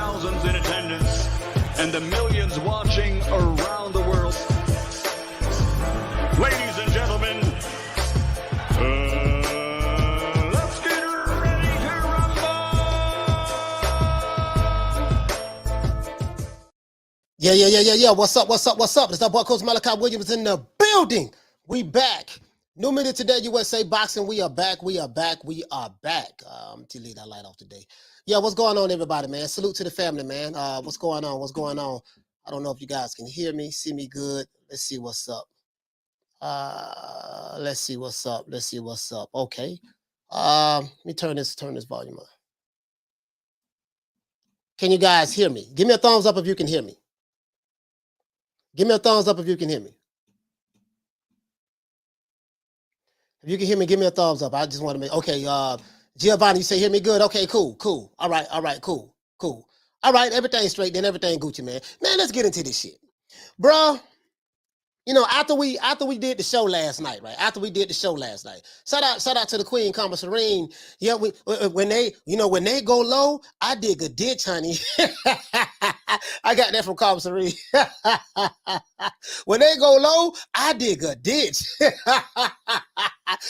thousands in attendance, and the millions watching around the world. Ladies and gentlemen, let's get ready to rumble! Yeah. What's up? It's our boy Coach Malachi Williams in the building. We back. New Media Today USA Boxing. We are back. To leave that light off today. Yeah, what's going on, everybody, man? Salute to the family, man. What's going on? I don't know if you guys can hear me, see me good. Let's see what's up. Let's see what's up. Okay. Let me turn this volume up. Can you guys hear me? Give me a thumbs up if you can hear me. If you can hear me, give me a thumbs up. I just want to make, okay, Giovanni, you say hear me good? Okay, cool. All right, cool. All right, everything straight, then everything Gucci, man. Man, let's get into this shit. Bro, you know, after we did the show last night, right? Shout out to the Queen, Kama Serene. Yeah, when they go low, I dig a ditch, honey. I got that from Kama Serene. When they go low, I dig a ditch.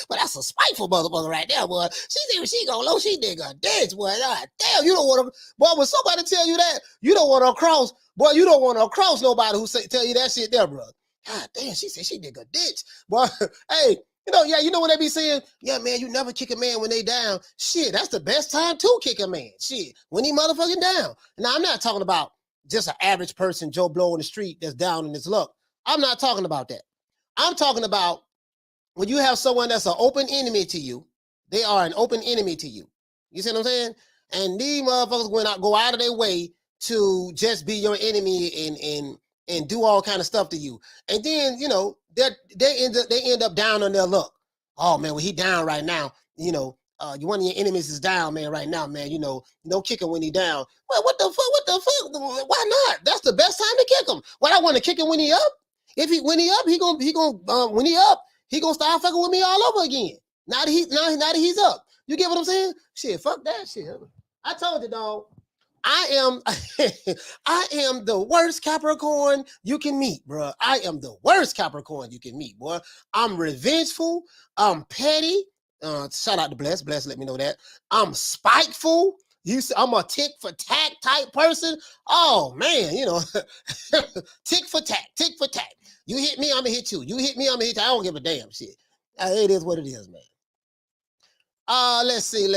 But that's a spiteful motherfucker right there, boy. She said when she go low, she dig a ditch, boy. God damn, you don't want to, boy, when somebody tell you that, you don't want to cross, boy, you don't want to cross nobody who tell you that shit there, bro. God damn, she said she dig a ditch. Boy, hey, you know when they be saying, yeah, man, you never kick a man when they down. Shit, that's the best time to kick a man. Shit, when he motherfucking down. Now, I'm not talking about just an average person, Joe Blow in the street that's down in his luck. I'm not talking about that. I'm talking about when you have someone that's an open enemy to you. They are an open enemy to you. You see what I'm saying? And these motherfuckers go out of their way to just be your enemy and do all kind of stuff to you. And then, they end up down on their luck. Oh man, when he down right now, one of your enemies is down, man, right now, man. No kicking when he down. Well, what the fuck? Why not? That's the best time to kick him. Why I want to kick him when he up? When he up, he gonna start fucking with me all over again. Now that he's up. You get what I'm saying? Shit, fuck that shit. I told you, dog. I am the worst Capricorn you can meet, bro. I am the worst Capricorn you can meet, boy. I'm revengeful. I'm petty. Shout out to Bless. Bless, let me know that. I'm spiteful. I'm a tick for tack type person. Oh man, tick for tack. You hit me, I'm gonna hit you. You hit me, I'm gonna hit you. I don't give a damn shit. It is what it is, man. Let's see.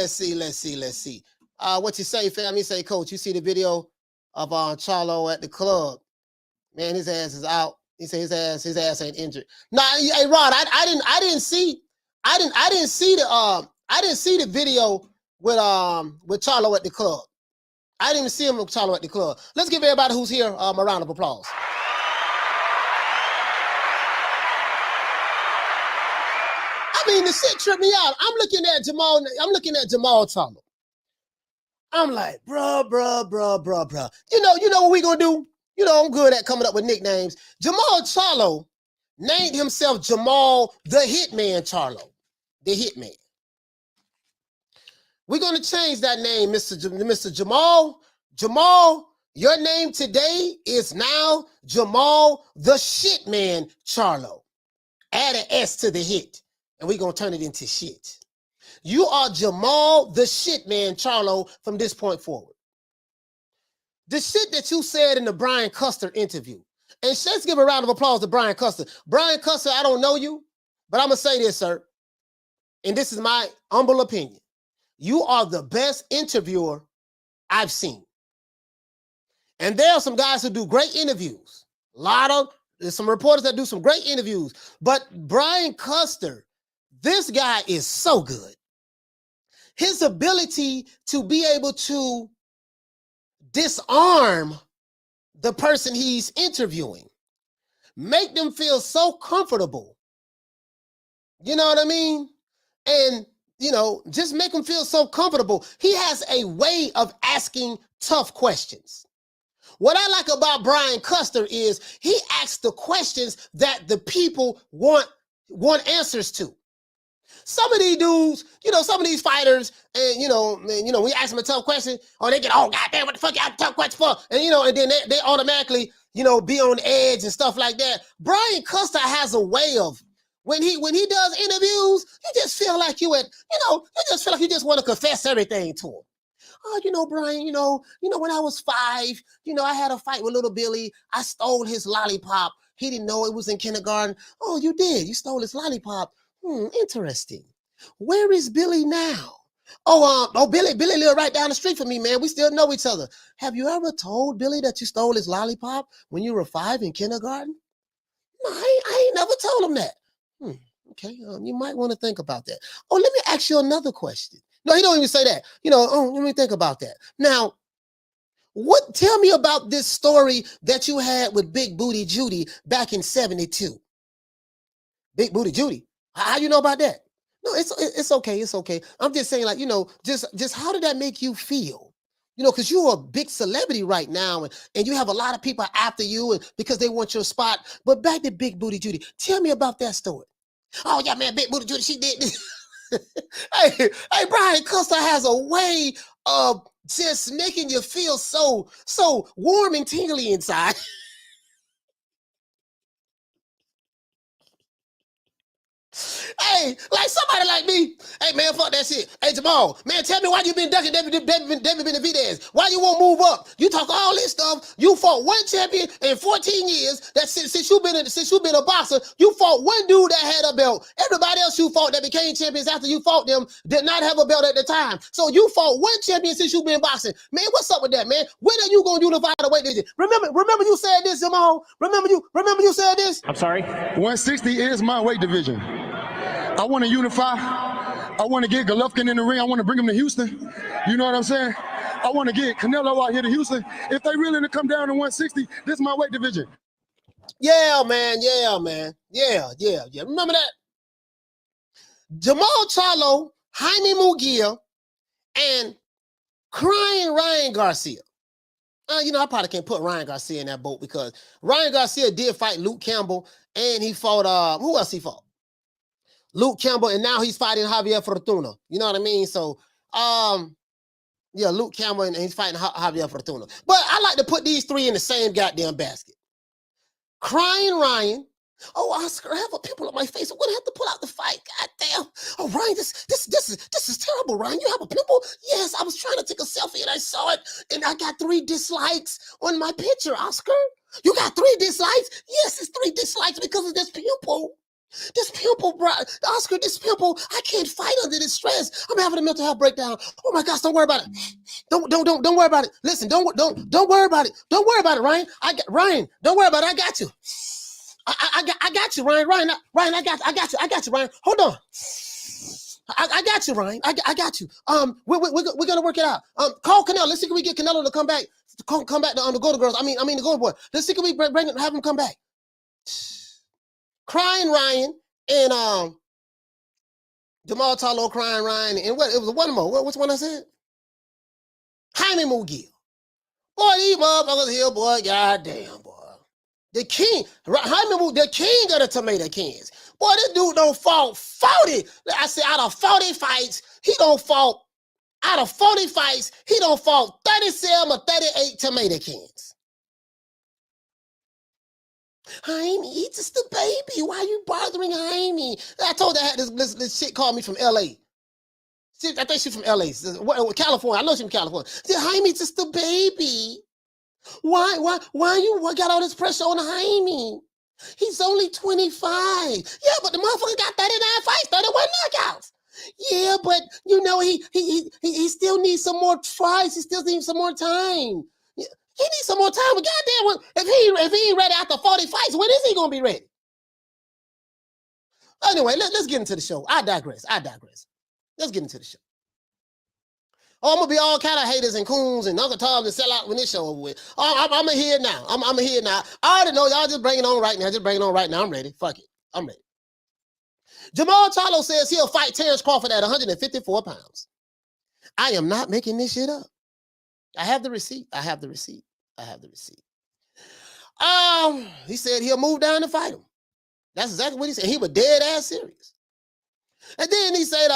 What you say, fam? You say, Coach, you see the video of Charlo at the club? Man, his ass is out. He said his ass ain't injured. Nah, hey Rod, I didn't see the video with Charlo at the club. I didn't even see him with Charlo at the club. Let's give everybody who's here a round of applause. I mean, the shit tripped me out. I'm looking at Jermall Charlo. I'm like, bruh. You know what we gonna do? I'm good at coming up with nicknames. Jermall Charlo named himself Jamal the Hitman Charlo. The Hitman. We're gonna change that name, Mr. Jamal. Jamal, your name today is now Jamal the Shitman Charlo. Add an S to the hit, and we're gonna turn it into shit. You are Jamal the Shitman Charlo from this point forward. The shit that you said in the Brian Custer interview. And let's give a round of applause to Brian Custer. Brian Custer, I don't know you, but I'm going to say this, sir. And this is my humble opinion. You are the best interviewer I've seen. And there are some guys who do great interviews. There's some reporters that do some great interviews. But Brian Custer, this guy is so good. His ability to be able to disarm the person he's interviewing, make them feel so comfortable. You know what I mean? And, just make them feel so comfortable. He has a way of asking tough questions. What I like about Brian Custer is he asks the questions that the people want answers to. Some of these dudes, some of these fighters, and we ask them a tough question, or they get, oh goddamn, what the fuck you have a tough question for? And and then they automatically, be on edge and stuff like that. Brian Custer has a way of when he does interviews, you just feel like you just want to confess everything to him. Oh, Brian, when I was 5, I had a fight with little Billy. I stole his lollipop. He didn't know it was in kindergarten. Oh, you did? You stole his lollipop. Interesting. Where is Billy now? Billy live right down the street from me, man. We still know each other. Have you ever told Billy that you stole his lollipop when you were 5 in kindergarten? No, I ain't never told him that. Okay, you might want to think about that. Oh, let me ask you another question. No, he don't even say that. Let me think about that. Now, tell me about this story that you had with Big Booty Judy back in 72. Big Booty Judy. How you know about that? No, it's okay. It's okay. I'm just saying, like, just how did that make you feel? Because you're a big celebrity right now, and you have a lot of people after you, and because they want your spot. But back to Big Booty Judy. Tell me about that story. Oh yeah, man, Big Booty Judy, she did this. hey, Brian Custer has a way of just making you feel so warm and tingly inside. Hey, like somebody like me. Hey, man, fuck that shit. Hey, Jamal, man, tell me why you been ducking David Benavidez. Why you won't move up? You talk all this stuff. You fought one champion in 14 years. That since you've been a boxer, you fought one dude that had a belt. Everybody else you fought that became champions after you fought them did not have a belt at the time. So you fought one champion since you've been boxing. Man, what's up with that, man? When are you gonna unify the weight division? Remember you said this, Jamal. Remember you said this? I'm sorry? 160 is my weight division. I want to unify. I want to get Golovkin in the ring. I want to bring him to Houston. You know what I'm saying? I want to get Canelo out here to Houston. If they really to come down to 160, this is my weight division. Yeah, man. Yeah. Remember that? Jermall Charlo, Jaime Munguia, and crying Ryan Garcia. I probably can't put Ryan Garcia in that boat because Ryan Garcia did fight Luke Campbell, and he fought, who else he fought? Luke Campbell, and now he's fighting Javier Fortuna. You know what I mean? So, Luke Campbell, and he's fighting Javier Fortuna. But I like to put these three in the same goddamn basket. Crying Ryan. Oh, Oscar, I have a pimple on my face. I'm gonna have to pull out the fight. God damn. Oh, Ryan, this is terrible, Ryan. You have a pimple? Yes, I was trying to take a selfie and I saw it, and I got 3 dislikes on my picture, Oscar. You got 3 dislikes? Yes, it's 3 dislikes because of this pimple. This pimple, bro, Oscar, this pimple, I can't fight under this stress. I'm having a mental health breakdown. Oh my gosh, don't worry about it. Don't worry about it. Listen, don't worry about it. Don't worry about it, Ryan. Ryan, don't worry about it. I got you. I got you, Ryan. Ryan, I got you, Ryan. Hold on. I got you, Ryan. I got you. We're gonna work it out. Call Canelo. Let's see if we get Canelo to come back. Come back to the Golden Girls. I mean the Golden Boy. Let's see if we have him come back. Crying Ryan and Jermall Charlo, Crying Ryan, and what? It was one more. Which one I said? Jaime Munguia. Boy, these motherfuckers here, boy. Goddamn, boy. The king, the king of the tomato cans. Boy, this dude don't fought 40. I said out of 40 fights, he don't fought 37 or 38 tomato cans. Jaime, he's just a baby. Why are you bothering Jaime? I told her this shit called me from LA. I think she's from LA. California. I know she's from California. Jaime's just a baby. Why you got all this pressure on Jaime? He's only 25. Yeah, but the motherfucker got 39 fights, 31 knockouts. Yeah, but he still needs some more tries. He still needs some more time. He needs some more time. But goddamn, if he ain't ready after 40 fights, when is he gonna be ready? Anyway, let's get into the show. I digress. Let's get into the show. Oh, I'm gonna be all kind of haters and coons and Uncle Tom to sell out when this show over with. Oh, I'm here now. I'm here now. I already know y'all just bring it on right now. I'm ready. Fuck it. I'm ready. Jermall Charlo says he'll fight Terence Crawford at 154 pounds. I am not making this shit up. I have the receipt. He said he'll move down to fight him. That's exactly what he said. He was dead ass serious. And then he said,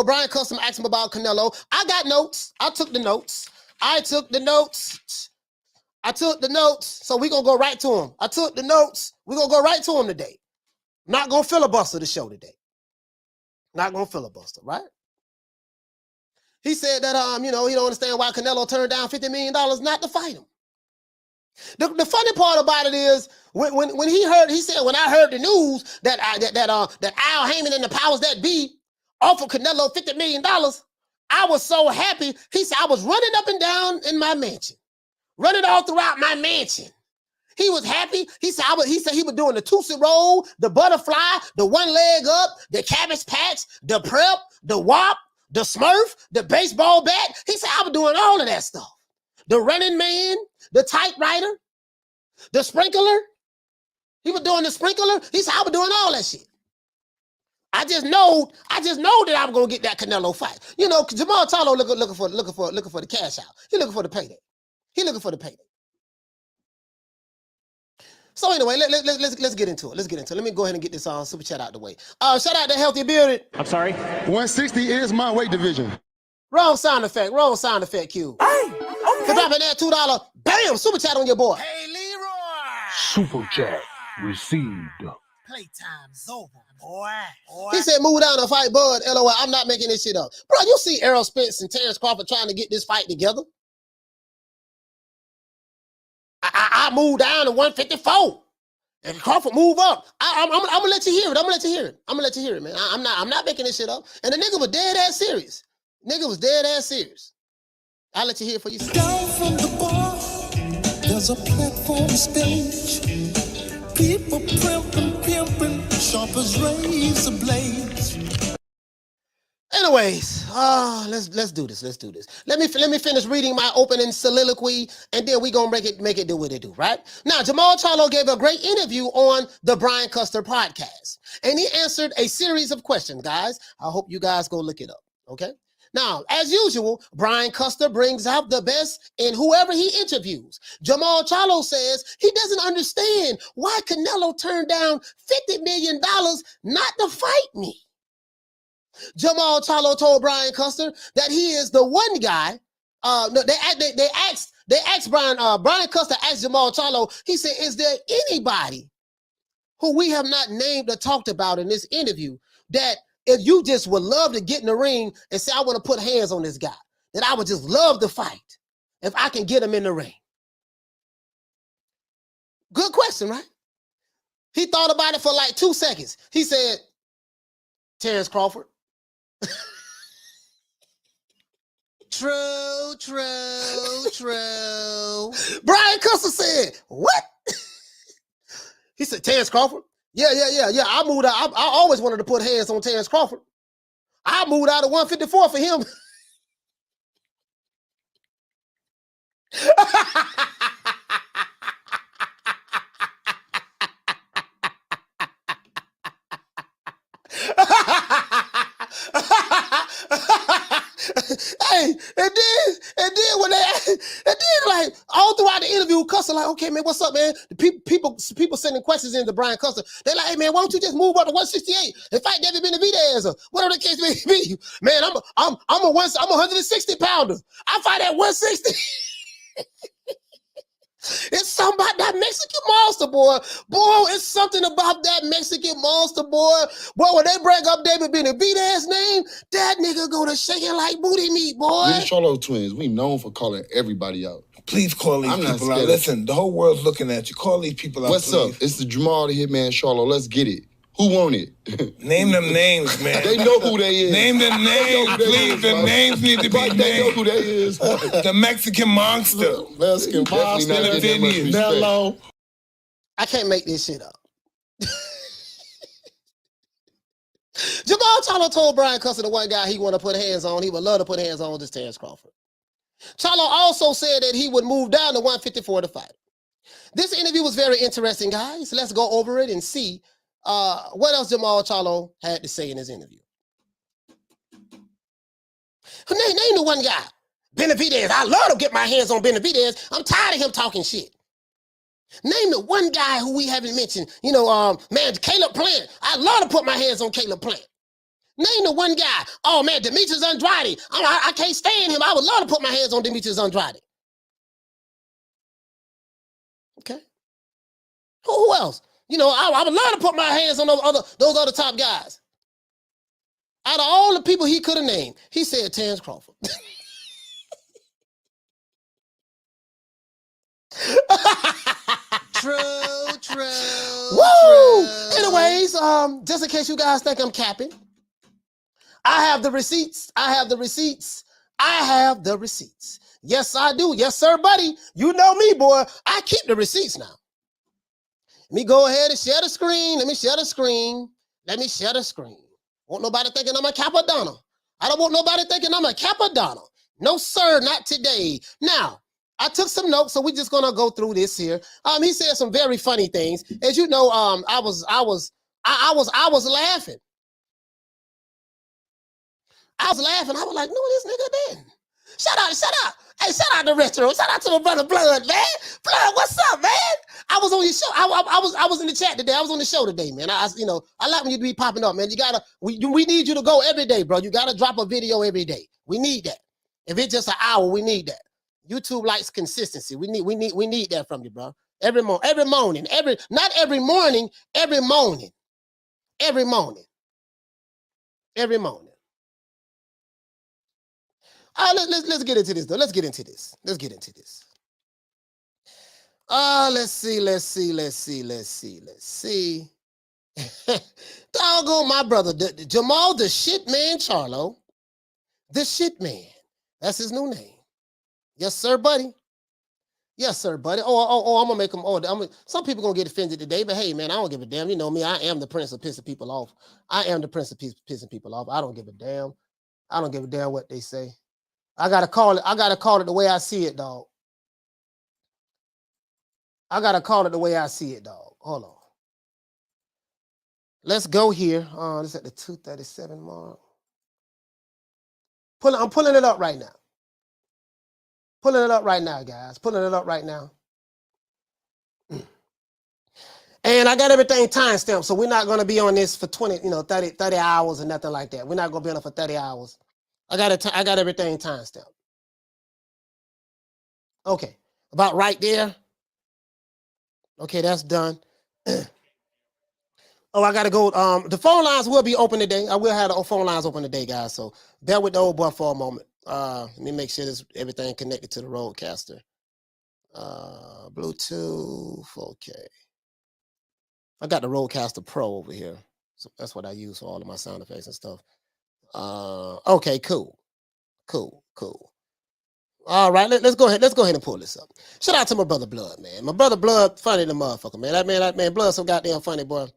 Brian Custer asked him about Canelo. I got notes. I took the notes. So we're going to go right to him. I took the notes. We're going to go right to him today. Not going to filibuster the show today. Not going to filibuster, right? He said that, he don't understand why Canelo turned down $50 million not to fight him. The funny part about it is when when I heard the news that Al Heyman and the powers that be offered Canelo $50 million, I was so happy. He said I was running up and down in my mansion, running all throughout my mansion. He was happy. He said he was doing the Tootsie Roll, the butterfly, the one leg up, the cabbage patch, the prep, the wop, the Smurf, the baseball bat. He said I was doing all of that stuff. The running man, the typewriter, the sprinkler. He was doing the sprinkler. He said I was doing all that shit. I just know that I'm gonna get that Canelo fight. Jermall Charlo looking for the cash out. He looking for the payday. So anyway, let's get into it. Let me go ahead and get this super chat out the way. Shout out to Healthy Bearded. I'm sorry. 160 is my weight division. Wrong sound effect, Q. For dropping that $2, bam, super chat on your boy. Hey, Leroy. Super chat received. Playtime's over, boy. He said, move down and fight Bud. LOL, I'm not making this shit up. Bro, you see Aerospace and Terence Crawford trying to get this fight together? I moved down to 154. And Crawford move up. I'm gonna let you hear it. I'm gonna let you hear it, man. I'm not making this shit up. And the nigga was dead ass serious. I'll let you hear it for yourself. Down from the bar, there's a platform stage. People pimping, sharp as razor blades. Anyways, let's do this. Let me finish reading my opening soliloquy, and then we gonna make it do what it do, right? Now, Jamal Charlo gave a great interview on the Brian Custer Podcast, and he answered a series of questions, guys. I hope you guys go look it up, okay? Now, as usual, Brian Custer brings out the best in whoever he interviews. Jermall Charlo says he doesn't understand why Canelo turned down $50 million not to fight me. Jermall Charlo told Brian Custer that he is the one guy. They asked Brian Custer asked Jermall Charlo. He said, "Is there anybody who we have not named or talked about in this interview that if you just would love to get in the ring and say, I want to put hands on this guy, that I would just love to fight if I can get him in the ring?" Good question, right? He thought about it for like 2 seconds. He said, Terence Crawford. True. Brian Custer said, what? He said, Terence Crawford? Yeah. I moved out. I always wanted to put hands on Terence Crawford. I moved out of 154 for him. Hey, and then when like all throughout the interview, Custer like, okay, man, what's up, man? The people sending questions in to Brian Custer. They're like, hey, man, why don't you just move up to 168 and fight David Benavidez or whatever the case may be? Man, I'm a 160 pounder. I fight at 160. It's something about that Mexican monster, boy. Boy, it's something about that Mexican monster, boy. Boy, when they bring up David Benavidez's name, that nigga go to shaking like booty meat, boy. We're the Charlo twins. We known for calling everybody out. Please call these people out. Listen, the whole world's looking at you. Call these people out, What's up? It's the Jamal, the Hitman Charlo. Let's get it. Who want it? Name them names, man. They know who they is. Name them names, please. The names need to be named. They know who they is. The Mexican monster. Mexican monster. Hello. I can't make this shit up. Jamal Charlo told Brian Custer the one guy he want to put hands on, he would love to put hands on, is Terence Crawford. Charlo also said that he would move down to 154 to fight. This interview was very interesting, guys. Let's go over it and see what else Jamal Charlo had to say in his interview. Name the one guy. Benavidez. I love to get my hands on Benavidez. I'm tired of him talking shit. Name the one guy who we haven't mentioned. Man, Caleb Plant. I love to put my hands on Caleb Plant. Name the one guy. Oh man, Demetrius Andrade. I can't stand him. I would love to put my hands on Demetrius Andrade. Okay. Who else? You know, I would love to put my hands on those other top guys. Out of all the people he could have named, he said Terence Crawford. True. Woo! Anyways, just in case you guys think I'm capping, I have the receipts. Yes, I do. Yes, sir, buddy. You know me, boy. I keep the receipts now. Let me go ahead and share the screen. Let me share the screen. Won't nobody thinking I'm a Capadonna. I don't want nobody thinking I'm a Capadonna. No, sir, not today. Now, I took some notes, so we're just gonna go through this here. He said some very funny things. As you know, I was laughing. I was laughing. I was like, no, this nigga didn't. Shout out. Hey, shout out to Retro. Shout out to my brother Blood, man. Blood, what's up, man? I was on your show. I was in the chat today. I was on the show today, man. I like when you be popping up, man. We need you to go every day, bro. You gotta drop a video every day. We need that. If it's just an hour, we need that. YouTube likes consistency. We need that from you, bro. Every morning. Not every morning, every morning. Every morning. All right, let's get into this, though. Let's get into this. Let's see. Doggone my brother, Jamal, the shit man Charlo. The shit man. That's his new name. Yes, sir, buddy. Oh, I'm gonna make him. Some people gonna get offended today, but hey, man, I don't give a damn. You know me. I am the prince of pissing people off. I don't give a damn. I don't give a damn what they say. I gotta call it the way I see it, dog. Hold on. Let's go here. This is at the 237 mark. I'm pulling it up right now. Guys. And I got everything timestamped, so we're not going to be on this for 30 hours or nothing like that. We're not going to be on it for 30 hours. I got everything timestamped. Okay, about right there. Okay, that's done. Oh, I got to go. The phone lines will be open today. I will have the phone lines open today, guys, so bear with the old boy for a moment. Let me make sure everything connected to the Rodecaster. Bluetooth, okay. I got the Rodecaster Pro over here. So that's what I use for all of my sound effects and stuff. Okay, cool. All right, let's go ahead and pull this up. Shout out to my brother Blood, man. My brother Blood, funny the motherfucker, man. That man, Blood so goddamn funny, boy.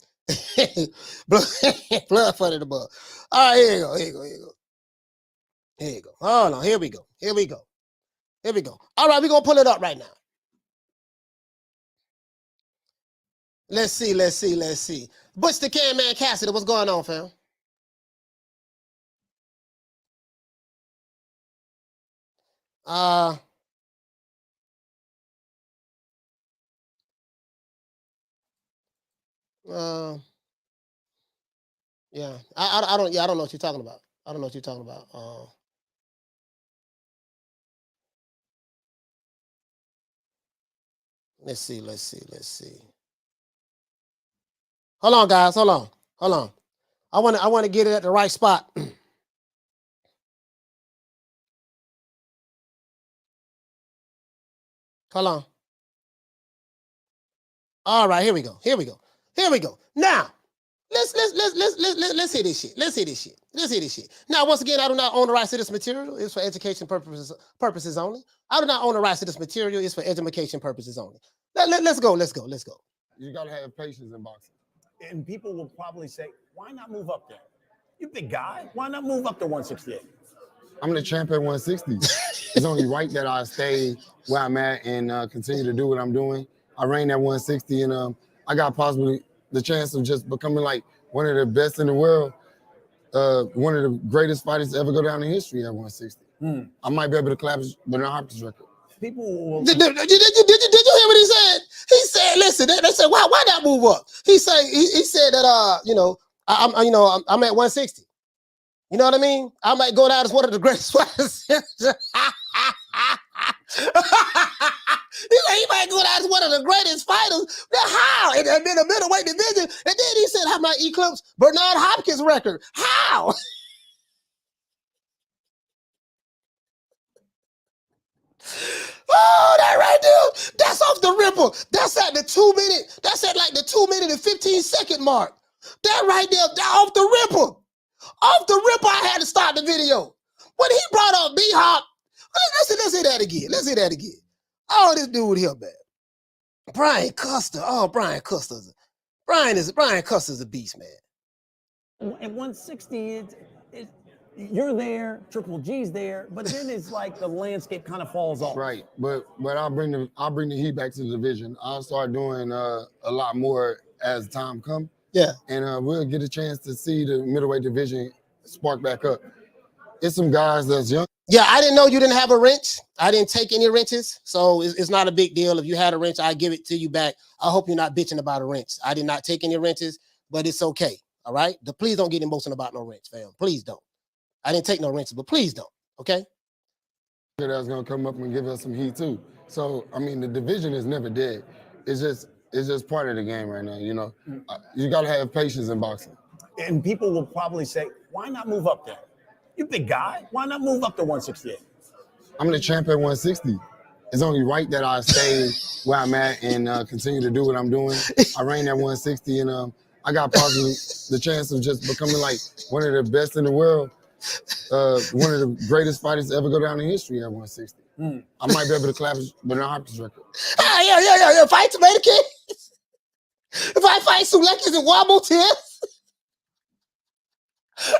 Blood funny the mother. All right, here you go. Hold on, here we go. All right, we're gonna pull it up right now. Let's see. Butch the Can Man Cassidy, what's going on, fam? Yeah, I don't know what you're talking about. Let's see. Hold on, guys. Hold on. I want to get it at the right spot. Hold on. All right, here we go. Now, let's hear this shit. Now, once again, I do not own the rights to this material. It's for education purposes only. I do not own the rights to this material. It's for education purposes only. Let's go. You gotta have patience in boxing. And people will probably say, why not move up there? You big guy. Why not move up to 168? I'm the champ at 160. It's only right that I stay where I'm at and continue to do what I'm doing. I reign at 160, and I got possibly the chance of just becoming like one of the best in the world, one of the greatest fighters to ever go down in history at 160. I might be able to collapse with an Hopkins record. People will... Did you hear what he said? He said, listen, they said, why not move up? He said that I'm at 160. You know what I mean? I might go down as one of the greatest fighters. He might go down as one of the greatest fighters. Now, how? In the middleweight division. And then he said, how might eclipse Bernard Hopkins' record? How? Oh, that right there. That's off the ripple. That's at the 2 minute. That's at like the 2 minute and 15-second mark. That right there, that off the ripple. Off the ripple, I had to start the video. When he brought up B-Hop, let's hear that again. Let's hear that again. Oh, this dude here, man. Brian Custer. Oh, Brian Custer. Brian Custer's a beast, man. At 160, you're there, Triple G's there, but then it's like the landscape kind of falls off. Right, but I'll bring the heat back to the division. I'll start doing a lot more as time comes. Yeah, and we'll get a chance to see the middleweight division spark back up. It's some guys that's young. Yeah, I didn't know you didn't have a wrench. I didn't take any wrenches, so it's not a big deal. If you had a wrench, I give it to you back. I hope you're not bitching about a wrench. I did not take any wrenches, but it's okay. All right, please don't get emotional about no wrench, fam. Please don't. I didn't take no wrenches, but please don't. Okay. That's gonna come up and give us some heat too. So I mean, the division is never dead. It's just part of the game right now. You know, you gotta have patience in boxing. And people will probably say, why not move up there? You big guy. Why not move up to 168? I'm the champ at 160. It's only right that I stay where I'm at and continue to do what I'm doing. I reign at 160, and I got possibly the chance of just becoming like one of the best in the world, one of the greatest fighters to ever go down in history at 160. I might be able to collapse Bernard Hopkins' record. Yeah. Fight Tomato Kid. If I fight Sulekis and Wobble Tips. Bro,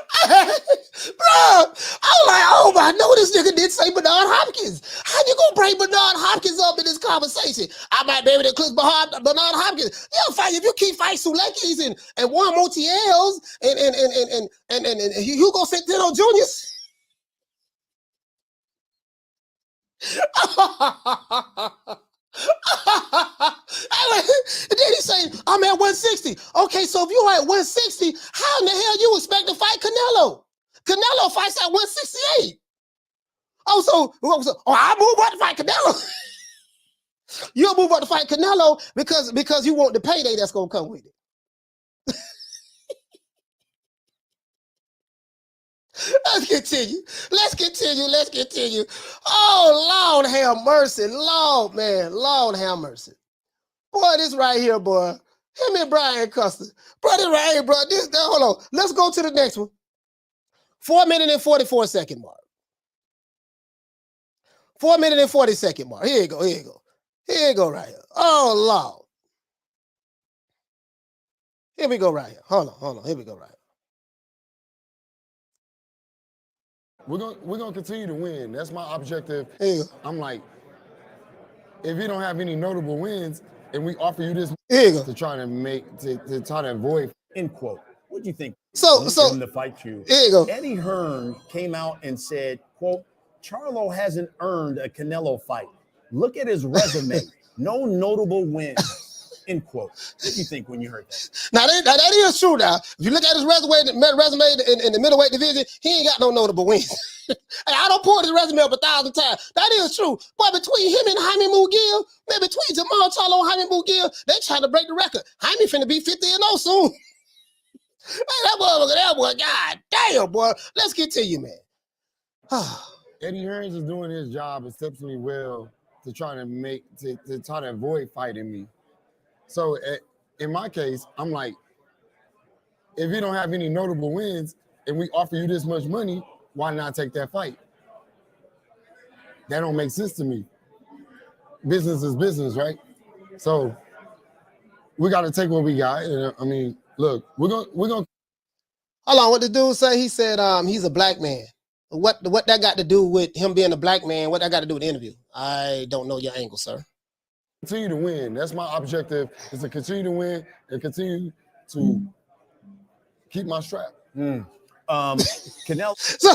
I was like, oh, I know this nigga did say Bernard Hopkins. How you gonna bring Bernard Hopkins up in this conversation? I might be able to clip Bernard Hopkins. Yeah, fight if you keep fighting Sulekis and Juan Montiels and Hugo Centeno Jr. And then he say, I'm at 160. Okay, so if you are at 160, how in the hell you expect to fight Canelo? Canelo fights at 168. I move up to fight Canelo. You'll move up to fight Canelo because you want the payday that's gonna come with it. Let's continue. Oh, Lord have mercy. Lord have mercy. Boy, this right here, boy. Him and Brian Custer. Bro, this right here, bro. Hold on. Let's go to the next one. 4 minute and 44 second mark. 4 minute and 40 second mark. Here you go right here. Oh, Lord. Here we go right here. Hold on. Here we go right here. We're gonna continue to win. That's my objective. Yeah. I'm like, if you don't have any notable wins, and we offer you this to try to avoid. End quote. What do you think? So to fight you. Here you go. Eddie Hearn came out and said, quote, Charlo hasn't earned a Canelo fight. Look at his resume. No notable wins. End quote. What do you think when you heard that? Now that is true. Now, if you look at his resume in the middleweight division, he ain't got no notable wins. I don't pull his resume up 1,000 times. That is true. But between him and Jaime Mugiel, maybe between Jermall Charlo and Jaime Mugiel, they trying to break the record. Jaime finna be 50-0 soon. Hey, that boy, god damn, boy. Let's get to you, man. Eddie Hearn is doing his job exceptionally well to try to avoid fighting me. So in my case, I'm like, if you don't have any notable wins and we offer you this much money, why not take that fight? That don't make sense to me. Business is business, right? So we got to take what we got. I mean, look, we're gonna. Hold on, what the dude say? He said he's a black man. What that got to do with him being a black man? What that got to do with the interview? I don't know your angle, sir. Continue to win. That's my objective, is to continue to win and continue to keep my strap. Canelo. So,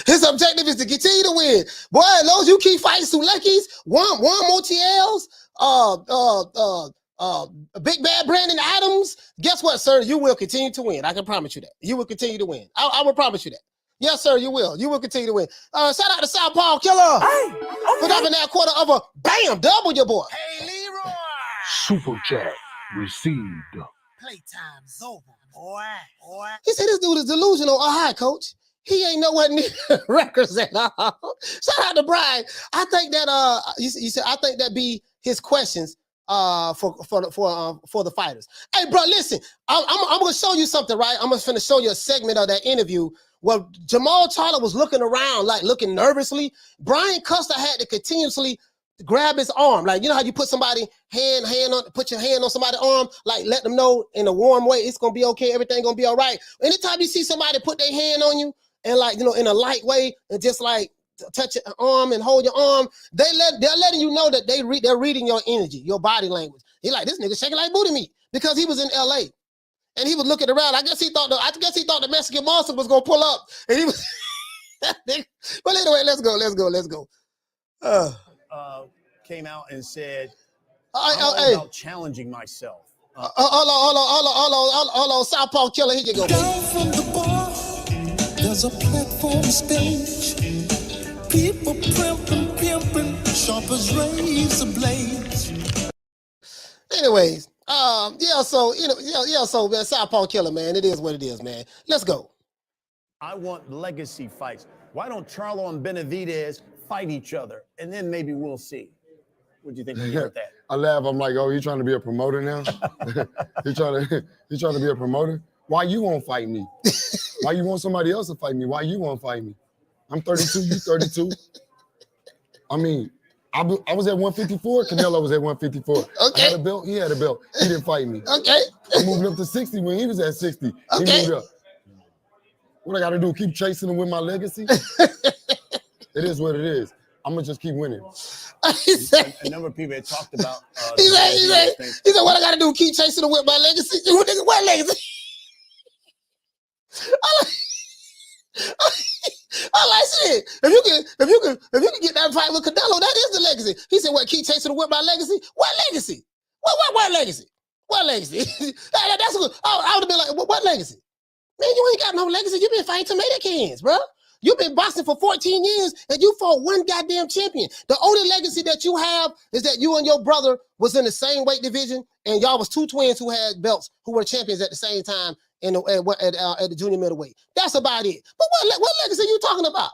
his objective is to continue to win. Boy, as long as you keep fighting Sulekis, Juan Montiels, Big Bad Brandon Adams, guess what, sir? You will continue to win. I can promise you that. You will continue to win. I will promise you that. Yes, sir, you will. You will continue to win. Shout out to Southpaw Killer for dropping that quarter of a bam, double your boy. Hey, Leroy. Super chat received. Playtime's over, boy. He said this dude is delusional. Oh, hi, coach. He ain't nowhere near records at all. Shout out to Brian. I think that he said I think that be his questions for the fighters. Hey, bro, listen. I'm gonna show you something, right? I'm gonna show you a segment of that interview where Jermall Charlo was looking around, like looking nervously. Brian Custer had to continuously grab his arm, like you know how you put somebody put your hand on somebody's arm, like let them know in a warm way it's gonna be okay, everything gonna be all right. Anytime you see somebody put their hand on you and like you know in a light way and just like touch your arm and hold your arm, they're letting you know that they're reading your energy, your body language. He like this nigga shaking like booty meat because he was in LA and he was looking around. I guess he thought the Mexican monster was gonna pull up and he was. But anyway, let's go. Came out and said, hey. about challenging myself. Hold on, Southpaw Killer, here you go. Down from the bar, there's a platform stage. People pimping, sharp as razor blades. Anyways, so man, Southpaw Killer, man, it is what it is, man. Let's go. I want legacy fights. Why don't Charlo and Benavidez fight each other, and then maybe we'll see. What do you think when you heard that? I laugh. I'm like, oh, you trying to be a promoter now? you trying to be a promoter? Why you won't fight me? Why you want somebody else to fight me? Why you won't fight me? I'm 32. You 32. I mean, I was at 154. Canelo was at 154. Okay. I had a belt. He had a belt. He didn't fight me. Okay. I moved up to 60 when he was at 60. Okay. He moved up. What I got to do? Keep chasing him with my legacy? It is what it is. I'm gonna just keep winning. A number of people had talked about. He said, "What I gotta do? Keep chasing the whip my legacy? What legacy?" I like shit. If you can get that fight with Canelo, that is the legacy. He said, "What? Keep chasing the whip my legacy? What legacy? What legacy? What legacy?" That's good. I would have been like, "What legacy? Man, you ain't got no legacy. You've been fighting tomato cans, bro. You've been boxing for 14 years and you fought one goddamn champion. The only legacy that you have is that you and your brother was in the same weight division and y'all was two twins who had belts, who were champions at the same time at the junior middleweight. That's about it. But what legacy are you talking about?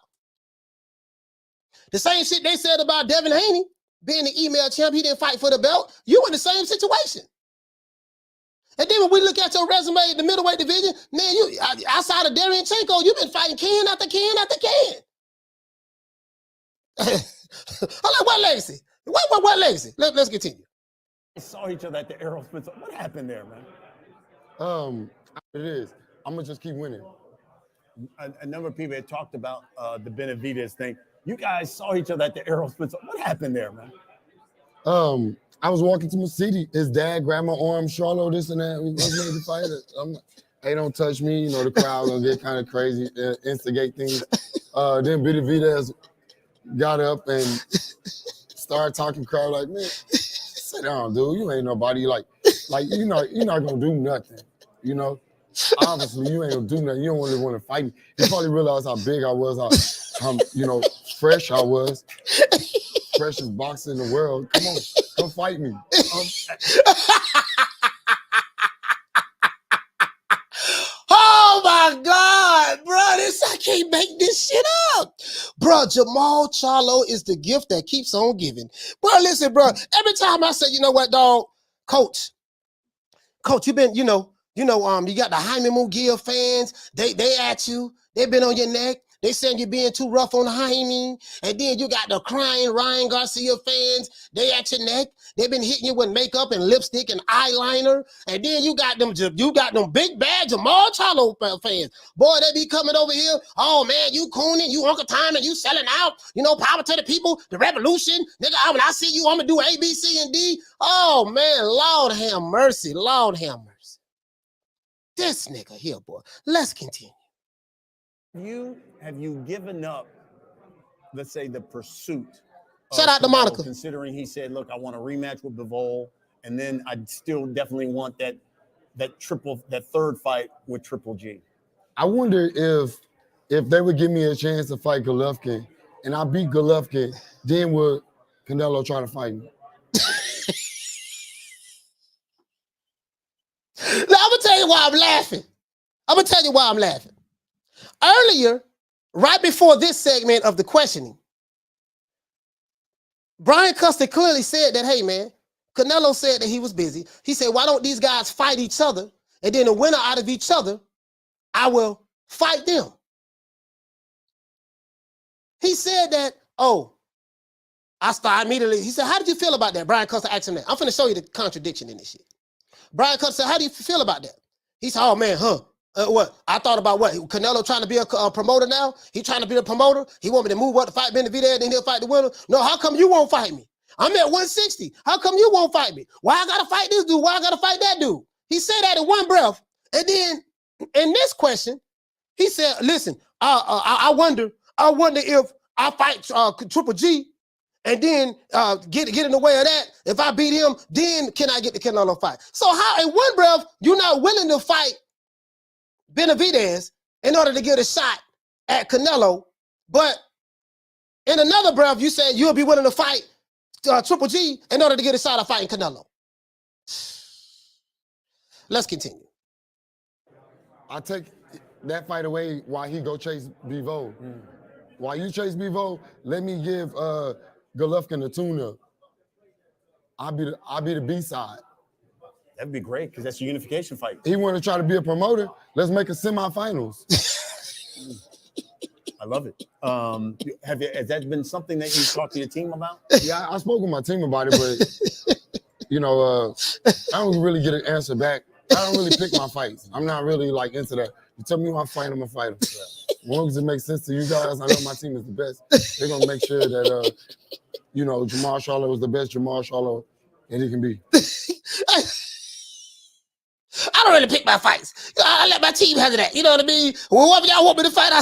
The same shit they said about Devin Haney being the email champ. He didn't fight for the belt. You in the same situation. And then when we look at your resume in the middleweight division, man, you outside of Darianchenko, you've been fighting can after can after can. What legacy? What legacy? Let's continue. We saw each other at the Aerospace. What happened there, man? It is. I'm gonna just keep winning. A number of people had talked about the Benavidez thing. You guys saw each other at the Aerospace. What happened there, man? I was walking to my city. His dad grabbed my arm, Charlo, this and that. We was made to fight it. I'm like, hey, don't touch me. You know, the crowd gonna get kind of crazy, instigate things. Then Benavidez got up and started talking crowd like, man, sit down, dude. You ain't nobody. Like you're not gonna do nothing. You know, obviously you ain't gonna do nothing. You don't really want to fight me. You probably realized how big I was, how fresh I was. Freshest boxer in the world. Come on, come fight me. Oh my God, bro! I can't make this shit up, bro. Jermall Charlo is the gift that keeps on giving, bro. Listen, bro. Every time I say, you know what, dog, coach, you been, you got the Jaime Munguia fans. They at you. They been on your neck. They saying you're being too rough on Jaime. And then you got the crying Ryan Garcia fans. They at your neck. They've been hitting you with makeup and lipstick and eyeliner. And then you got them big bad Jermall Charlo fans. Boy, they be coming over here. Oh, man, you cooning, you Uncle Tom, and you selling out. Power to the people, the revolution. Nigga, when I see you, I'm going to do A, B, C, and D. Oh, man, Lord have mercy. Lord have mercy. This nigga here, boy. Let's continue. Have you given up, let's say, the pursuit? Shout out to Monica. Considering he said, look, I want a rematch with Bivol, And then I'd still definitely want that third fight with Triple G. I wonder if they would give me a chance to fight Golovkin and I beat Golovkin, then would Canelo try to fight me? Now, I'm going to tell you why I'm laughing. Earlier, right before this segment of the questioning, Brian Custer clearly said that, hey, man, Canelo said that he was busy. He said, why don't these guys fight each other? And then the winner out of each other, I will fight them. He said that, I started immediately. He said, how did you feel about that? Brian Custer asked him that. I'm finna show you the contradiction in this shit. Brian Custer said, how do you feel about that? He said, oh, man, what? I thought about what? Canelo trying to be a promoter now? He trying to be a promoter? He want me to move up to fight Benavidez, then he'll fight the winner? No, how come you won't fight me? I'm at 160. How come you won't fight me? Why I gotta fight this dude? Why I gotta fight that dude? He said that in one breath. And then in this question, he said, listen, I wonder if I fight Triple G and then get in the way of that. If I beat him, then can I get the Canelo fight? So how in one breath, you're not willing to fight Benavidez in order to get a shot at Canelo, but in another breath, you said you'll be willing to fight Triple G in order to get a shot at fighting Canelo. Let's continue. I take that fight away while he go chase Bivol. While you chase Bivol, let me give Golovkin the tune-up. I'll be the B-side. That'd be great because that's a unification fight. He want to try to be a promoter. Let's make a semifinals. I love it. Has that been something that you talked to your team about? Yeah, I spoke with my team about it, but I don't really get an answer back. I don't really pick my fights. I'm not really like into that. You tell me who I fight, I'm gonna fight him. As long as it makes sense to you guys, I know my team is the best. They're gonna make sure that Jermall Charlo is the best Jermall Charlo that he can be. I don't really pick my fights. I let my team handle that. You know what I mean? Whoever y'all want me to fight,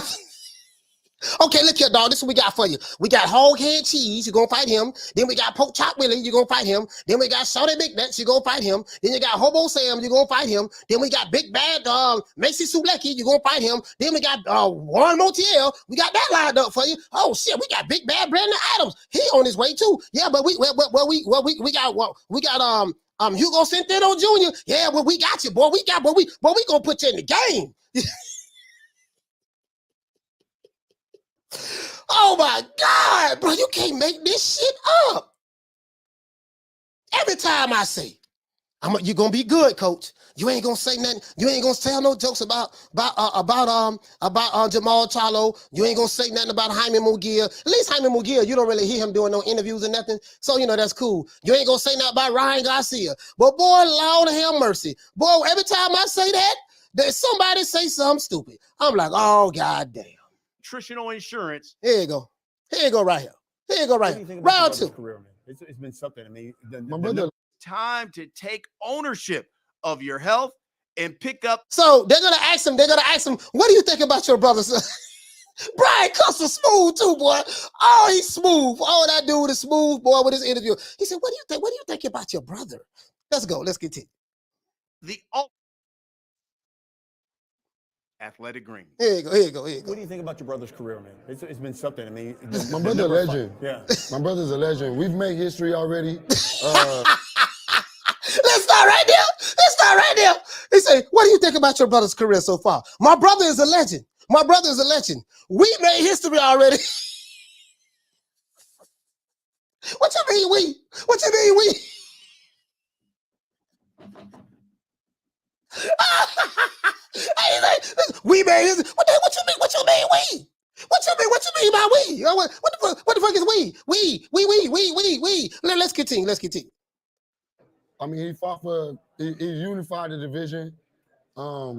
Okay, look here, dog. This is what we got for you. We got Hog Head Cheese. You're going to fight him. Then we got Pork Chop Willie. You're going to fight him. Then we got Shorty Big Nuts. You're going to fight him. Then you got Hobo Sam. You're going to fight him. Then we got Big Bad Macy Sulecki. You're going to fight him. Then we got Warren Montiel. We got that lined up for you. Oh, shit. We got Big Bad Brandon Adams. He on his way, too. Yeah, but we got Hugo Centeno Jr. Yeah, well, we got you, boy. We gonna put you in the game. Oh my God, bro, you can't make this shit up. Every time I say, you're gonna be good, coach. You ain't gonna say nothing. You ain't gonna tell no jokes about Jermall Charlo. You ain't gonna say nothing about Jaime Munguia. At least Jaime Munguia, you don't really hear him doing no interviews or nothing. So that's cool. You ain't gonna say nothing about Ryan Garcia. But boy, Lord have mercy. Boy, every time I say that, there's somebody say something stupid. I'm like, oh God damn. Nutritional insurance. Here you go. Here you go right here. Here you go right here. Round two. Career, man? It's been something. I mean, my brother. Time to take ownership of your health and pick up. So they're gonna ask him, what do you think about your brother? Brian Custer smooth too, boy. Oh, he's smooth. Oh, that dude is smooth, boy, with his interview. He said, what do you think? What do you think about your brother? Let's go. Let's continue. The Athletic Green. Here you go. What do you think about your brother's career, man? It's been something. I mean, my brother's a legend. Yeah. My brother's a legend. We've made history already. Let's start right there. He said, what do you think about your brother's career so far? My brother is a legend. We made history already. What you mean we? We made history. What you mean we? What you mean by we? What the fuck is we? We. Let's continue. I mean, he fought he unified the division. I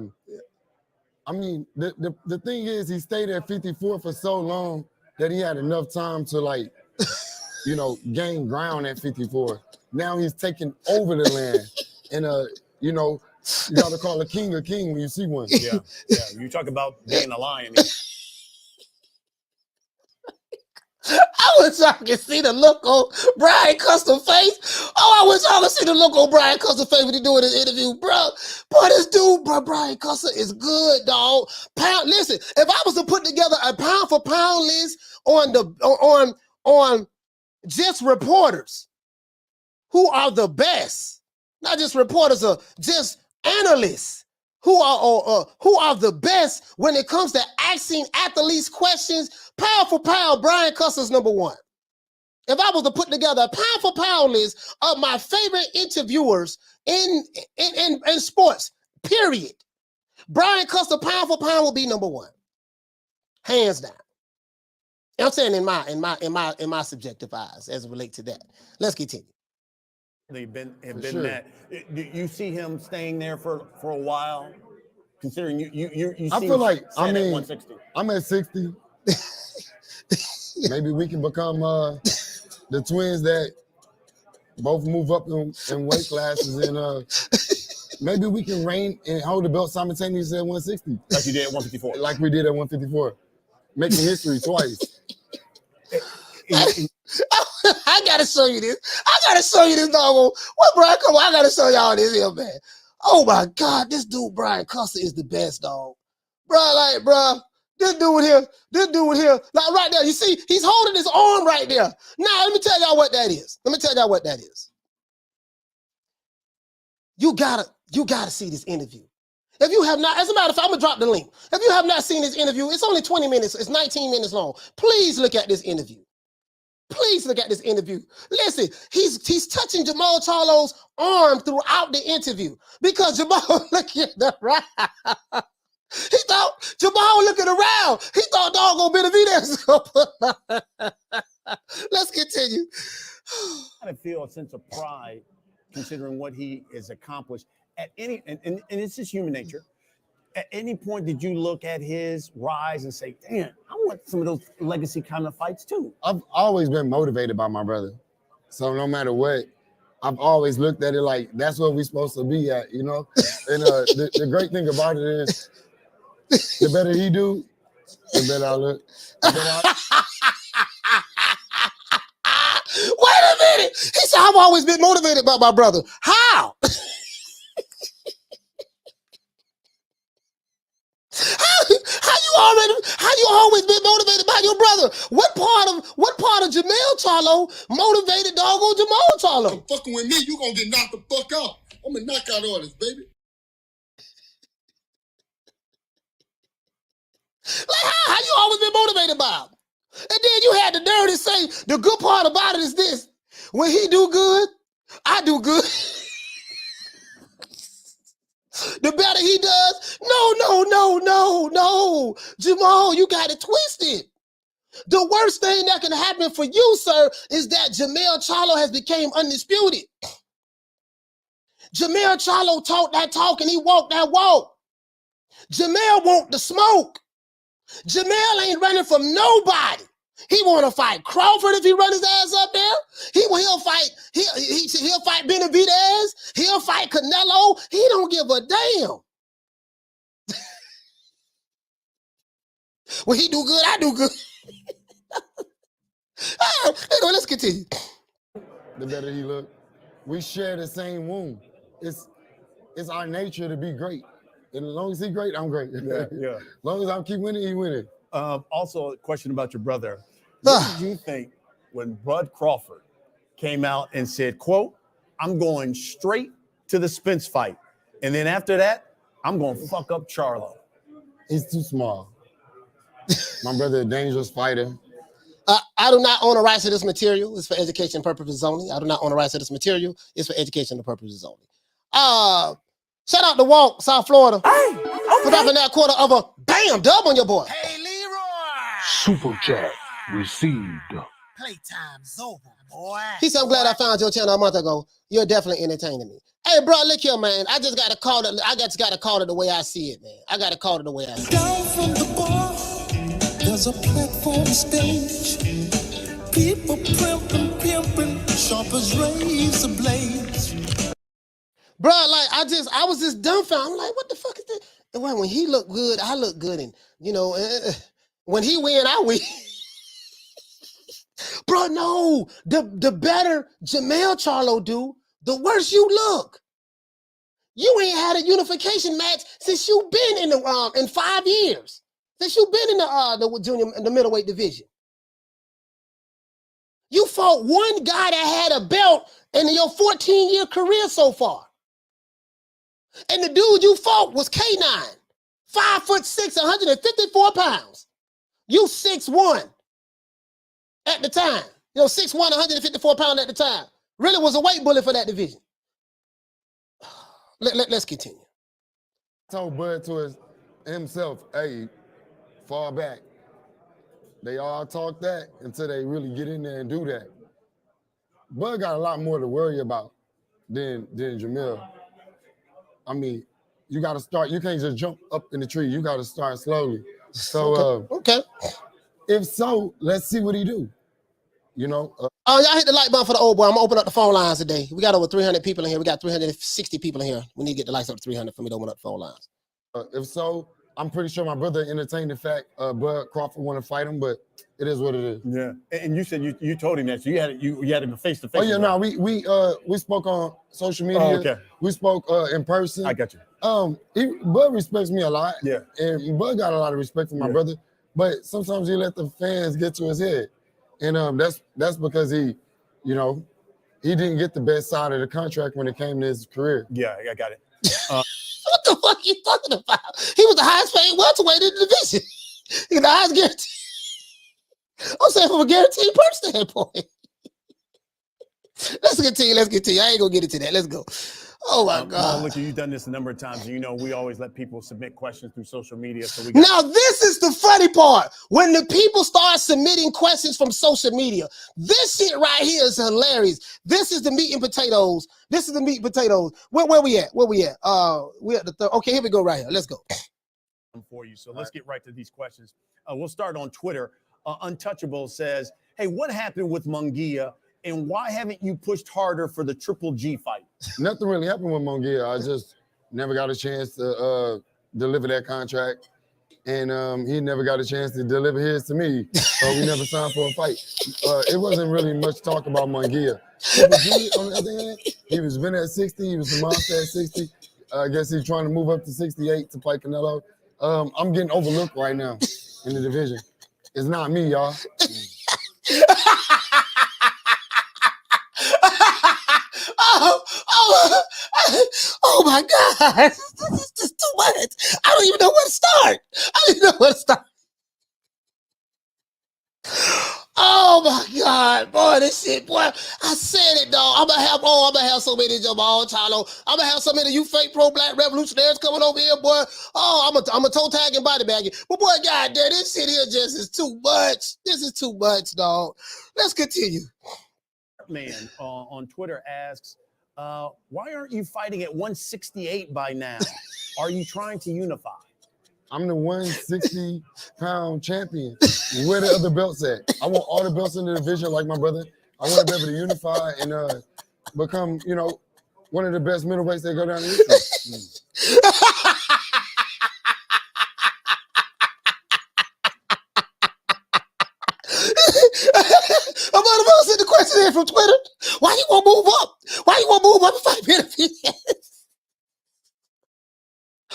mean, the thing is, he stayed at 54 for so long that he had enough time to gain ground at 54. Now he's taking over the land, and you got to call a king when you see one. Yeah. You talk about being a lion. I wish I could see the look on Brian Custer face. Oh, I wish I could see the look on Brian Custer face when he doing this interview, bro. But this dude, bro, Brian Custer is good, dog. Listen, if I was to put together a pound for pound list on just reporters who are the best, not just reporters, just analysts who are the best when it comes to asking athletes questions, pound for pound, Brian Custer's number one. If I was to put together a pound for pound list of my favorite interviewers in sports, period, Brian Custer pound for pound will be number one, hands down. I'm saying in my subjective eyes as it relates to that. Let's continue. They've been sure. that. Do you see him staying there for a while? Considering you I feel like at 160. I'm at 60. Maybe we can become the twins that both move up in weight classes, and maybe we can reign and hold the belt simultaneously at 160. Like you did at 154. Like we did at 154. Making history twice. I gotta show you this. Dog. What, Brian? Come on, I gotta show y'all this here, man. Oh my God, this dude Brian Custer is the best, dog. Bro, this dude here, like right there. You see, he's holding his arm right there. Now, let me tell y'all what that is. You gotta see this interview. If you have not, as a matter of fact, I'm gonna drop the link. If you have not seen this interview, it's only 20 minutes. It's 19 minutes long. Please look at this interview. Listen, he's touching Jermall Charlo's arm throughout the interview because Jamal looking at the right. He thought Jamal looking around. He thought dog gonna Benavidez. Let's continue. I feel a sense of pride considering what he has accomplished at any, and it's just human nature. At any point, did you look at his rise and say, damn, I want some of those legacy kind of fights too? I've always been motivated by my brother. So no matter what, I've always looked at it like that's what we're supposed to be at, you know? And the great thing about it is the better he do, the better I look. Wait a minute. He said, I've always been motivated by my brother. How? How you always been motivated by your brother? What part of Jermall Charlo motivated doggo Jermall Charlo? You fucking with me, you gonna get knocked the fuck out. I'm a knockout artist, baby. Like how you always been motivated by him? And then you had the nerve to say the good part about it is this: when he do good, I do good. The better he does, no. Jamal, you got it twisted. The worst thing that can happen for you, sir, is that Jermall Charlo has become undisputed. Jermall Charlo talked that talk and he walked that walk. Jamal want the smoke. Jamal ain't running from nobody. He want to fight Crawford if he run his ass up there. He'll fight Benavidez. He'll fight Canelo. He don't give a damn. When he do good, I do good. Anyway, let's continue. The better he look. We share the same womb. It's our nature to be great. And as long as he's great, I'm great. Yeah. As long as I keep winning, he winning. Also, a question about your brother. What did you think when Bud Crawford came out and said, quote, I'm going straight to the Spence fight. And then after that, I'm going to fuck up Charlo. He's too small. My brother, a dangerous fighter. I do not own the rights to this material. It's for education purposes only. I do not own the rights to this material. It's for education purposes only. Shout out to Walt, South Florida. Hey, okay. For dropping that quarter of a bam dub on your boy. Hey, Leroy. Super chat received. Playtime's over, boy. He said, I'm glad I found your channel a month ago. You're definitely entertaining me. Hey, bro, look here, man. I just got to call it. I just got to call it the way I see it, man. I got to call it the way I see it. Down from the bar, there's a platform stage. People pimping, sharp as razor blades. Bro, like, I was just dumbfounded. I'm like, what the fuck is this? And when he look good, I look good. And, you know, when he win, I win. Bro, no. The better Jermall Charlo do, the worse you look. You ain't had a unification match since you've been in 5 years. Since you've been in the junior and the middleweight division. You fought one guy that had a belt in your 14-year career so far. And the dude you fought was K9, 5'6", 154 pounds. You 6'1" at the time. 6'1", 154 pounds at the time. Really was a weight bully for that division. Let's continue. I told Bud to himself, hey, fall back. They all talk that until they really get in there and do that. Bud got a lot more to worry about than Jermall. I mean, you got to start. You can't just jump up in the tree. You got to start slowly. So, okay. If so, let's see what he do. Y'all hit the like button for the old boy. I'm going to open up the phone lines today. We got over 300 people in here. We got 360 people in here. We need to get the lights up to 300 for me to open up the phone lines. If so, I'm pretty sure my brother entertained the fact Bud Crawford want to fight him, but it is what it is. Yeah, and you said you told him that, so you had him face to face. Oh yeah, no, we spoke on social media. Oh, okay. We spoke in person. I got you. Bud respects me a lot. Yeah, and Bud got a lot of respect for my brother, but sometimes he let the fans get to his head, and that's because he didn't get the best side of the contract when it came to his career. Yeah, I got it. What the fuck are you talking about? He was the highest paid welterweight in the division. He the highest guarantee. I'm saying from a guaranteed purse standpoint. Let's continue. I ain't gonna get into that. Let's go. Oh my God. Look, you've done this a number of times. We always let people submit questions through social media. So now this is the funny part. When the people start submitting questions from social media, this shit right here is hilarious. This is the meat and potatoes. Where we at? We at the third. Okay, here we go right here. Let's go. For you. So let's get right to these questions. We'll start on Twitter. Untouchable says, hey, what happened with Munguia? And why haven't you pushed harder for the Triple G fight? Nothing really happened with Munguia. I just never got a chance to deliver that contract. And he never got a chance to deliver his to me. So we never signed for a fight. It wasn't really much talk about Munguia. Triple G, on the other hand, he was been at 60. He was the monster at 60. I guess he's trying to move up to 68 to fight Canelo. I'm getting overlooked right now in the division. It's not me, y'all. Oh my God. This is just too much. I don't even know where to start. Oh my God, boy, this shit, boy. I said it, dog. I'm gonna have so many Jermall Charlo. I'm gonna have so many of you fake pro-black revolutionaries coming over here, boy. Oh, I'm a toe tag and body bagging. But boy, God damn, this shit here just is too much. This is too much, dog. Let's continue. Man on Twitter asks, why aren't you fighting at 168 by now? Are you trying to unify? I'm the 160-pound champion. Where the other belts at? I want all the belts in the division like my brother. I want to be able to unify and become, one of the best middleweights that go down the history. I'm about to send the question in from Twitter. Why you want to move up? Why you want to move up and fight Benavides?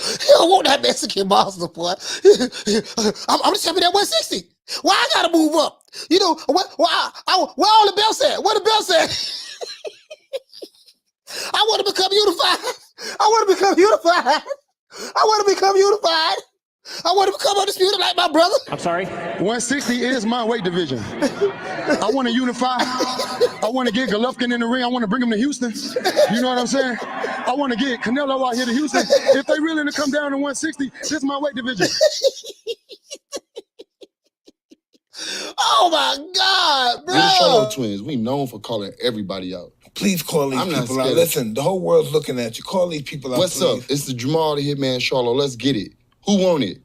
You don't want that Mexican monster, boy. I'm the champion at 160. Why I gotta move up? Where all the belts at? Where the belts at? I want to become unified. I want to become undisputed like my brother. I'm sorry? 160 is my weight division. I want to unify. I want to get Golovkin in the ring. I want to bring him to Houston. You know what I'm saying? I want to get Canelo out here to Houston. If they really to come down to 160, this is my weight division. Oh my God, bro. We're the Charlo twins. We known for calling everybody out. Please call these people out. Listen, the whole world's looking at you. Call these people out. What's up? It's the Jamal the Hitman Charlo. Let's get it. Who want it?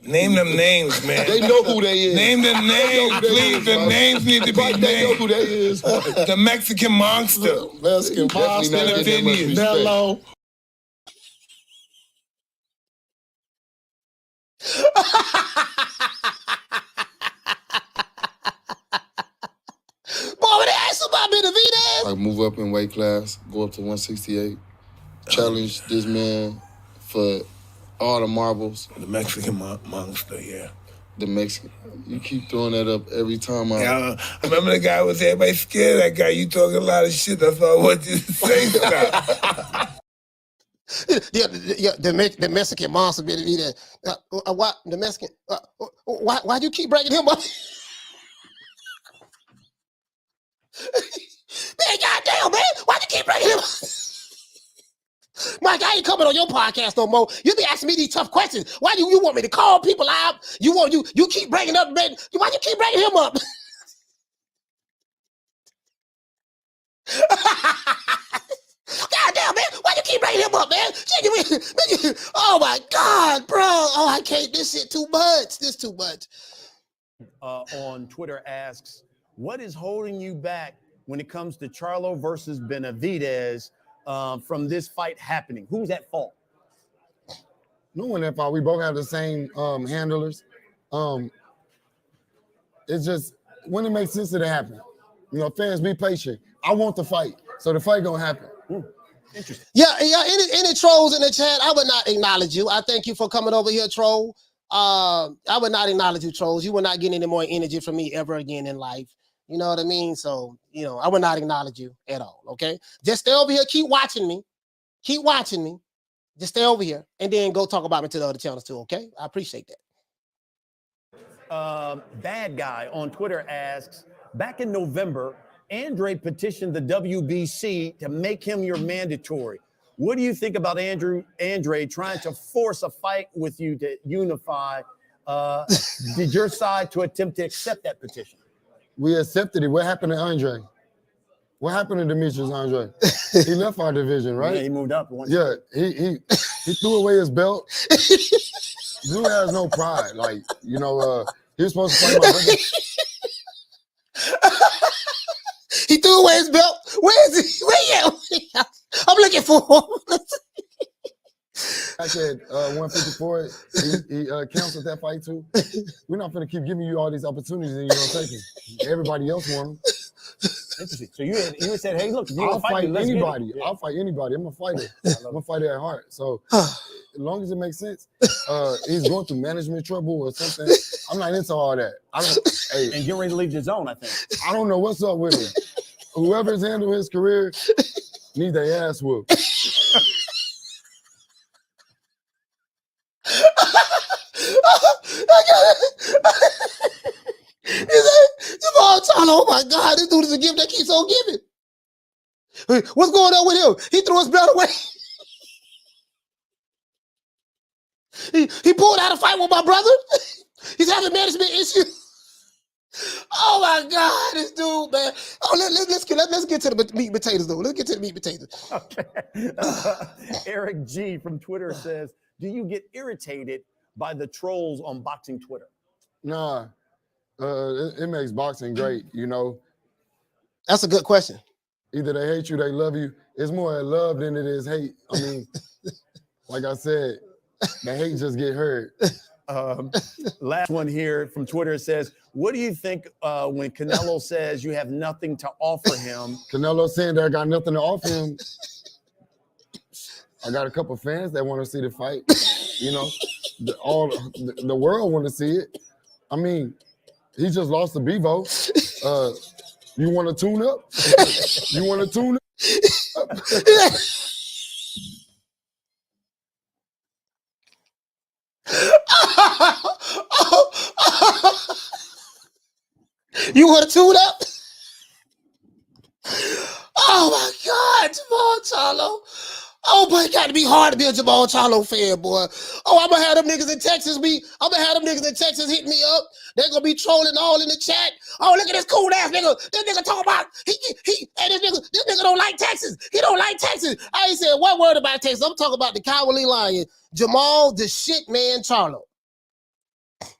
Name them names, man. They know who they is. Name them names, please. The names need to be named. They know who they is. The Mexican monster. Mexican monster. Canelo. Like move up in weight class, go up to 168, challenge this man for all the marbles. The Mexican monster, yeah. The Mexican. You keep throwing that up every time I remember the guy was everybody scared of that guy. You talking a lot of shit. That's why I want you to say stuff. The Mexican monster be there. What the Mexican? Why you keep bringing him up? Man, goddamn, man, why you keep bringing him up? Mike, I ain't coming on your podcast no more. You be asking me these tough questions. Why you want me to call people out? You keep bringing up, man. Why you keep bringing him up? Goddamn, man, why you keep bringing him up, man? Oh my God, bro. Oh, I can't. This shit too much. This too much. On Twitter asks, what is holding you back when it comes to Charlo versus Benavidez from this fight happening? Who's at fault? No one at fault. We both have the same handlers. It's just when it makes sense to happen. You know, fans, be patient. I want the fight, so the fight gonna happen. Interesting. Yeah. Any trolls in the chat, I would not acknowledge you. I thank you for coming over here, troll. I would not acknowledge you, trolls. You will not get any more energy from me ever again in life. You know what I mean? So, I would not acknowledge you at all, okay? Just stay over here. Keep watching me. Keep watching me. Just stay over here and then go talk about me to the other channels too, okay? I appreciate that. Bad Guy on Twitter asks, back in November, Andrade petitioned the WBC to make him your mandatory. What do you think about Andrade trying to force a fight with you to unify? Did your side to attempt to accept that petition? We accepted it. What happened to Andre? What happened to Demetrius Andrade? He left our division, right? Yeah, he moved up. Yeah, he threw away his belt. Dude has no pride. Like, he was supposed to fight my brother. He threw away his belt. Where is he? Where you at? I'm looking for him. I said 154. He canceled that fight too. We're not gonna keep giving you all these opportunities and you don't take them. Everybody else want them. Interesting. So you said, hey, look, I'll fight anybody. Yeah. I'll fight anybody. I'm a fighter. I'm a fighter at heart. So as long as it makes sense, he's going through management trouble or something. I'm not into all that. And you're ready to leave the zone, I think. I don't know what's up with him. Whoever's handling his career needs their ass whooped. Jamal Charlo, oh my God, this dude is a gift that keeps on giving. What's going on with him? He threw his belt away. He pulled out a fight with my brother. He's having management issues. Oh my God, this dude, man. Oh, let's get to the meat and potatoes though. Let's get to the meat and potatoes. Okay. Eric G from Twitter says, do you get irritated by the trolls on boxing Twitter? Nah. It makes boxing great, That's a good question. Either they hate you, they love you. It's more love than it is hate. I mean, like I said, the hate just get heard. Last one here from Twitter says, what do you think when Canelo says you have nothing to offer him? Canelo saying that I got nothing to offer him. I got a couple fans that want to see the fight. The world want to see it. I mean, he just lost to Bevo. You want to tune up? You want to tune up? You want to tune up? Oh my God, Jamal Charlo. Oh boy, it got to be hard to be a Jamal Charlo fan, boy. Oh, I'm gonna have them niggas in Texas hitting me up. They're gonna be trolling all in the chat. Oh, look at this cool ass nigga. This nigga talking about this nigga don't like Texas. He don't like Texas. I ain't saying one word about Texas. I'm talking about the cowardly lion, Jamal the shit man Charlo.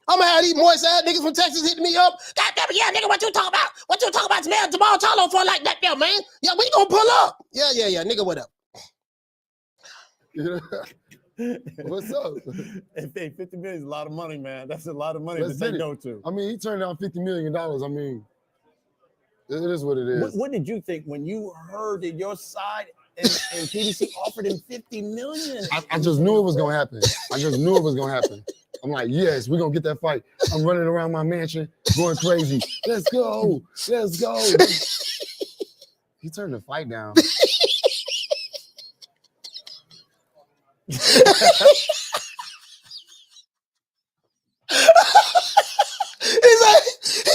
I'm gonna have these moist ass niggas from Texas hitting me up. God damn it, yeah, nigga, what you talking about? What you talking about, man? Jamal Charlo for like that, yeah, man. Yeah, we gonna pull up. Yeah, nigga, what up? What's up? Hey, 50 million is a lot of money, man. That's a lot of money to say no to. I mean, he turned down $50 million. I mean, It is what it is. What did you think when you heard that your side and PBC offered him $50 million? I just knew it was gonna happen. I'm like, yes, we're gonna get that fight. I'm running around my mansion, going crazy. Let's go. He turned the fight down. He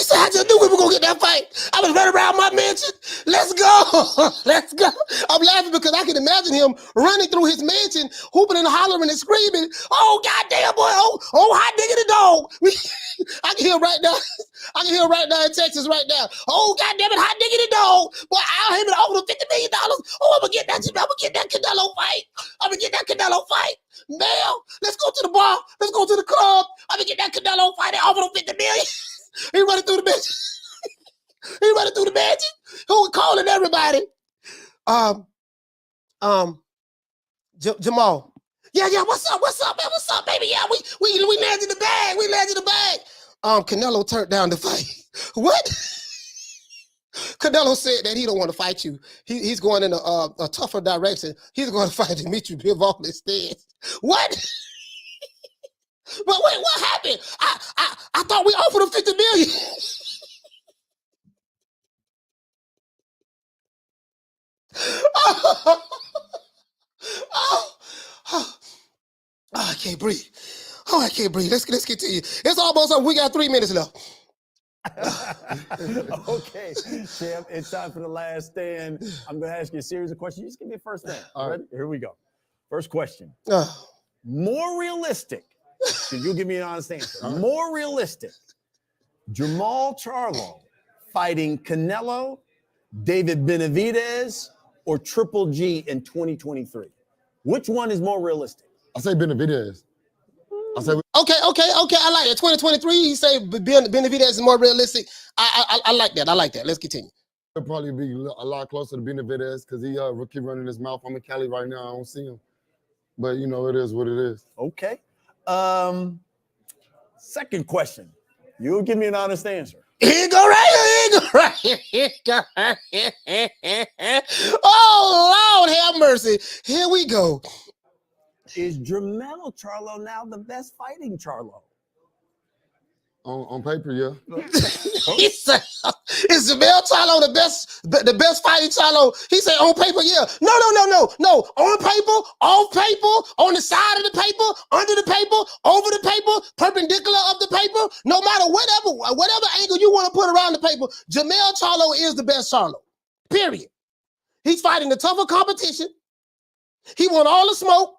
said, I just knew we were gonna get that fight. I was running around my mansion. Let's go. Let's go. I'm laughing because I can imagine him running through his mansion, hooping and hollering and screaming, oh, goddamn boy, oh, hot diggity dog. I can hear right now. In Texas right now. Oh, goddamn it, hot diggity dog. Boy, I'll him over the $50 million. Oh, I'm gonna get that Canelo fight. Man, let's go to the bar. Let's go to the club. I'm gonna get that Canelo fight and offer him $50 million. He running through the mansion. Who was calling everybody? Jamal. Yeah. What's up, man? What's up, baby? Yeah, we landed the bag. Canelo turned down the fight. What? Canelo said that he don't want to fight you. He's going in a tougher direction. He's going to fight Demetrius Andrade instead. What? But wait, what happened? I thought we offered him $50 million. I can't breathe. I can't breathe. Let's continue. It's almost up. We got 3 minutes left. Okay, champ, it's time for the last stand. I'm going to ask you a series of questions. You just give me a first stand. All right, here we go. First question. More realistic. You give me an honest answer. More realistic. Jermall Charlo fighting Canelo, David Benavidez, or Triple G in 2023? Which one is more realistic? I say Benavidez. Okay. I like it. 2023, he say Benavidez is more realistic. I like that. Let's continue. It'll probably be a lot closer to Benavidez because he keep running his mouth. I'm in Cali right now. I don't see him. But, you know, it is what it is. Okay. Second question. You'll give me an honest answer. Here you go right here. Oh, Lord, have mercy. Here we go. Is Jermall Charlo now the best fighting Charlo? On paper, yeah. He said, is Jermall Charlo the best fighting Charlo? He said on paper, yeah. No. On paper, off paper, on the side of the paper, under the paper, over the paper, perpendicular of the paper. No matter whatever angle you want to put around the paper, Jermall Charlo is the best Charlo. Period. He's fighting the tougher competition. He want all the smoke.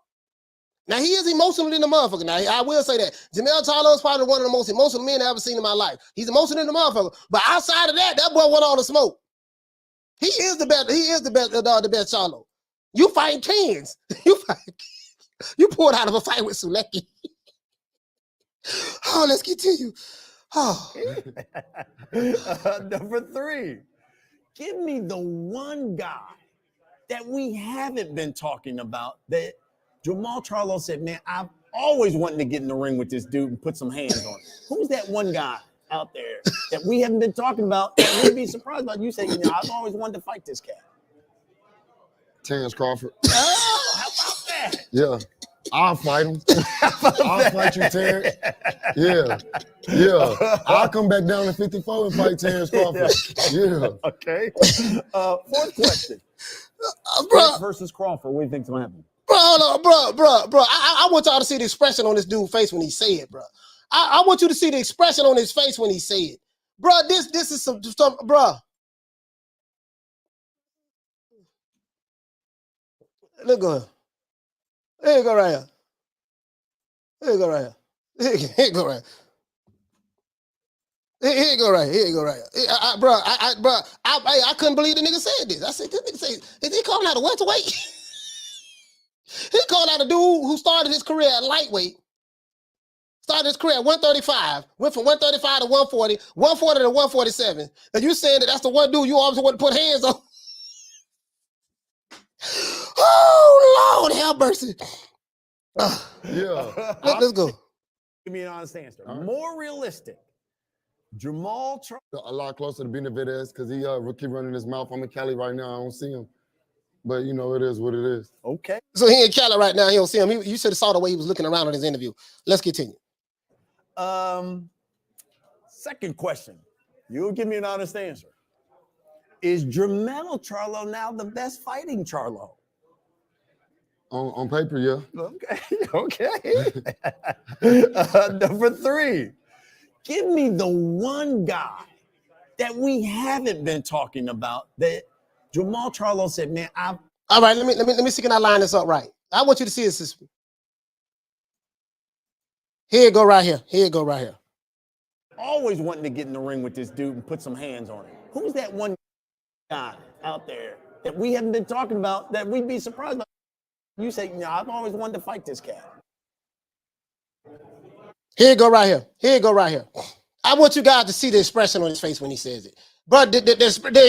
Now, he is emotional in the motherfucker. Now, I will say that. Jermall Charlo is probably one of the most emotional men I've ever seen in my life. He's emotional in the motherfucker. But outside of that, that boy want all the smoke. He is the best Charlo. You fighting kings. You pulled out of a fight with Sulecki. Oh, let's continue. Oh. Number 3. Give me the one guy that we haven't been talking about that Jermall Charlo said, man, I've always wanted to get in the ring with this dude and put some hands on him. Who's that one guy out there that we haven't been talking about that we'd be surprised about? You say, you know, I've always wanted to fight this cat. Terence Crawford. Oh, how about that? Yeah. I'll fight him. I'll fight you, Terence. Yeah. I'll come back down to 54 and fight Terence Crawford. Yeah. Okay. Fourth question. Versus Crawford, what do you think's going to happen? Bro. I want y'all to see the expression on this dude's face when he say it, bro. I want you to see the expression on his face when he say it. Bro, this is some bro. Look good. Here you go right here. Here you go right here. Here you go right here. Here you go right here. Here you go right here. I couldn't believe the nigga said this. I said, this nigga say, is he calling out a welterweight? He called out a dude who started his career at lightweight. Started his career at 135. Went from 135 to 140, 140 to 147. And you saying that that's the one dude you always want to put hands on? Oh, Lord, have mercy. Yeah. Let's go. Give me an honest answer. Right. More realistic. Jermall Charlo. A lot closer to Benavidez because he keep running his mouth. I'm in Cali right now. I don't see him. But, you know, it is what it is. Okay. So he in Cali right now. He don't see him. You should have saw the way he was looking around in his interview. Let's continue. Second question. You'll give me an honest answer. Is Jermall Charlo now the best fighting Charlo? On paper, yeah. Okay. Number 3. Give me the one guy that we haven't been talking about that Jermall Charlo said, man, all right, let me see, can I line this up right? I want you to see this. Here it go right here. Here it go right here. Always wanting to get in the ring with this dude and put some hands on him. Who's that one guy out there that we haven't been talking about that we'd be surprised by? You say, no, I've always wanted to fight this cat. Here it go right here. Here it go right here. I want you guys to see the expression on his face when he says it. But the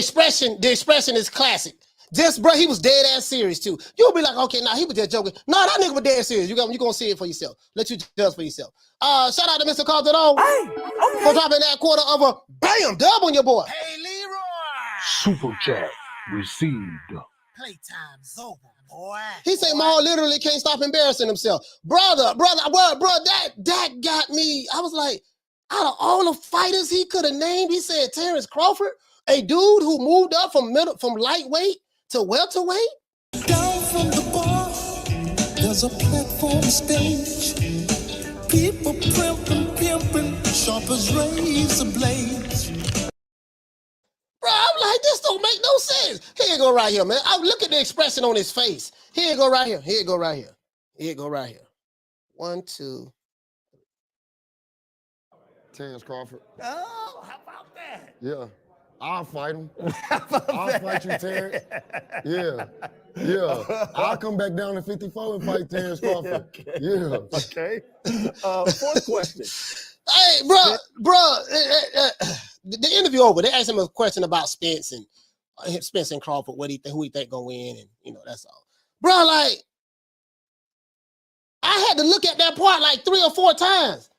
expression is classic. Just, bro, he was dead ass serious too. You'll be like, okay, nah, he was just joking. No, that nigga was dead serious. You're gonna see it for yourself. Let you judge for yourself. Shout out to Mr. Calderon for dropping that quarter of a bam dub on your boy. Hey, Leroy. Super chat received. Playtime's over, boy. He said Maul literally can't stop embarrassing himself. Brother, that got me. I was like, out of all the fighters he could have named, he said Terence Crawford, a dude who moved up from lightweight to welterweight. Down from the bar, there's a platform stage. People pimping, sharp as razor blades. Bro, I'm like, this don't make no sense. Here you go right here, man. Look at the expression on his face. Here you go right here. Here you go right here. Here you go right here. 1, 2. Terence Crawford. Oh, how about that? Yeah. I'll fight him. I'll fight you, Terence. Yeah. I'll come back down to 54 and fight Terence Crawford. Okay. Yeah. Okay. Fourth question. Hey, bro, the interview over. They asked him a question about Spence and Crawford, who he think gonna win, and you know, that's all. Bro, like, I had to look at that part like 3 or 4 times.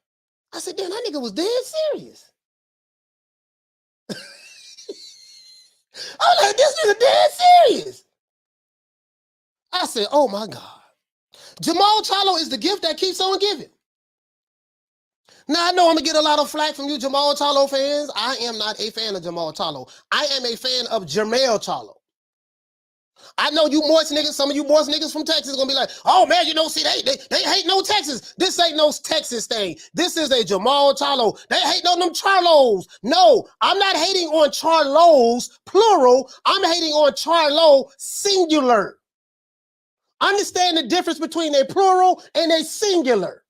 I said, damn, that nigga was dead serious. I was like, this nigga dead serious. I said, oh my God. Jermall Charlo is the gift that keeps on giving. Now, I know I'm going to get a lot of flack from you Jermall Charlo fans. I am not a fan of Jermall Charlo. I am a fan of Jermall Charlo. I know you moist niggas, some of you moist niggas from Texas going to be like, oh man, you know, see, they hate no Texas. This ain't no Texas thing. This is a Jermall Charlo. They hate on them Charlos. No, I'm not hating on Charlos, plural. I'm hating on Charlo, singular. Understand the difference between a plural and a singular.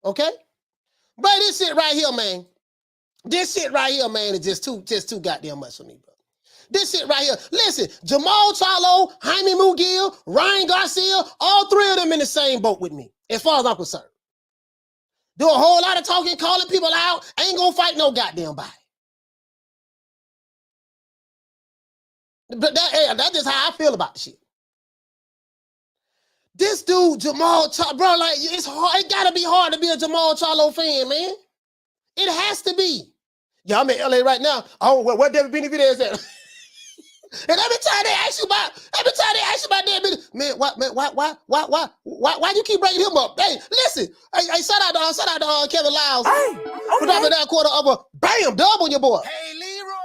Okay? But this shit right here, man. This shit right here, man, is just too goddamn much for me, bro. This shit right here. Listen, Jermall Charlo, Jaime Mugiel, Ryan Garcia, all 3 of them in the same boat with me, as far as I'm concerned. Do a whole lot of talking, calling people out, ain't gonna fight no goddamn body. But that's just how I feel about the shit. This dude, Jermall Charlo, bro, like, it's hard. It gotta be hard to be a Jermall Charlo fan, man. It has to be. Yeah, I'm in LA right now. Oh, where David Benavidez at? And every time they ask you about David, man, why you keep bringing him up? Hey, listen, hey, shout out to Kevin Lyles for dropping that quarter of a bam dub on your boy. Hey, Leroy.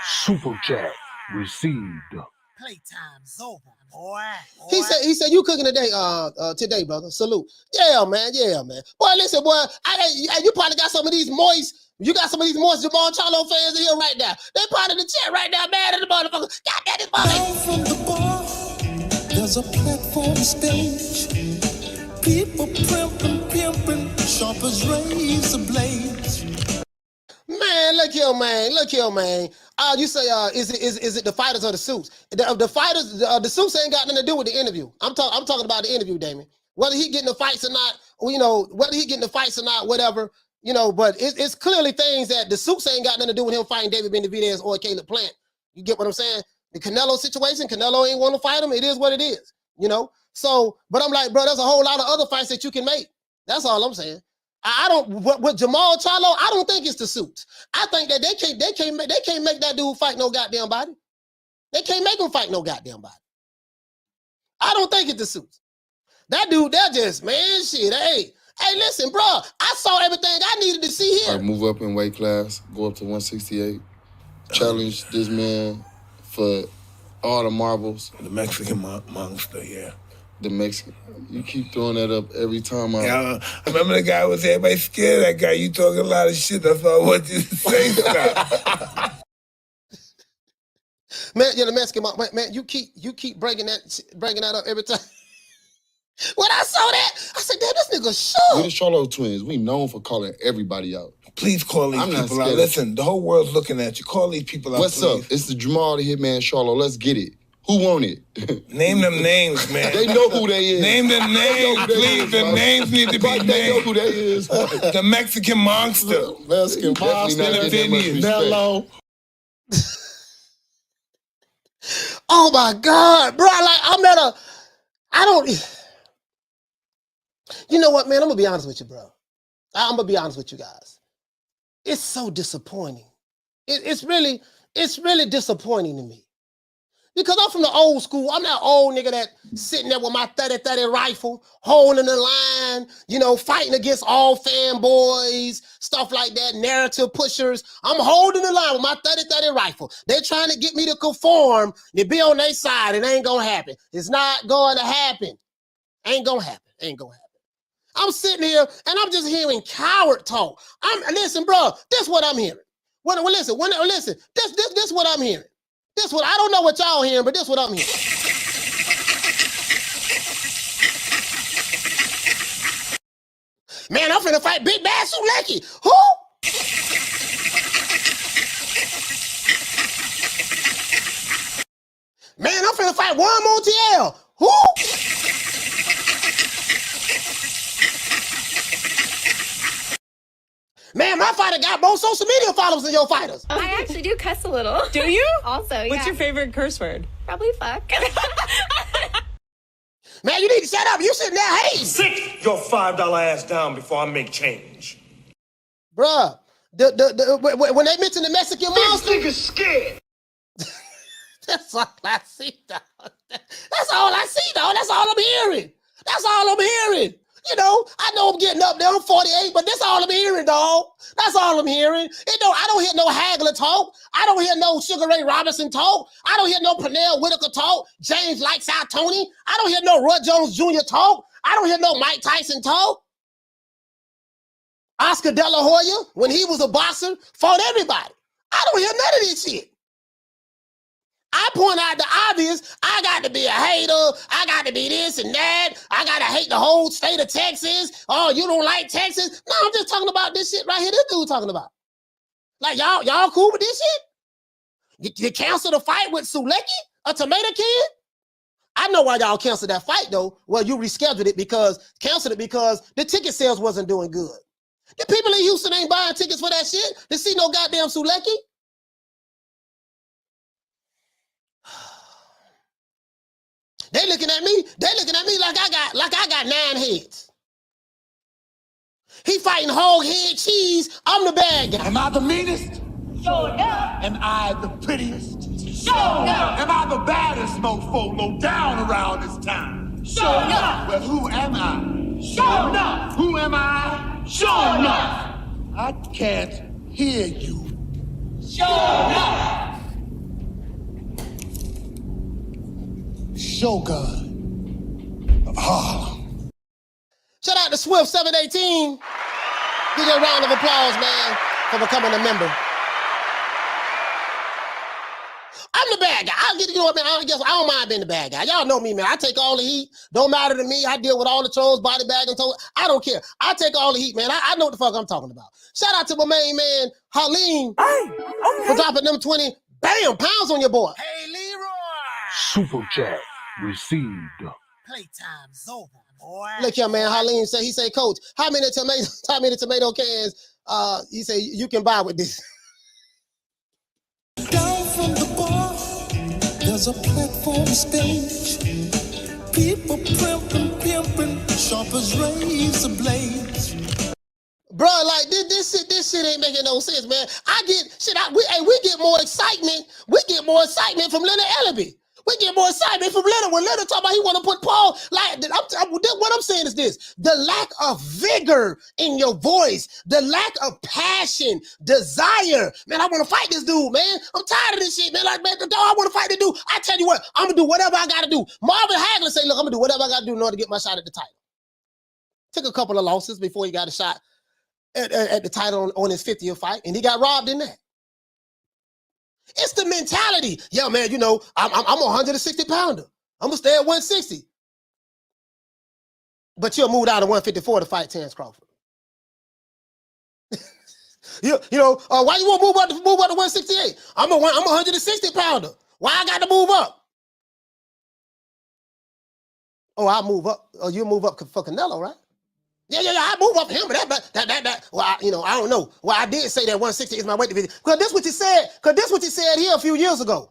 Super chat received. Playtime's over, boy. He said you cooking today, brother. Salute. Yeah, man. Boy, listen, boy, you probably got some of these moist. You got some of these moist Jermall Charlo fans in here right now. They part of the chat right now, mad at the motherfucker. God damn it, Down from the bar, there's a platform stage. People pimping, sharp as razor blades. Man, look here, man. You say, is it the fighters or the suits? The fighters, the suits ain't got nothing to do with the interview. I'm talking about the interview, Damon. Whether he getting the fights or not, whatever. You know, but it's clearly things that the suits ain't got nothing to do with him fighting David Benavidez or Caleb Plant. You get what I'm saying? The Canelo situation, Canelo ain't want to fight him. It is what it is, you know? So, but I'm like, bro, there's a whole lot of other fights that you can make. That's all I'm saying. I don't with Jermall Charlo. I don't think it's the suits. I think that they can't make that dude fight no goddamn body. They can't make him fight no goddamn body. I don't think it's the suits. That dude, they're just man shit. Hey, listen, bro. I saw everything I needed to see here. I move up in weight class, go up to 168, challenge this man for all the marbles. The Mexican monster, yeah. The Mexican. You keep throwing that up every time I remember the guy was everybody scared of that guy. You talking a lot of shit. That's why I want you to say stuff. Man, the Mexican man, you keep bringing that up every time. When I saw that, I said, damn, this nigga sure. We the Charlo twins. We known for calling everybody out. Please call these people out. Listen, the whole world's looking at you. Call these people out, What's up? It's the Jamal the Hitman Charlo. Let's get it. Who want it? Name them names, man. They know who they is. Name them names, please. The names need to be named. They know who they is. The Mexican monster. Mexican monster. Canelo. Oh my God, bro! Like You know what, man? I'm gonna be honest with you, bro. I'm gonna be honest with you guys. It's so disappointing. It's really disappointing to me. Because I'm from the old school. I'm that old nigga that sitting there with my 30-30 rifle, holding the line, fighting against all fanboys, stuff like that, narrative pushers. I'm holding the line with my 30-30 rifle. They're trying to get me to conform, to be on their side. It ain't gonna happen. It's not going to happen. Ain't gonna happen. I'm sitting here and I'm just hearing coward talk. Listen, bro, this is what I'm hearing. Listen, this what I'm hearing. I don't know what y'all hearing, but this what I'm hearing. Man, I'm finna fight Big Bad Sulecki. Who? Man, I'm finna fight Juan Montiel. Who? Man, my fighter got more social media followers than your fighters. I actually do cuss a little. Do you? Also, yeah. What's your favorite curse word? Probably fuck. Man, you need to shut up. You sitting there hating. Sit your $5 ass down before I make change. Bruh, when they mention the Mexican monster. This nigga's scared. That's all I see, dog. That's all I see, dog. That's all I'm hearing. I know I'm getting up there. I'm 48, but that's all I'm hearing, dog. That's all I'm hearing. I don't hear no Hagler talk. I don't hear no Sugar Ray Robinson talk. I don't hear no Pernell Whitaker talk. James Lights Out Tony. I don't hear no Rudd Jones Jr. talk. I don't hear no Mike Tyson talk. Oscar De La Hoya, when he was a boxer, fought everybody. I don't hear none of this shit. I point out the obvious. I got to be a hater. I got to be this and that. I got to hate the whole state of Texas. Oh, you don't like Texas? No, I'm just talking about this shit right here. This dude talking about. Like, y'all cool with this shit? You cancel the fight with Sulecki, a tomato kid? I know why y'all canceled that fight, though. Well, you canceled it because the ticket sales wasn't doing good. The people in Houston ain't buying tickets for that shit to see no goddamn Sulecki. They looking at me like I got 9 heads. He fighting hog head cheese. I'm the bad guy. Am I the meanest? Sure enough. Am I the prettiest? Sure enough. Am I the baddest mofo low down around this town? Sure enough. Well, who am I? Sure enough. Who am I? Sure enough. I can't hear you. Sure enough. Shogun of Harlem. Shout out to Swift 718. Give you a round of applause, man, for becoming a member. I'm the bad guy. You know what, man? I don't mind being the bad guy. Y'all know me, man. I take all the heat. Don't matter to me. I deal with all the trolls, body bag, and toes. I don't care. I take all the heat, man. I know what the fuck I'm talking about. Shout out to my main man, Halim, for dropping them 20 pounds on your boy. Hey, Leroy. Super chat received. Playtime's over, boy. Look here, man. Halim said, Coach, how many tomato cans he said you can buy with this? Down from the bar, there's a platform stage. People pimping, sharp as razor blades. bro, like this shit ain't making no sense, man. We get more excitement. We get more excitement from Leonard Ellaby. We get more excitement from Leonard when Leonard talk about he want to put Paul. Like, what I'm saying is this: the lack of vigor in your voice, the lack of passion, desire. Man, I want to fight this dude, man. I'm tired of this shit, man. Like, man, I want to fight the dude. I tell you what, I'm gonna do whatever I gotta do. Marvin Hagler say, look, I'm gonna do whatever I gotta do in order to get my shot at the title. Took a couple of losses before he got a shot at the title on his 50th fight, and he got robbed in that. It's the mentality. Yeah, man, I'm a 160 pounder. I'm gonna stay at 160. But you'll move down to 154 to fight Terence Crawford. Why you want to move up to 168? I'm a 160 pounder. Why I got to move up? Oh, I'll move up. Oh, you'll move up for Canelo, right? Yeah, I move up him, but that. Well, I don't know. Well, I did say that 160 is my weight division. Because this what you said. Because this what you said here a few years ago.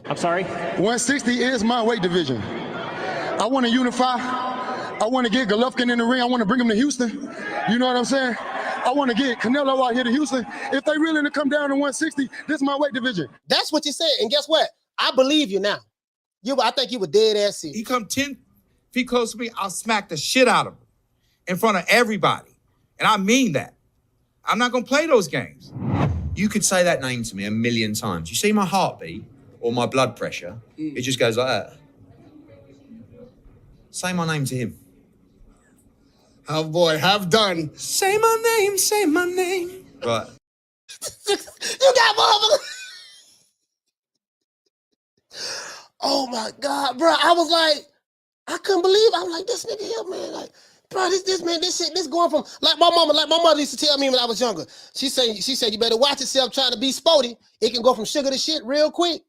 I'm sorry? 160 is my weight division. I want to unify. I want to get Golovkin in the ring. I want to bring him to Houston. You know what I'm saying? I want to get Canelo out here to Houston. If they really to come down to 160, this is my weight division. That's what you said. And guess what? I believe you now. I think you were dead ass serious. He come 10 feet close to me, I'll smack the shit out of him in front of everybody. And I mean that. I'm not going to play those games. You could say that name to me 1,000,000 times. You see my heartbeat or my blood pressure, it just goes like that. Say my name to him. Oh boy, have done. Say my name. Right. You got motherfucker. Oh my God, bro. I was like, I couldn't believe it. I'm like, this nigga here, man. Like, bro, this going from like my mother used to tell me when I was younger. She said, you better watch yourself trying to be sporty. It can go from sugar to shit real quick.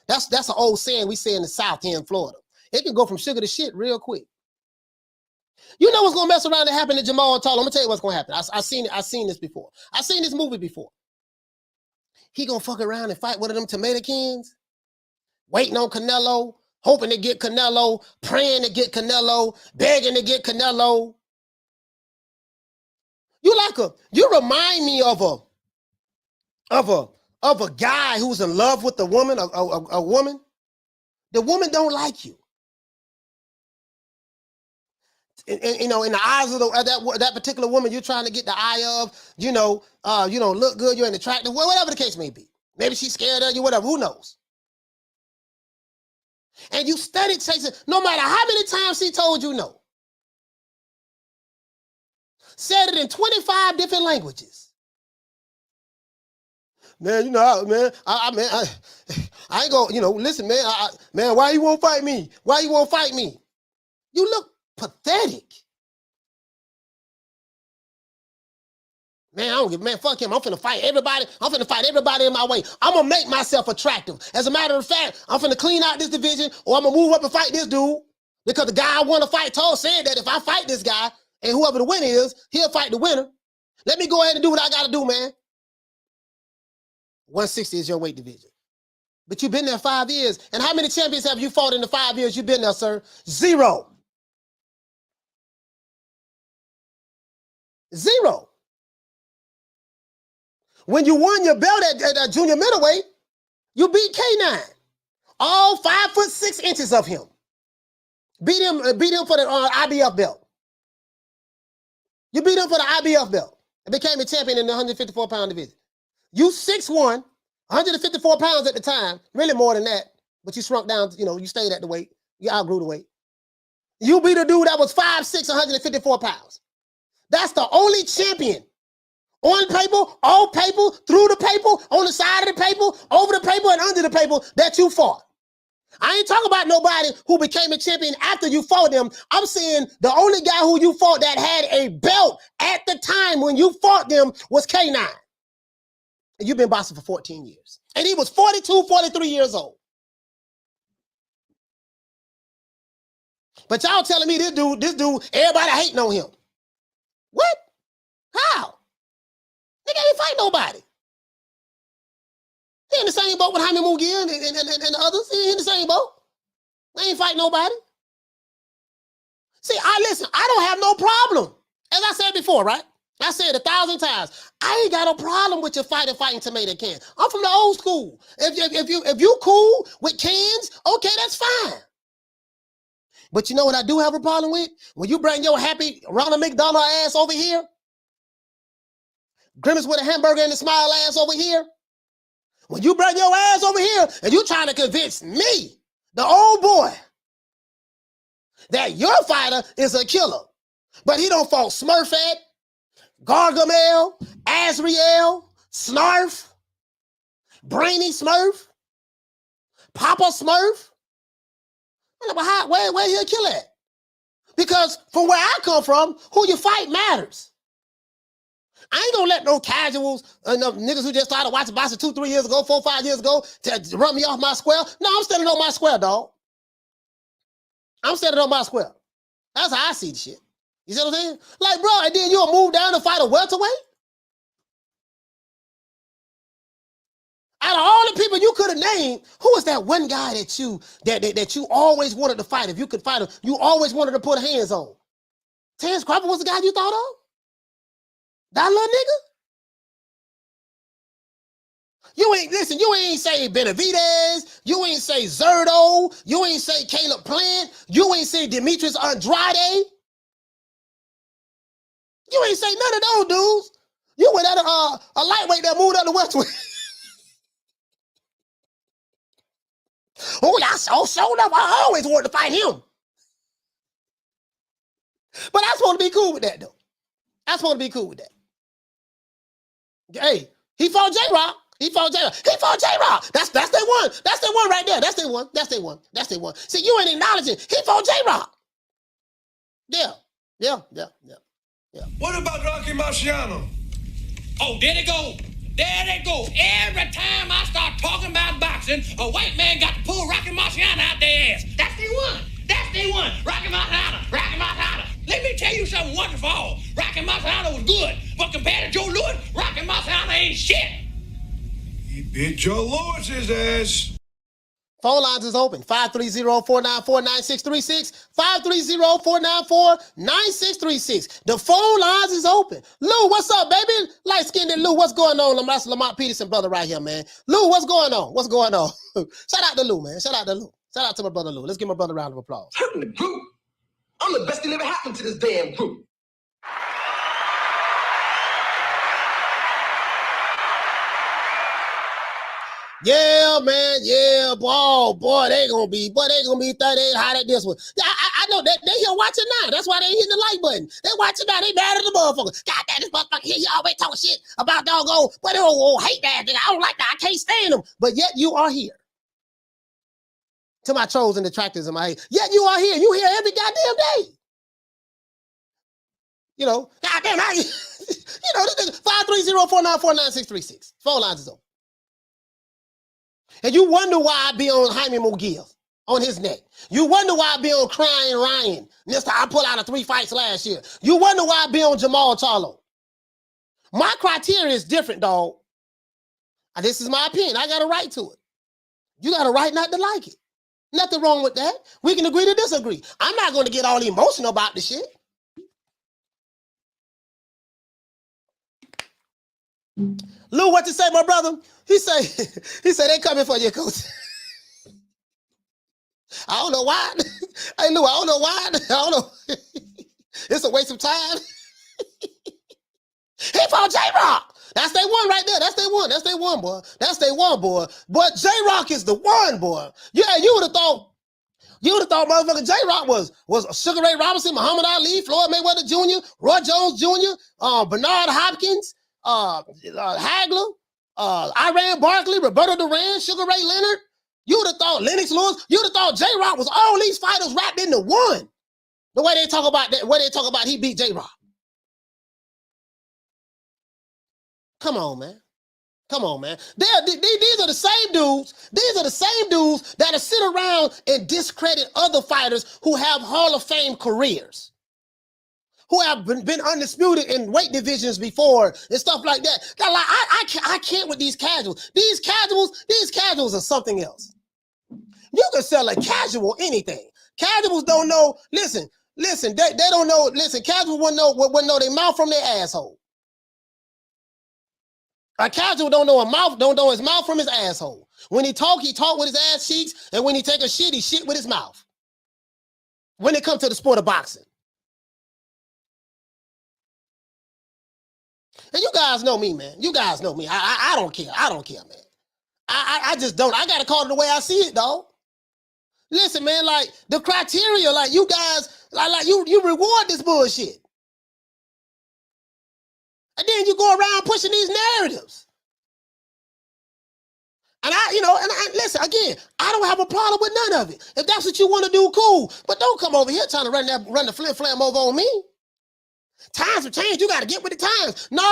That's an old saying we say in the South here in Florida. It can go from sugar to shit real quick. You know what's gonna mess around and happen to Jermall Charlo? I'm gonna tell you what's gonna happen. I've seen this before. I've seen this movie before. He gonna fuck around and fight one of them tomato cans, waiting on Canelo, hoping to get Canelo, praying to get Canelo, begging to get Canelo. You remind me of a guy who's in love with a woman, a woman. The woman don't like you. In the eyes of that particular woman you're trying to get the eye of, you don't look good, you're attractive, whatever the case may be. Maybe she's scared of you, whatever, who knows? And you studied chasing, no matter how many times she told you no. Said it in 25 different languages. Man, I ain't gonna, listen, man, man, why you won't fight me? Why you won't fight me? You look pathetic. Man, I don't give, man, fuck him. I'm finna fight everybody. I'm finna fight everybody in my way. I'm gonna make myself attractive. As a matter of fact, I'm finna clean out this division or I'm gonna move up and fight this dude because the guy I want to fight said that if I fight this guy and whoever the winner is, he'll fight the winner. Let me go ahead and do what I gotta do, man. 160 is your weight division. But you've been there 5 years. And how many champions have you fought in the 5 years you've been there, sir? 0. 0. When you won your belt at junior middleweight, you beat K9. All 5'6" of him. Beat him for the IBF belt. You beat him for the IBF belt and became a champion in the 154-pound division. You 6'1", 154 pounds at the time, really more than that, but you shrunk down, you stayed at the weight. You outgrew the weight. You beat a dude that was 5'6", 154 pounds. That's the only champion. On paper, off paper, through the paper, on the side of the paper, over the paper, and under the paper that you fought. I ain't talking about nobody who became a champion after you fought them. I'm saying the only guy who you fought that had a belt at the time when you fought them was K9. And you've been boxing for 14 years. And he was 42, 43 years old. But y'all telling me this dude, everybody hating on him. What? How? Nigga ain't fight nobody. He in the same boat with Jaime Munguia and the others. He in the same boat. They ain't fight nobody. See, I don't have no problem As I said before, right? I said 1,000 times, I ain't got a problem with your fighting tomato can. I'm from the old school. If you cool with cans, okay, that's fine. But you know what I do have a problem with? When you bring your happy Ronald McDonald ass over here, grimace with a hamburger and a smile ass over here, when you bring your ass over here and you trying to convince me, the old boy, that your fighter is a killer, but he don't fought Smurfette, Gargamel, Azrael, Snarf, Brainy Smurf, Papa Smurf. Where you a killer at? Because from where I come from, who you fight matters. I ain't gonna let no casuals, no niggas who just started watching boxing 2-3 years ago, 4-5 years ago, to run me off my square. No, I'm standing on my square, dog. I'm standing on my square. That's how I see the shit. You see what I'm saying? Like, bro, and then you'll move down to fight a welterweight? Out of all the people you could have named, who was that one guy that you always wanted to fight? If you could fight him, you always wanted to put hands on. Terence Crawford was the guy you thought of? That little nigga? You ain't say Benavidez, you ain't say Zerto, you ain't say Caleb Plant, you ain't say Demetrius Andrade. You ain't say none of those dudes. You went at a lightweight that moved up the welterweight. Oh, y'all showed up. I always wanted to fight him. But I supposed to be cool with that, though. I supposed to be cool with that. Hey, he fought J-Rock. He fought J-Rock. That's their one. That's their one right there. That's their one. See, you ain't acknowledging. He fought J-Rock. Yeah. What about Rocky Marciano? Oh, there they go. Every time I start talking about boxing, a white man got to pull Rocky Marciano out their ass. That's the one. Rocky Marciano. Let me tell you something once for all. Rocky Marciano was good, but compared to Joe Louis, Rocky Marciano ain't shit. He beat Joe Louis's ass. Phone lines is open. 530-494-9636. 530-494-9636. The phone lines is open. Lou, what's up, baby? Light-skinned Lou, what's going on? That's Lamont Peterson brother right here, man. Lou, what's going on? Shout out to Lou, man. Shout out to my brother Lou. Let's give my brother a round of applause. Hurting the group. I'm the best thing that ever happened to this damn group. Yeah, man. Yeah, boy, they gonna be 38 hot at this one. I know that they here watching now. That's why they hitting the like button. They watching now. They mad at the motherfucker. God damn, this motherfucker here, you always talking shit about doggone, but they don't hate that nigga. I don't like that. I can't stand them. But yet you are here. To my trolls and detractors in my head. Yet you are here. You here every goddamn day. You know, goddamn, this nigga 530-494-9636. Phone lines is open. And you wonder why I be on Jaime McGill on his neck. You wonder why I be on Crying Ryan. I pulled out of 3 fights last year. You wonder why I be on Jamal Charlo. My criteria is different, dog. This is my opinion. I got a right to it. You got a right not to like it. Nothing wrong with that. We can agree to disagree. I'm not going to get all emotional about the shit. Lou, what you say, my brother? He said they coming for you, coach. I don't know why. Hey, Lou, I don't know why. I don't know. It's a waste of time. He fought J-Rock. That's their one right there. That's their one, boy. That's their one, boy. But J-Rock is the one, boy. Yeah, you would have thought motherfucking J-Rock was Sugar Ray Robinson, Muhammad Ali, Floyd Mayweather Jr., Roy Jones Jr., Bernard Hopkins, Hagler, Iran Barkley, Roberto Duran, Sugar Ray Leonard. You would have thought Lennox Lewis. You would have thought J-Rock was all these fighters wrapped into one. The way they talk about he beat J-Rock. Come on, man. These are the same dudes. These are the same dudes that'll sit around and discredit other fighters who have Hall of Fame careers, who have been undisputed in weight divisions before and stuff like that. Like, I can't with these casuals. These casuals are something else. You can sell a casual anything. Casuals don't know. Listen, Listen, they don't know. Listen, casual wouldn't know their mouth from their asshole. A casual don't know his mouth from his asshole. When he talk with his ass cheeks, and when he take a shit, he shit with his mouth. When it comes to the sport of boxing. And you guys know me, man. You guys know me. I don't care. I don't care, man. I just don't. I gotta call it the way I see it, dog. Listen, man, like the criteria, like you guys, like you reward this bullshit. And then you go around pushing these narratives. And I listen, again, I don't have a problem with none of it. If that's what you want to do, cool. But don't come over here trying to run the flim-flam over on me. Times have changed. You got to get with the times. No.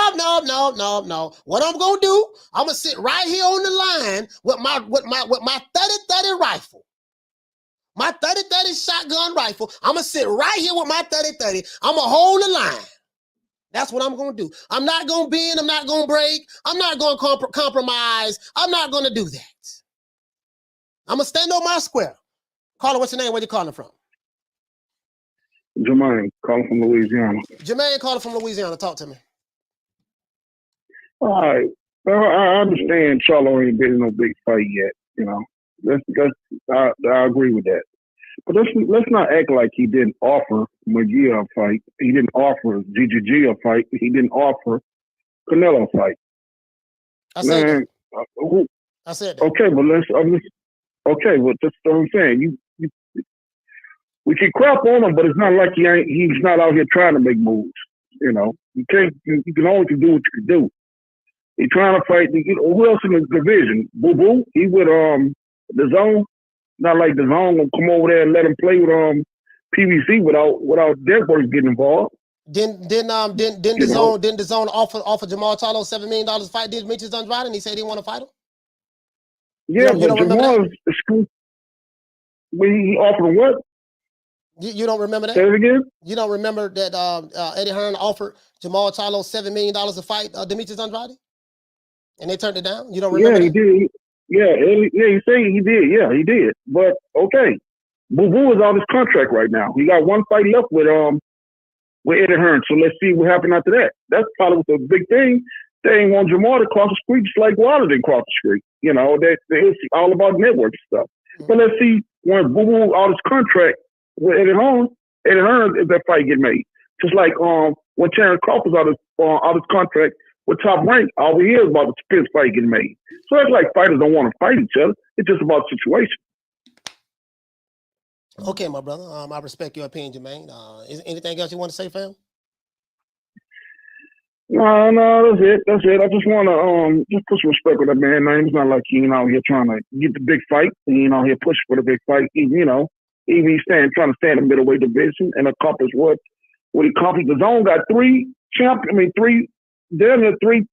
What I'm gonna do? I'm gonna sit right here on the line with my 30-30 rifle, my 30-30 shotgun rifle. I'm gonna sit right here with my 30-30. I'm gonna hold the line. That's what I'm gonna do. I'm not gonna bend. I'm not gonna break. I'm not gonna compromise. I'm not gonna do that. I'm gonna stand on my square. Caller, what's your name? Where you calling from? Jermaine, calling from Louisiana. Jermaine, calling from Louisiana. Talk to me. All right. Well, I understand Charlo ain't been in no big fight yet. You know, I agree with that. But let's not act like he didn't offer McGee a fight. He didn't offer GGG a fight. He didn't offer Canelo a fight. I said that. I said that. Okay, but okay, but that's what I'm saying. We can crap on him, but it's not like he's not out here trying to make moves. You know, you can only do what you can do. He's trying to fight. Who else in the division? Boo Boo. He with the zone. Not like the zone will come over there and let him play with PVC without Deadworks getting involved. Didn't the zone offer Jermall Charlo $7 million to fight Demetrius Andrade, and he said he didn't want to fight him? Yeah, but Jamal he offered what? You don't remember that? Say it again? You don't remember that Eddie Hearn offered Jermall Charlo $7 million to fight Demetrius Andrade? And they turned it down? You don't remember he did. Yeah, he said he did. Yeah, he did. But, okay. Boo Boo is on his contract right now. He got one fight left with Eddie Hearn. So let's see what happened after that. That's probably the big thing. They ain't want Jamal to cross the street just like Wilder didn't cross the street. You know, it's all about network stuff. Mm-hmm. But let's see when Boo Boo out his contract with Eddie Hearn, if that fight get made. Just like when Terence Crawford was out his contract with Top Rank, all we hear is about the Spence fight getting made. So it's like fighters don't want to fight each other. It's just about situation. Okay, my brother. I respect your opinion, Jermaine. Is anything else you want to say, fam? No, that's it. I just want to just put some respect with that man name. It's not like he ain't out here trying to get the big fight. He ain't out here pushing for the big fight. Even he's trying to stay in the middleweight division and accomplish what he accomplished. The zone got three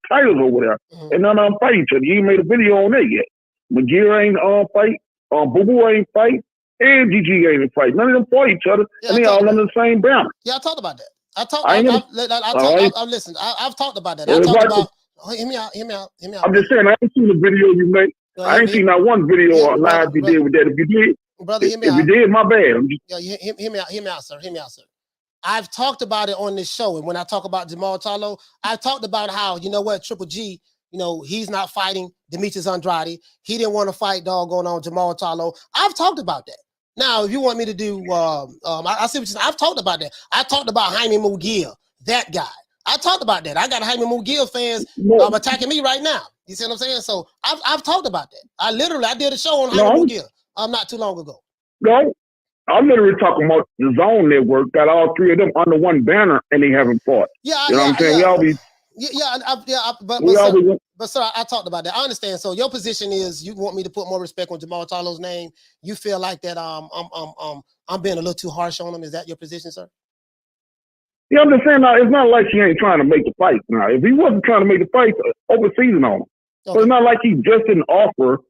titles over there, and none of them fight each other. You ain't made a video on that yet. McGee ain't fight, Boo Boo ain't fight, and GG ain't fight. None of them fight each other, and they all under the same banner. Yeah, I talked about that. Listen, I've talked about that. Hear me out. I'm just saying, I ain't seen the video you made. I ain't seen not one video live you did with that. If you did, brother, if you did, my bad. Hear me out, sir. I've talked about it on this show, and when I talk about Jermall Charlo, I've talked about how, you know what, Triple G, he's not fighting Demetrius Andrade. He didn't want to fight doggone on Jermall Charlo. I've talked about that. Now, if you want me to do, I see what you're saying. I've talked about that. I talked about Jaime Mugill, that guy. I talked about that. I got Jaime Mugill fans attacking me right now. You see what I'm saying? So I've talked about that. I did a show on Jaime Mugill not too long ago. No. I'm literally talking about the Zone Network, got all three of them under one banner, and they haven't fought. Yeah, you know what I'm saying? But sir, I talked about that. I understand. So your position is you want me to put more respect on Jermall Charlo's name. You feel like that I'm being a little too harsh on him. Is that your position, sir? Yeah, I'm just saying. It's not like he ain't trying to make the fight. Now, if he wasn't trying to make the fight, open season on him. Okay. So it's not like he just didn't offer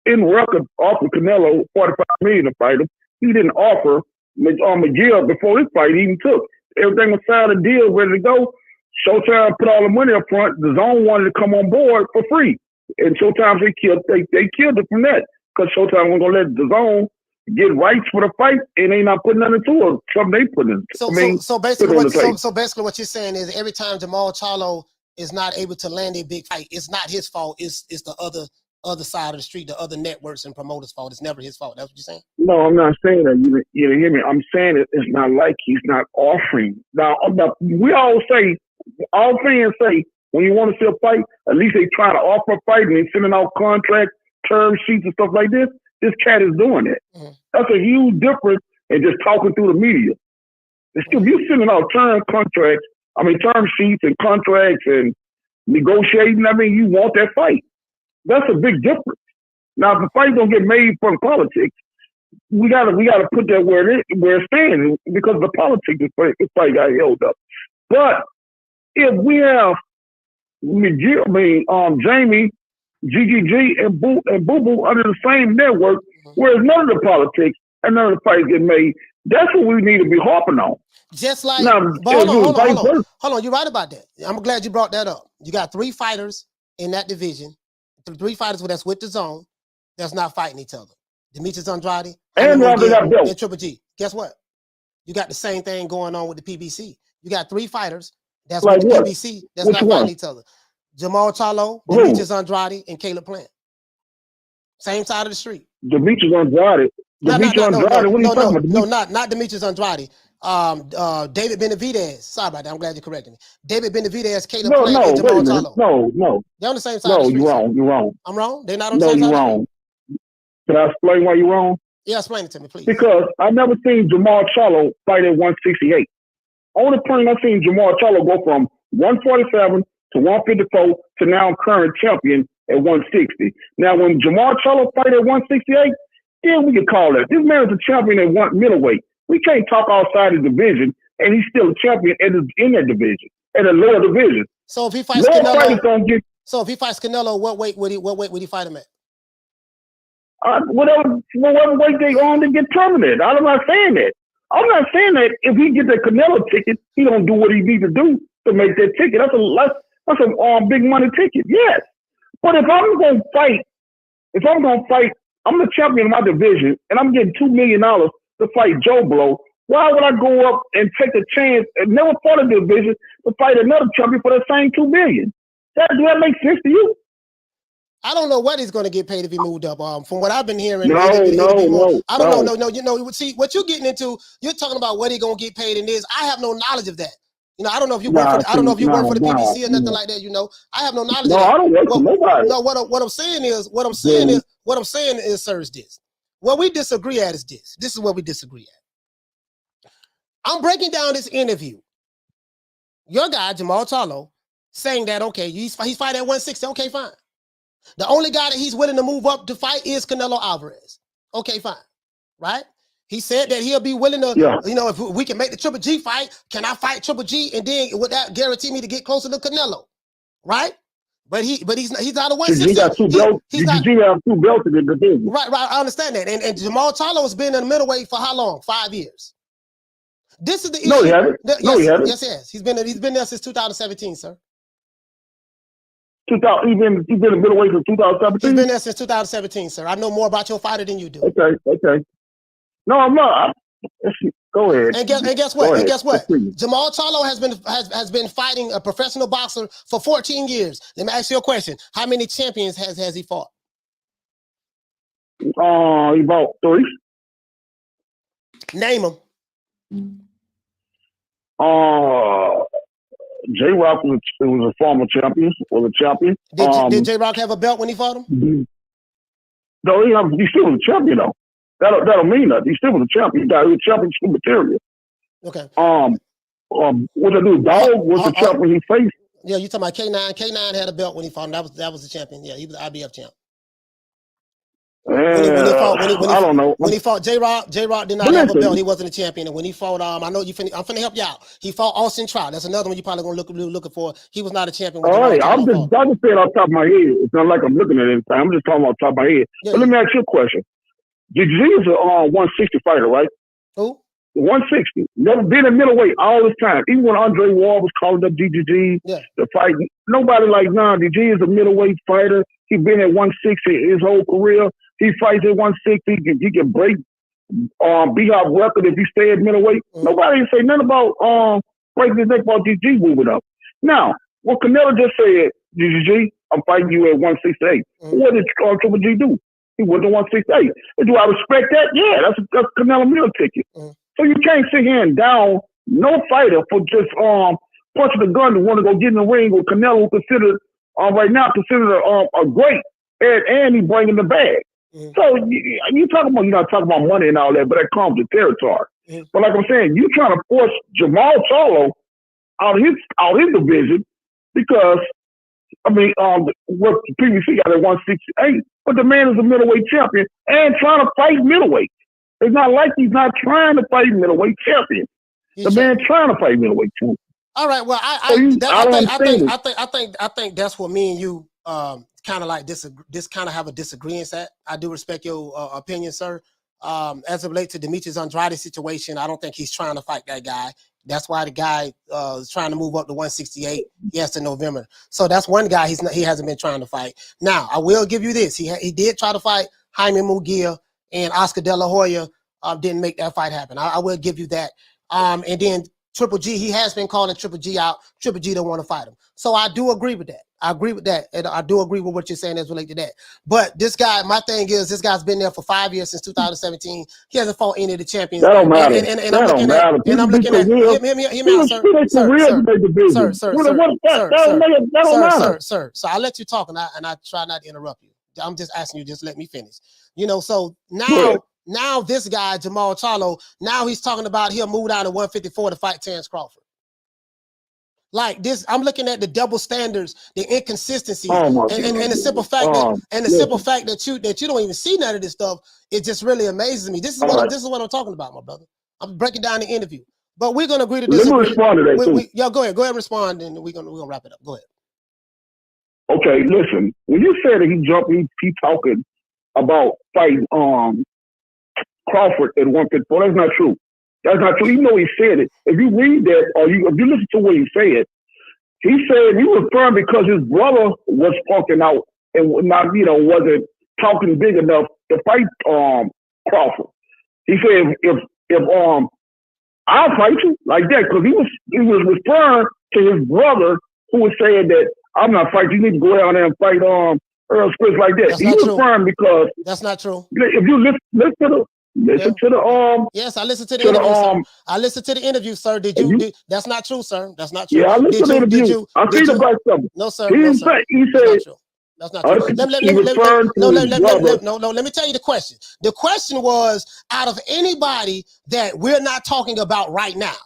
Canelo $45 million to fight him. He didn't offer McGill before this fight even took. Everything was signed a deal, ready to go. Showtime put all the money up front. The Zone wanted to come on board for free. And Showtime, they killed it from that. Because Showtime wasn't going to let the Zone get rights for the fight, and they not putting nothing to it. Something they put in. So basically, what you're saying is every time Jermall Charlo is not able to land a big fight, it's not his fault. It's the other side of the street, the other networks and promoters' fault. It's never his fault. That's what you're saying? No, I'm not saying that. You didn't hear me. I'm saying it's not like he's not offering. Now, we all fans say, when you want to see a fight, at least they try to offer a fight and they sending out contracts, term sheets and stuff like this. This cat is doing it. Mm-hmm. That's a huge difference in just talking through the media. If you're sending out term sheets and contracts and negotiating, you want that fight. That's a big difference. Now, if the fight don't get made from politics, we gotta put that where it stands because the politics this fight got held up. But if we have Jamie, GGG, and Boo Boo under the same network, whereas none of the politics and none of the fights get made, that's what we need to be harping on. Just like, hold on, you're right about that. I'm glad you brought that up. You got 3 fighters in that division, 3 fighters that's with the zone that's not fighting each other. Demetrius Andrade and Triple G. Guess what? You got the same thing going on with the PBC. You got 3 fighters that's like with the PBC that's not fighting each other. Jermall Charlo, Demetrius Andrade, and Caleb Plant. Same side of the street. Demetrius Andrade. What are you talking about? No, not Demetrius Andrade. David Benavidez. Sorry about that. I'm glad you corrected me. David Benavidez, Caleb Plant, and Jermall Charlo. No. They're on the same side of the street. No, you're wrong. I'm wrong? They're not on the same side? No, you're wrong. Can I explain why you're wrong? Yeah, explain it to me, please. Because I've never seen Jermall Charlo fight at 168. Only point I've seen Jermall Charlo go from 147 to 154 to now current champion at 160. Now, when Jermall Charlo fight at 168, then we can call that. This man is a champion at middleweight. We can't talk outside the division, and he's still a champion in that division, at a lower division. So if he fights Canelo, what weight would he fight him at? Whatever weight they on to get terminated. I'm not saying that. I'm not saying that if he gets that Canelo ticket, he don't do what he needs to do to make that ticket. That's a big money ticket. Yes, but if I'm going to fight, I'm the champion of my division, and I'm getting $2 million to fight Joe Blow. Why would I go up and take a chance and never fought a division to fight another champion for the same $2 million? Do that make sense to you? I don't know what he's going to get paid if he moved up. From what I've been hearing, no. I don't know. No. You know, see what you're getting into. You're talking about what he's going to get paid in this. I have no knowledge of that. You know, I don't know if you work for. I don't know if you work for the PBC or nothing like that. You know, I have no knowledge. No, of that. I don't work for nobody. No, what I'm saying is, sir, is this. What we disagree at is this. This is what we disagree at. I'm breaking down this interview. Your guy, Jermall Charlo, saying that, okay, he's fighting at 160. Okay, fine. The only guy that he's willing to move up to fight is Canelo Alvarez. Okay, fine. Right? He said that he'll be willing to, you know, if we can make the Triple G fight, can I fight Triple G? And then would that guarantee me to get closer to Canelo? Right? But he's not a 160. He got 2 belts. He got 2 belts in the division. Right. I understand that. And Jermall Charlo has been in the middleweight for how long? 5 years. This is the issue. No, he hasn't. He hasn't. Yes, he has. He's been there since 2017, sir. He's been in middleweight since 2017? He's been there since 2017, sir. I know more about your fighter than you do. Okay. No, I'm not. Go ahead. And guess what? Jermall Charlo has been fighting a professional boxer for 14 years. Let me ask you a question. How many champions has he fought? He fought 3. Name them. J-Rock was a former champion. Did J-Rock have a belt when he fought him? No, he still was a champion though. That'll mean nothing. He still was a champion. He was championship material. Okay. What I do? Dog was the champion he faced. Yeah, you talking about K9? K9 had a belt when he fought him. That was the champion. Yeah, he was the IBF champ. I don't know. When he fought J-Rock did not have a belt. He wasn't a champion. And when he fought, I know I'm finna help you out. He fought Austin Trout. That's another one you probably gonna looking for. He was not a champion. All right, I'm just saying off the top of my head. It's not like I'm looking at it. I'm just talking off the top of my head. Yeah, but let me ask you a question. GG is a 160 fighter, right? Who? 160. Never been in middleweight all this time. Even when Andre Ward was calling up GGG to fight, nobody like, GG is a middleweight fighter. He's been at 160 his whole career. He fights at 160. He can break B-Hop record if you stay at middleweight. Nobody ain't say nothing about breaking his neck about GG moving up. Now, what Canelo just said, GG, I'm fighting you at 168. What did Triple G do? He went to 168. Do I respect that? Yeah, that's Canelo meal ticket. So you can't sit here and down no fighter for just punching the gun to want to go get in the ring with Canelo, who considered right now considered a great, and he's bringing the bag. So you talking about, you're not talking about money and all that, but that comes with territory. But like I'm saying, you trying to force Jermall Charlo out of his division because what PBC got at 168, but the man is a middleweight champion and trying to fight middleweight. It's not like he's not trying to fight middleweight champion. The man trying to fight middleweight champion. All right. Well, I think that's what me and you kind of like kind of have a disagreement at. I do respect your opinion, sir. As it relates to Demetrius Andrade situation, I don't think he's trying to fight that guy. That's why the guy is trying to move up to 168 in November. So that's one guy he hasn't been trying to fight. Now, I will give you this. He did try to fight Jaime Munguia, and Oscar De La Hoya didn't make that fight happen. I will give you that. And then Triple G, he has been calling Triple G out. Triple G don't want to fight him. So I do agree with that. I agree with that. And I do agree with what you're saying as related to that. But this guy, my thing is, this guy's been there for 5 years, since 2017. He hasn't fought any of the champions. That don't matter. And I'm looking at, hear me out, sir. So I let you talk, and I try not to interrupt you. I'm just asking you, just let me finish. So now this guy, Jermall Charlo, now he's talking about he'll move down to 154 to fight Terence Crawford. Like this, I'm looking at the double standards, the inconsistency, and the simple fact that you don't even see none of this stuff. It just really amazes me. This is what I'm talking about, my brother. I'm breaking down the interview, but we're gonna agree to disagree. Let me respond to that too. Go ahead and respond, and we're gonna wrap it up. Go ahead. Okay, listen. When you said that he talking about fighting Crawford at 154, that's not true. That's not true. Even though he said it, if you read that or if you listen to what he said he was firm because his brother was talking out and not, wasn't talking big enough to fight Crawford. He said if I'll fight you like that, because he was referring to his brother who was saying that I'm not fighting. You need to go out there and fight Aerospace like that. He was firm because that's not true. If you listen to the yes, I listened to the interview. I listened to the interview, sir. That's not true, sir. That's not true. Yeah, I listened to the interview. I see the black stuff. No, sir. He said that's not true. Let me tell you the question. The question was, out of anybody that we're not talking about right now,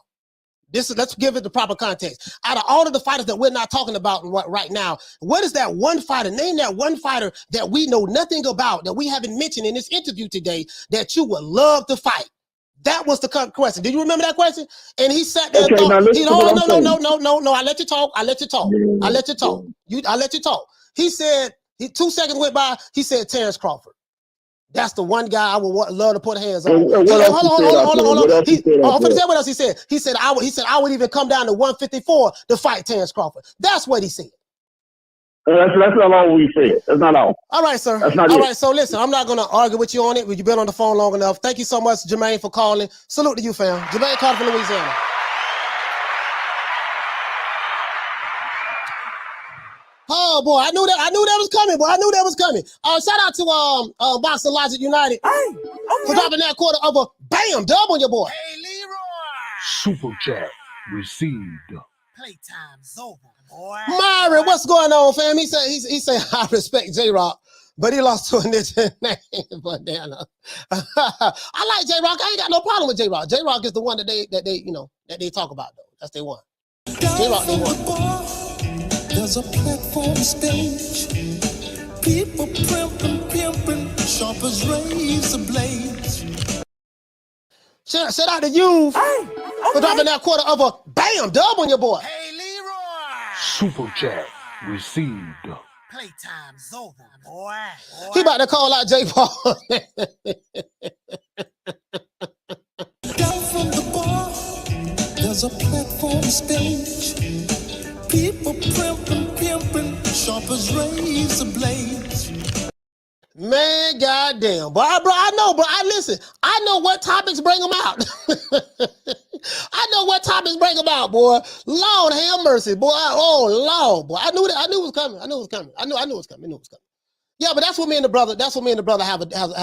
let's give it the proper context. Out of all of the fighters that we're not talking about right now, what is that one fighter? Name that one fighter that we know nothing about, that we haven't mentioned in this interview today, that you would love to fight. That was the question. Did you remember that question? And he sat there and thought, no. I let you talk. I let you talk. He said, 2 seconds went by. He said Terence Crawford. That's the one guy I would love to put hands on. Hold on. I'm gonna tell what else he said. He said I would even come down to 154 to fight Terence Crawford. That's what he said. That's not all we said. That's not all. All right, sir. That's not all right. So listen, I'm not gonna argue with you on it. You've been on the phone long enough. Thank you so much, Jermaine, for calling. Salute to you, fam. Jermaine called from Louisiana. Oh boy, I knew that was coming, boy. I knew that was coming. Shout out to Boxing Logic United for dropping that quarter of a bam dub on your boy. Hey, Leroy. Super chat received. Playtime's over, boy. Myron, what's going on, fam? He said I respect J-Rock, but he lost to a ninja name. Bandana. I like J-Rock. I ain't got no problem with J-Rock. J-Rock is the one that they talk about though. That's their one. J-Rock they won. There's a platform stage. People pimping, sharp as razor blades. Shout out to you for dropping that quarter of a bam dub on your boy. Hey, Leroy. Super chat received. Playtime's over, boy. He about to call out J. Paul. Down from the bar, there's a platform stage. People pimping, sharp as razor blades. Man, goddamn. But I know, bro. Listen. I know what topics bring them out. I know what topics bring them out, boy. Lord have mercy, boy. Oh, Lord, boy. I knew it was coming. I knew it was coming. I knew it was coming. Yeah, but that's what me and the brother have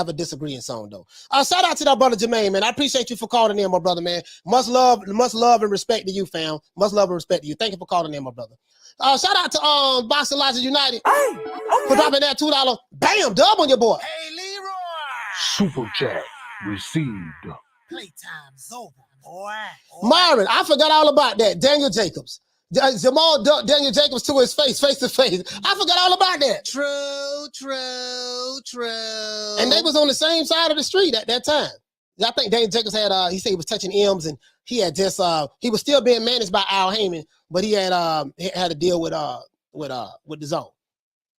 a disagreeing song though. Shout out to that brother Jermaine, man. I appreciate you for calling in, my brother, man. Much love and respect to you, fam. Much love and respect to you. Thank you for calling in, my brother. Shout out to Boxing Logic United for dropping that $2. Bam, dub on your boy. Hey, Leroy. Super chat received. Playtime's over, boy. Myron, I forgot all about that. Daniel Jacobs. Jamal ducked Daniel Jacobs to his face to face. I forgot all about that. True. And they was on the same side of the street at that time. I think Daniel Jacobs had, he said he was touching M's and he had just, he was still being managed by Al Heyman, but he had a deal with the Zone.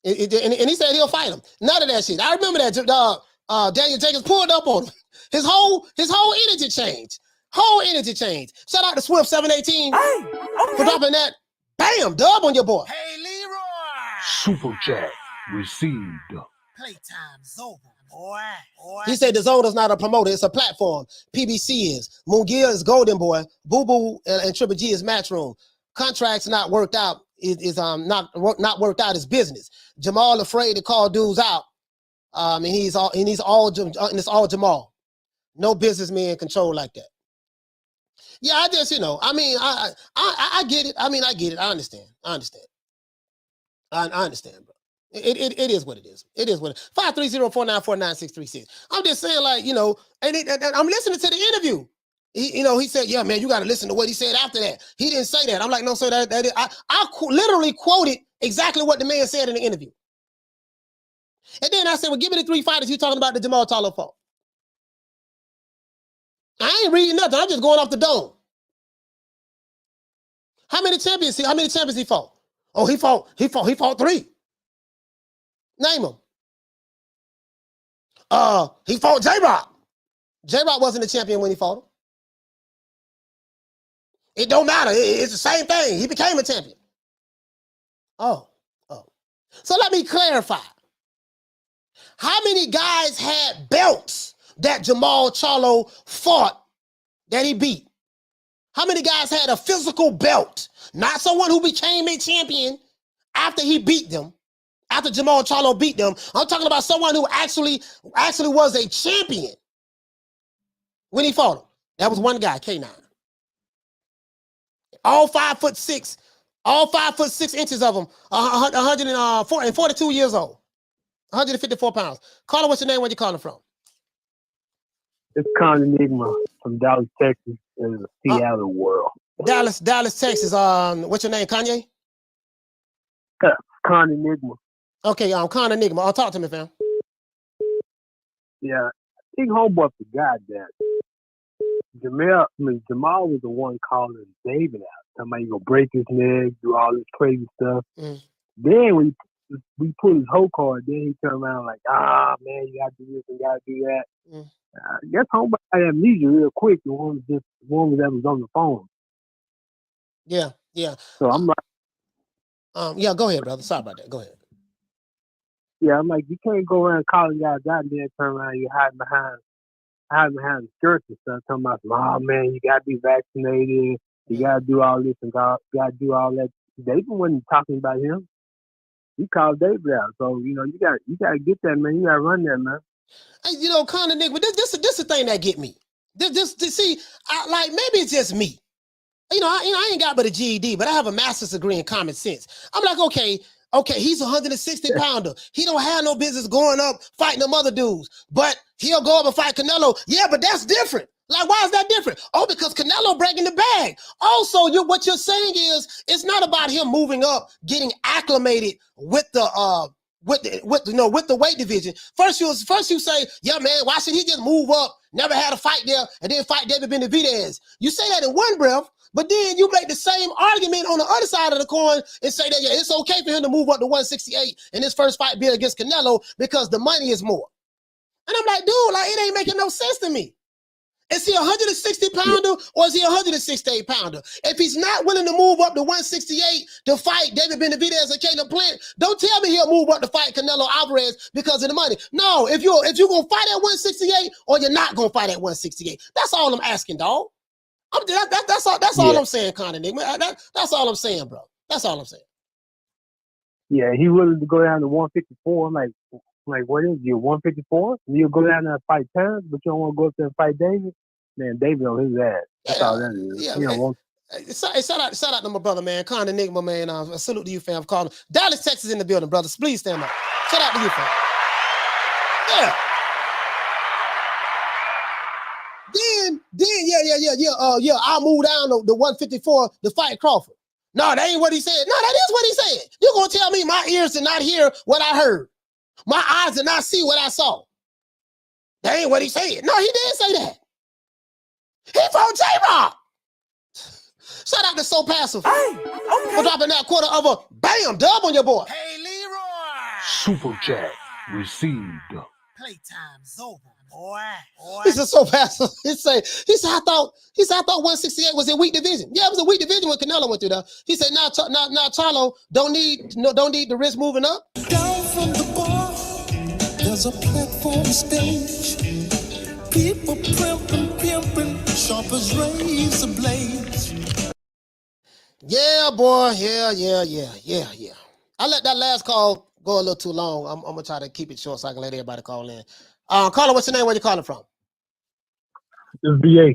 And he said he'll fight him. None of that shit. I remember that Daniel Jacobs pulled up on him. His whole energy changed. Shout out to Swift 718 for dropping that. Bam, dub on your boy. Hey, Leroy. Super chat received. Playtime's over, boy. He said the Zone is not a promoter, it's a platform. PBC is. Mungia is Golden Boy. Boo Boo and Triple G is Matchroom. Contracts not worked out is not worked out is business. Jamal afraid to call dudes out. And it's all Jamal. No businessman in control like that. Yeah, I just, I get it. I get it. I understand. I understand, bro. It is what it is. It is what it is. 530-494-9636. I'm just saying, like, and I'm listening to the interview. He said, yeah, man, you got to listen to what he said after that. He didn't say that. I'm like, no, sir, I literally quoted exactly what the man said in the interview. And then I said, well, give me the 3 fighters you talking about the Jermall Charlo fought. I ain't reading nothing. I'm just going off the dome. How many champions he fought? Oh, he fought 3. Name them. He fought J-Rock. J-Rock wasn't a champion when he fought him. It don't matter. It's the same thing. He became a champion. Oh. So let me clarify. How many guys had belts that Jermall Charlo fought that he beat? How many guys had a physical belt? Not someone who became a champion after he beat them, after Jermall Charlo beat them. I'm talking about someone who actually was a champion when he fought him. That was one guy, K9. All 5'6", all 5'6" inches of them, 142 years old, 154 pounds. Caller, what's your name? Where you calling from? It's Enigma from Dallas, Texas, in the Seattle world. Dallas, Texas. What's your name, Kanye? Enigma. Okay, Enigma. I'll talk to me, fam. Yeah, I think homeboy forgot that Jamal was the one calling David out. Talking about he gonna break his neck, do all this crazy stuff. Then we put his whole card. Then he turned around like, man, you gotta do this and gotta do that. I guess homeboy had amnesia real quick. The one that was on the phone. Yeah. So I'm like, yeah, go ahead, brother. Sorry about that. Go ahead. Yeah, I'm like, you can't go around calling guys out and then turn around, you hiding behind the skirts and stuff, talking about, oh man, you gotta be vaccinated, you gotta do all this and gotta do all that. David wasn't talking about him. He called David out. So, you gotta get that, man. You gotta run that, man. Hey, Conor Nick, but this is the thing that get me. See, maybe it's just me. I ain't got but a GED, but I have a master's degree in common sense. I'm like, okay, he's a 160-pounder. He don't have no business going up fighting them other dudes, but he'll go up and fight Canelo. Yeah, but that's different. Like, why is that different? Oh, because Canelo breaking the bag. Also, what you're saying is it's not about him moving up, getting acclimated with the weight division. First you say, yeah, man, why should he just move up? Never had a fight there and then fight David Benavidez. You say that in one breath, but then you make the same argument on the other side of the coin and say that, yeah, it's okay for him to move up to 168 in his first fight be against Canelo because the money is more. And I'm like, dude, it ain't making no sense to me. Is he a 160 pounder or is he a 168 pounder? If he's not willing to move up to 168 to fight David Benavidez and Caleb Plant, don't tell me he'll move up to fight Canelo Alvarez because of the money. No, if you're gonna fight at 168 or you're not gonna fight at 168. That's all I'm asking, dog. That's all I'm saying, Conor Nigma. That's all I'm saying, bro. That's all I'm saying. Yeah, he willing to go down to 154. I'm like, what is you 154? You'll go down there and fight Terence, but you don't want to go up there and fight David? Man, David on his ass. That's all that is. Yeah, shout out to my brother, man. Conor Nigma, man. A salute to you, fam. Calling Dallas, Texas in the building, brothers. Please stand up. Shout out to you, fam. Yeah. Then, I'll move down to 154 to fight Crawford. No, that ain't what he said. No, that is what he said. You're gonna tell me my ears did not hear what I heard. My eyes did not see what I saw. That ain't what he said. No, he did say that. He fought J-Rock. Shout out to So Passive. For dropping that quarter of a bam dub on your boy. Hey, Leroy. Super chat received. Playtime's over, boy. He's just So Passive. He said, I thought 168 was a weak division. Yeah, it was a weak division when Canelo went through there. He said, now Charlo don't need the wrist moving up. Down from the bar, there's a platform stage. People pimping, sharp as razor blades. Yeah, boy. Yeah. I let that last call go a little too long. I'm gonna try to keep it short so I can let everybody call in. Caller, what's your name? Where you calling from? It's VA.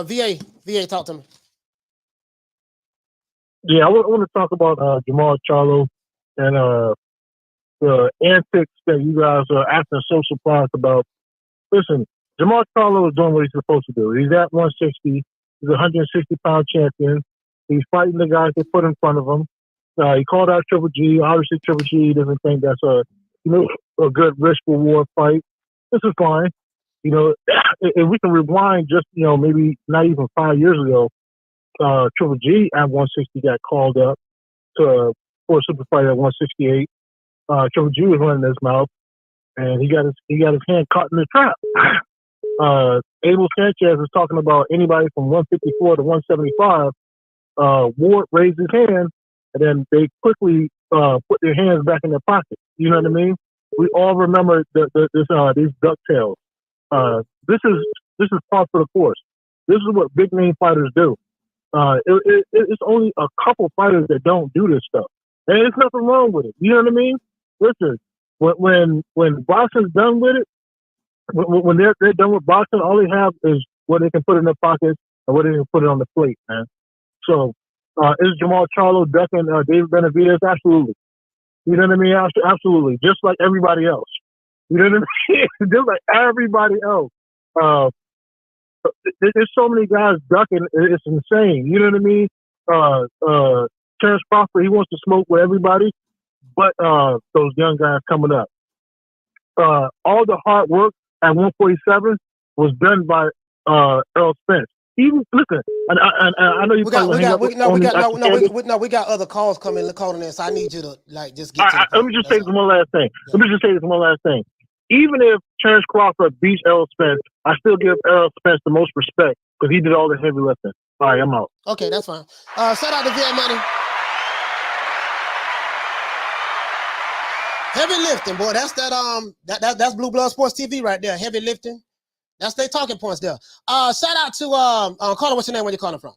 VA, talk to me. Yeah, I want to talk about Jermall Charlo and the antics that you guys are acting so surprised about. Listen, Jermall Charlo is doing what he's supposed to do. He's at 160. He's a 160-pound champion. He's fighting the guys they put in front of him. He called out Triple G. Obviously, Triple G doesn't think that's a good risk-reward fight. This is fine. If we can rewind just, maybe not even 5 years ago, Triple G at 160 got called up for a super fight at 168. Triple G was running his mouth, and he got his hand caught in the trap. Abel Sanchez is talking about anybody from 154 to 175. Ward raised his hand, and then they quickly put their hands back in their pocket. You know what I mean? We all remember these ducktails. This is part of the course. This is what big name fighters do. It's only a couple fighters that don't do this stuff, and there's nothing wrong with it. You know what I mean? Listen, when boxing's done with it, when they're done with boxing, all they have is what they can put in their pockets and what they can put it on the plate, man. So, is Jermall Charlo ducking David Benavidez? Absolutely. You know what I mean? Absolutely. Just like everybody else. You know what I mean? Just like everybody else. There's so many guys ducking. It's insane. You know what I mean? Terence Crawford, he wants to smoke with everybody, but those young guys coming up. All the hard work at 147 was done by Aerospace. Even listen, and I know you. We got other calls calling in, so I need you to just get. Let me just say this one last thing. Even if Terence Crawford beats Aerospace, I still give Aerospace the most respect because he did all the heavy lifting. All right, I'm out. Okay, that's fine. Shout out to VA Money. Heavy lifting, boy. That's Blue Blood Sports TV right there. Heavy lifting. That's their talking points there. Shout out to caller. What's your name? Where you calling from?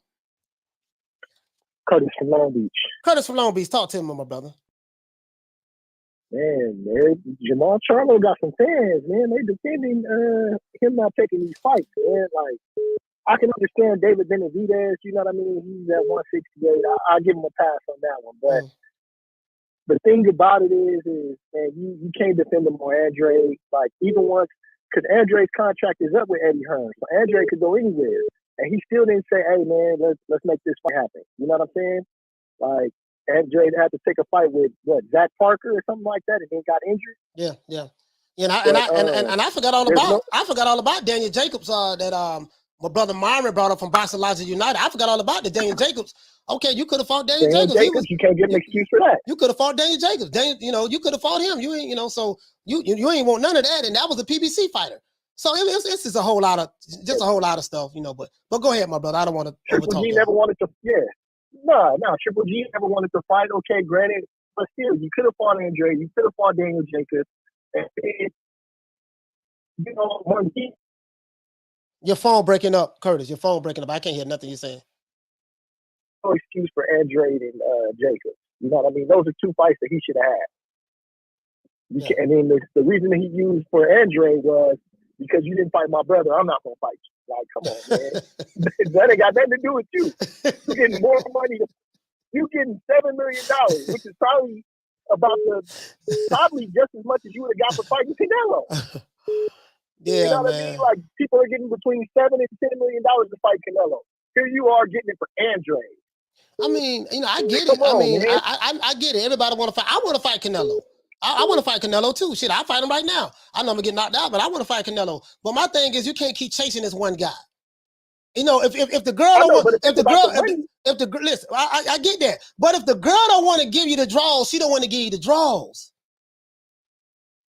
Curtis from Long Beach. Curtis from Long Beach. Talk to him, my brother. Man, Jermall Charlo got some fans, man. They defending him not taking these fights, man. Like, I can understand David Benavidez. You know what I mean? He's at 168. I'll give him a pass on that one. But the thing about it is man, you can't defend him on Andrade. Like, even once. Because Andrade's contract is up with Eddie Hearn. So Andrade could go anywhere. And he still didn't say, hey, man, let's make this fight happen. You know what I'm saying? Like, Andrade had to take a fight with, Zach Parker or something like that and then got injured? Yeah. And I forgot all about Daniel Jacobs that my brother Myron brought up from Boxing Logic United. I forgot all about the Daniel Jacobs. Okay, you could have fought Daniel Jacobs. You can't get an excuse for that. You could have fought Daniel Jacobs. You could have fought him. You ain't, so you ain't want none of that. And that was a PBC fighter. So it's just a whole lot of stuff, you know. But go ahead, my brother. I don't want to Triple G never wanted to. Yeah, no. Triple G never wanted to fight. Okay, granted, but still, you could have fought Andrade. You could have fought Daniel Jacobs. And you know, your phone breaking up, Curtis. Your phone breaking up. I can't hear nothing you're saying. No excuse for Andrade and Jacobs. You know what I mean? Those are two fights that he should have had. And then the reason that he used for Andrade was because you didn't fight my brother, I'm not gonna fight you. Like, come on, man. That ain't got nothing to do with you. You're getting more money. You're getting $7 million, which is probably probably just as much as you would have got for fighting Canelo. Yeah, you know what I mean? Like, people are getting between $7 and $10 million to fight Canelo. Here you are getting it for Andrade. I mean, you know, I get it. I get it. Everybody want to fight. I want to fight Canelo. I want to fight Canelo too. Shit, I'll fight him right now. I know I'm gonna get knocked out, but I want to fight Canelo. But my thing is, you can't keep chasing this one guy. You know, if the girl don't want, listen, I get that. But if the girl don't want to give you the draws, she don't want to give you the draws.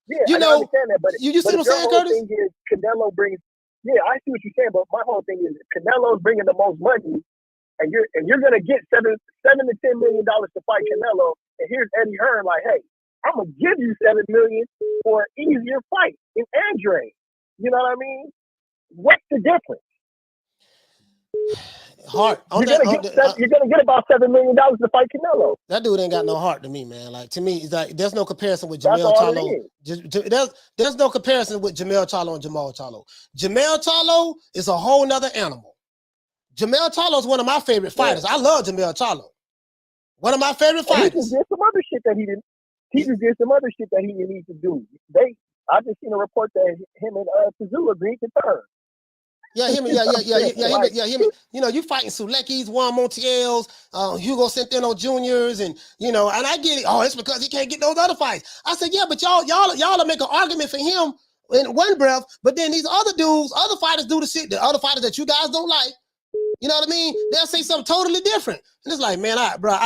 Yeah, you know, I understand that, but you see what I'm saying, Curtis? Thing is, Canelo brings. Yeah, I see what you're saying, but my whole thing is Canelo's bringing the most money, and you're gonna get $7 to $10 million to fight Canelo, and here's Eddie Hearn like, hey, I'm gonna give you $7 million for an easier fight in Andrade. You know what I mean? What's the difference? Heart. You're gonna get about $7 million to fight Canelo. That dude ain't got no heart to me, man. Like, to me, it's like there's no comparison with Jermall Charlo. There's no comparison with Jermall Charlo and Jamal Charlo. Jermall Charlo is a whole nother animal. Jermall Charlo is one of my favorite fighters. I love Jermall Charlo. One of my favorite fighters. He just did some other shit that he didn't. He just did some other shit that he didn't need to do. I just seen a report that him and Tazula agreed to turn. Him. You know, you fighting Suleckis, Juan Montiels, Hugo Centeno Juniors, and you know, and I get it. Oh, it's because he can't get those other fights. I said, yeah, but y'all make an argument for him in one breath, but then these other dudes, other fighters do the shit, the other fighters that you guys don't like. You know what I mean? They'll say something totally different. And it's like, man,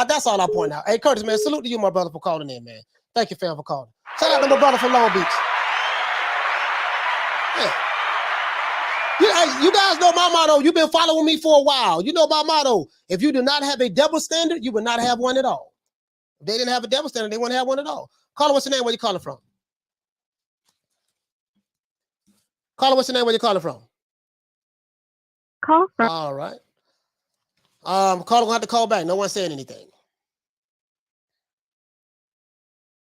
that's all I point out. Hey, Curtis, man, salute to you, my brother, for calling in, man. Thank you, fam, for calling. Shout out to my brother from Long Beach. Yeah. You guys know my motto. You've been following me for a while. You know my motto. If you do not have a double standard, you will not have one at all. If they didn't have a double standard, they wouldn't have one at all. Caller, what's your name? Where you calling from? Caller, what's your name? Where you calling from? Call from. All right. Caller gonna have to call back. No one saying anything.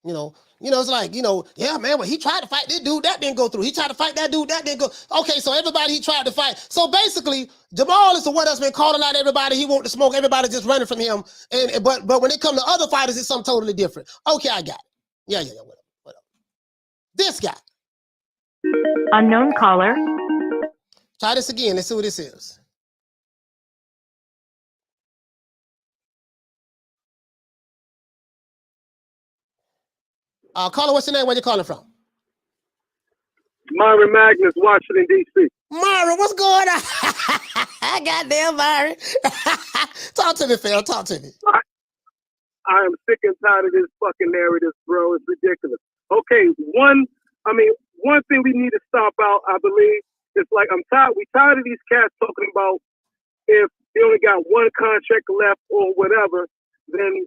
You know, it's like, yeah, man, well, he tried to fight this dude, that didn't go through. He tried to fight that dude, that didn't go. Okay, so everybody he tried to fight. So basically, Jamal is the one that's been calling out everybody. He wants to smoke. Everybody just running from him. But when it comes to other fighters, it's something totally different. Okay, I got it. Yeah, whatever. This guy. Unknown caller. Try this again. Let's see what this is. Caller, what's your name? Where you calling from? Myron Magnus, Washington, D.C. Myron, what's going on? Goddamn, Myron. Talk to me, Phil. Talk to me. I am sick and tired of this fucking narrative, bro. It's ridiculous. Okay, one thing we need to stop out, I believe, is like we tired of these cats talking about if they only got one contract left or whatever, then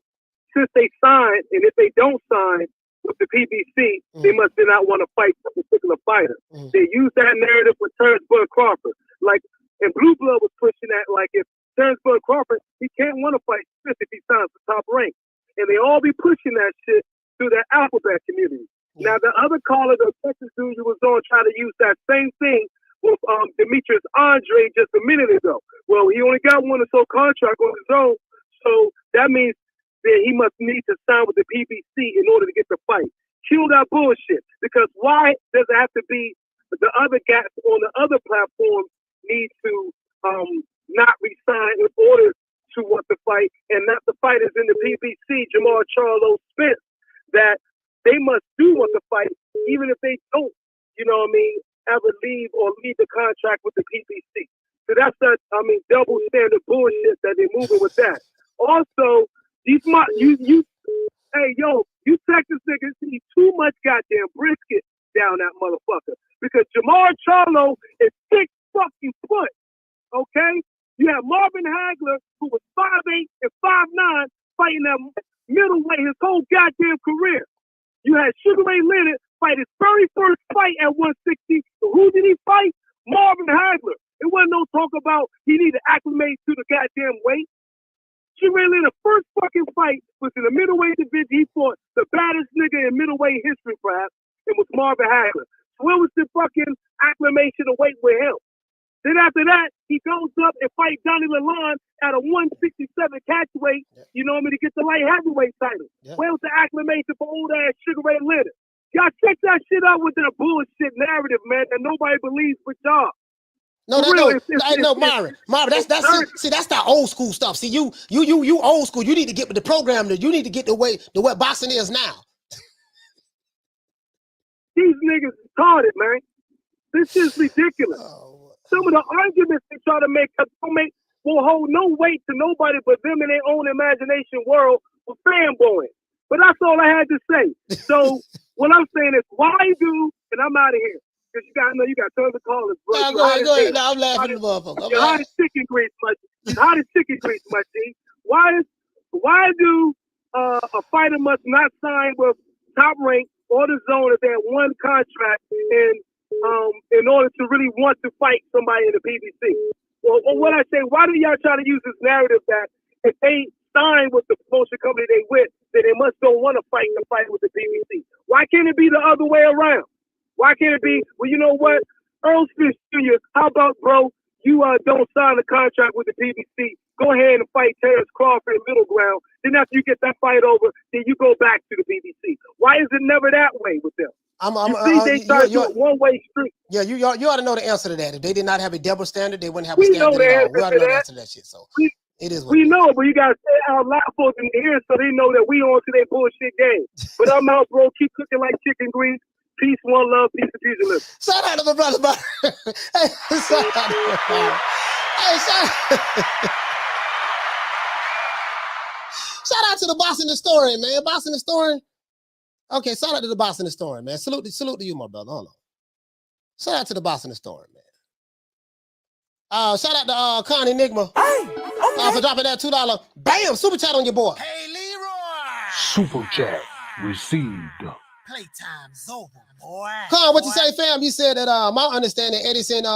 since they sign, and if they don't sign with the PBC, they must not want to fight a particular fighter. They use that narrative with Terence Crawford. Like, and Blue Blood was pushing that, like, if Terence Crawford, he can't want to fight Smith if he signs for Top Rank. And they all be pushing that shit through that alphabet community. Now, the other caller, the Texas dude who was on, trying to use that same thing with Demetrius Andrade just a minute ago. Well, he only got one or so contract on his own, so that means that he must need to sign with the PBC in order to get the fight. Kill that bullshit. Because why does it have to be the other guys on the other platforms need to not resign in order to want to fight, and not the fighters in the PBC, Jermall Charlo, Spence, that they must do want to fight, even if they don't, ever leave the contract with the PBC. So that's double standard bullshit that they're moving with that. Also, you Texas niggas eat too much goddamn brisket down that motherfucker. because Jermall Charlo is 6 fucking foot. Okay? You have Marvin Hagler, who was 5'8" and 5'9", fighting at middleweight his whole goddamn career. You had Sugar Ray Leonard fight his very first fight at 160. So who did he fight? Marvin Hagler. It wasn't no talk about he needed to acclimate to the goddamn weight. Sugar Ray Leonard's first fucking fight was in the middleweight division. He fought the baddest nigga in middleweight history, perhaps, and was Marvin Hagler. So where was the fucking acclimation of weight with him? Then after that, he goes up and fights Johnny Lalonde at a 167 catch weight, you know what I mean, to get the light heavyweight title. Where was the acclimation for old ass Sugar Ray Leonard? Y'all check that shit out with that bullshit narrative, man, that nobody believes but y'all. No, Myron, that's that old school stuff. See, you old school. You need to get with the program. You need to get the way what boxing is now. These niggas retarded, man. This is ridiculous. Some of the arguments they try to make will hold no weight to nobody but them in their own imagination world for fanboying. But that's all I had to say. So what I'm saying is, why do, and I'm out of here. Because you got tons of callers, bro. No, go ahead. No, I'm laughing at the motherfucker. You're hot as chicken grease, my G. Why do a fighter must not sign with Top Rank or the Zone if they have one contract in order to really want to fight somebody in the PBC? Well, what I say, why do y'all try to use this narrative that if they sign with the promotion company they with, then they must don't want to fight with the PBC? Why can't it be the other way around? Why can't it be, well, you know what? Earl Smith Jr., how about, bro, you don't sign a contract with the PBC. Go ahead and fight Terence Crawford in middle ground. Then after you get that fight over, then you go back to the PBC. Why is it never that way with them? They start doing one-way street. Yeah, you ought to know the answer to that. If they did not have a double standard, they wouldn't have a standard at all. We ought to know the answer to that shit. So it is what we know, but you gotta say it out loud for them to hear so they know that we on to their bullshit game. But I'm out, bro. Keep cooking like chicken grease. Peace, one love, peace and pugilism. Shout out to my brother, Hey, shout out to my brother. Hey, shout out to the boss in the story, man. Boss in the story. Okay, shout out to the boss in the story, man. Salute to you, my brother. Hold on. Shout out to the boss in the story, man. Shout out to Connie Enigma for dropping that $2. Bam! Super chat on your boy. Hey, Leroy! Super chat received. Playtime's over, boy. Con, what you say, fam? You said that my understanding, Eddie sent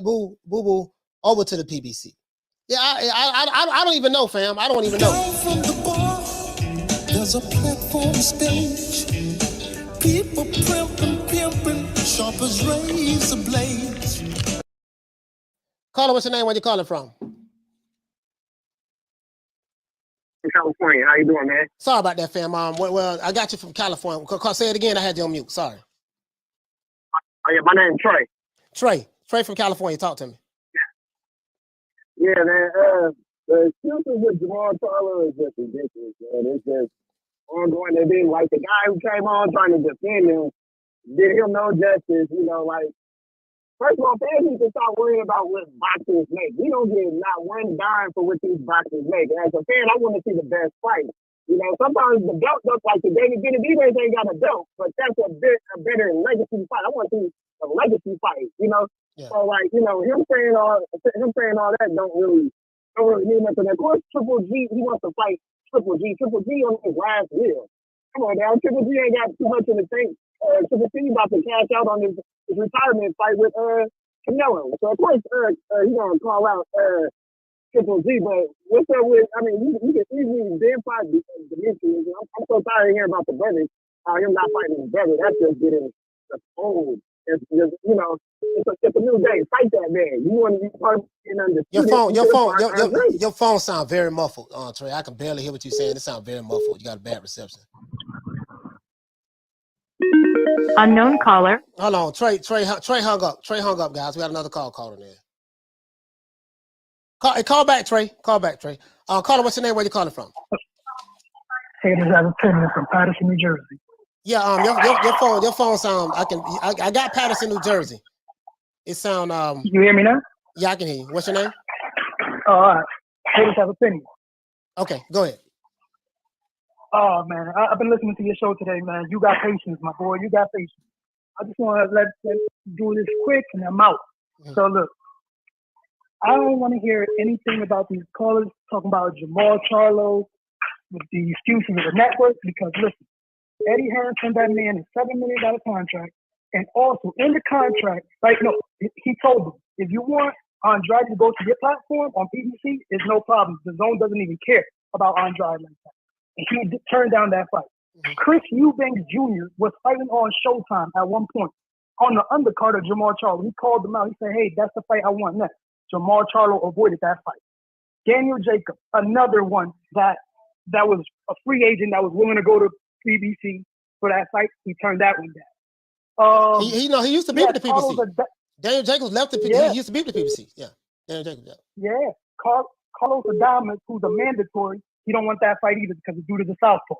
Boo Boo over to the PBC. Yeah, I don't even know, fam. I don't even know. From the bar, there's a platform stage. People pimping, sharp as razor blades. Caller, what's your name? Where you calling from? California. How you doing, man? Sorry about that, fam. Well, I got you from California. Say it again. I had you on mute. Sorry. Oh, yeah, my name's Trey. Trey from California. Talk to me. Yeah, man. The excuses with Jermall Charlo is just ridiculous, man. It's just ongoing. They didn't like the guy who came on trying to defend him, did him no justice. You know, like, first of all, fans need to stop worrying about what boxers make. We don't get not one dime for what these boxers make. As a fan, I want to see the best fight. You know, sometimes the belt looks like the David Benavidez ain't got a belt, but that's a better legacy fight. I want to see a legacy fight. You know, so like, you know, him saying all that don't really mean nothing. Of course, Triple G, he wants to fight Triple G. Triple G on his last deal. Come on now, Triple G ain't got too much in the tank. Triple G about to cash out on his retirement fight with Canelo. So of course he's gonna call out Triple G, but what's up with, I mean, you can easily then fight Demetrius. I'm so tired of hearing about the brothers, him not fighting his brother. That's just getting old. It's just, you know, it's a new day. Fight that man. You want to be part of your phone sounds very muffled, Trey. I can barely hear what you're saying. It sounds very muffled. You got a bad reception. Unknown caller. Hold on, Trey hung up. Trey hung up, guys. We got another caller there. Call back, Trey. Caller, what's your name? Where you calling from? Hey, this is Evan from Patterson, New Jersey. Yeah, your phone sound. I got Patterson, New Jersey. It sound You hear me now? Yeah, I can hear you. What's your name? Oh, all right. Hey, this is Evan. Okay, go ahead. Oh man, I've been listening to your show today, man. You got patience, my boy. You got patience. I just want to let's do this quick and I'm out. So look, I don't want to hear anything about these callers talking about Jermall Charlo with the excuses of the network, because listen, Eddie Hearn sent that man a $7 million contract, and also in the contract, he told them, if you want Andrade to go to your platform on PBC, it's no problem. The Zone doesn't even care about Andrade like that. And he turned down that fight. Chris Eubanks Jr. was fighting on Showtime at one point on the undercard of Jermall Charlo. He called them out. He said, hey, that's the fight I want next. Jermall Charlo avoided that fight. Daniel Jacobs, another one that was a free agent that was willing to go to PBC for that fight. He turned that one down. He used to be with the PBC. Daniel Jacobs left the PBC. Yeah. He used to be with the PBC. Yeah. Daniel Jacobs. Yeah. Carlos Adames, who's a mandatory, he don't want that fight either because it's due to the southpaw.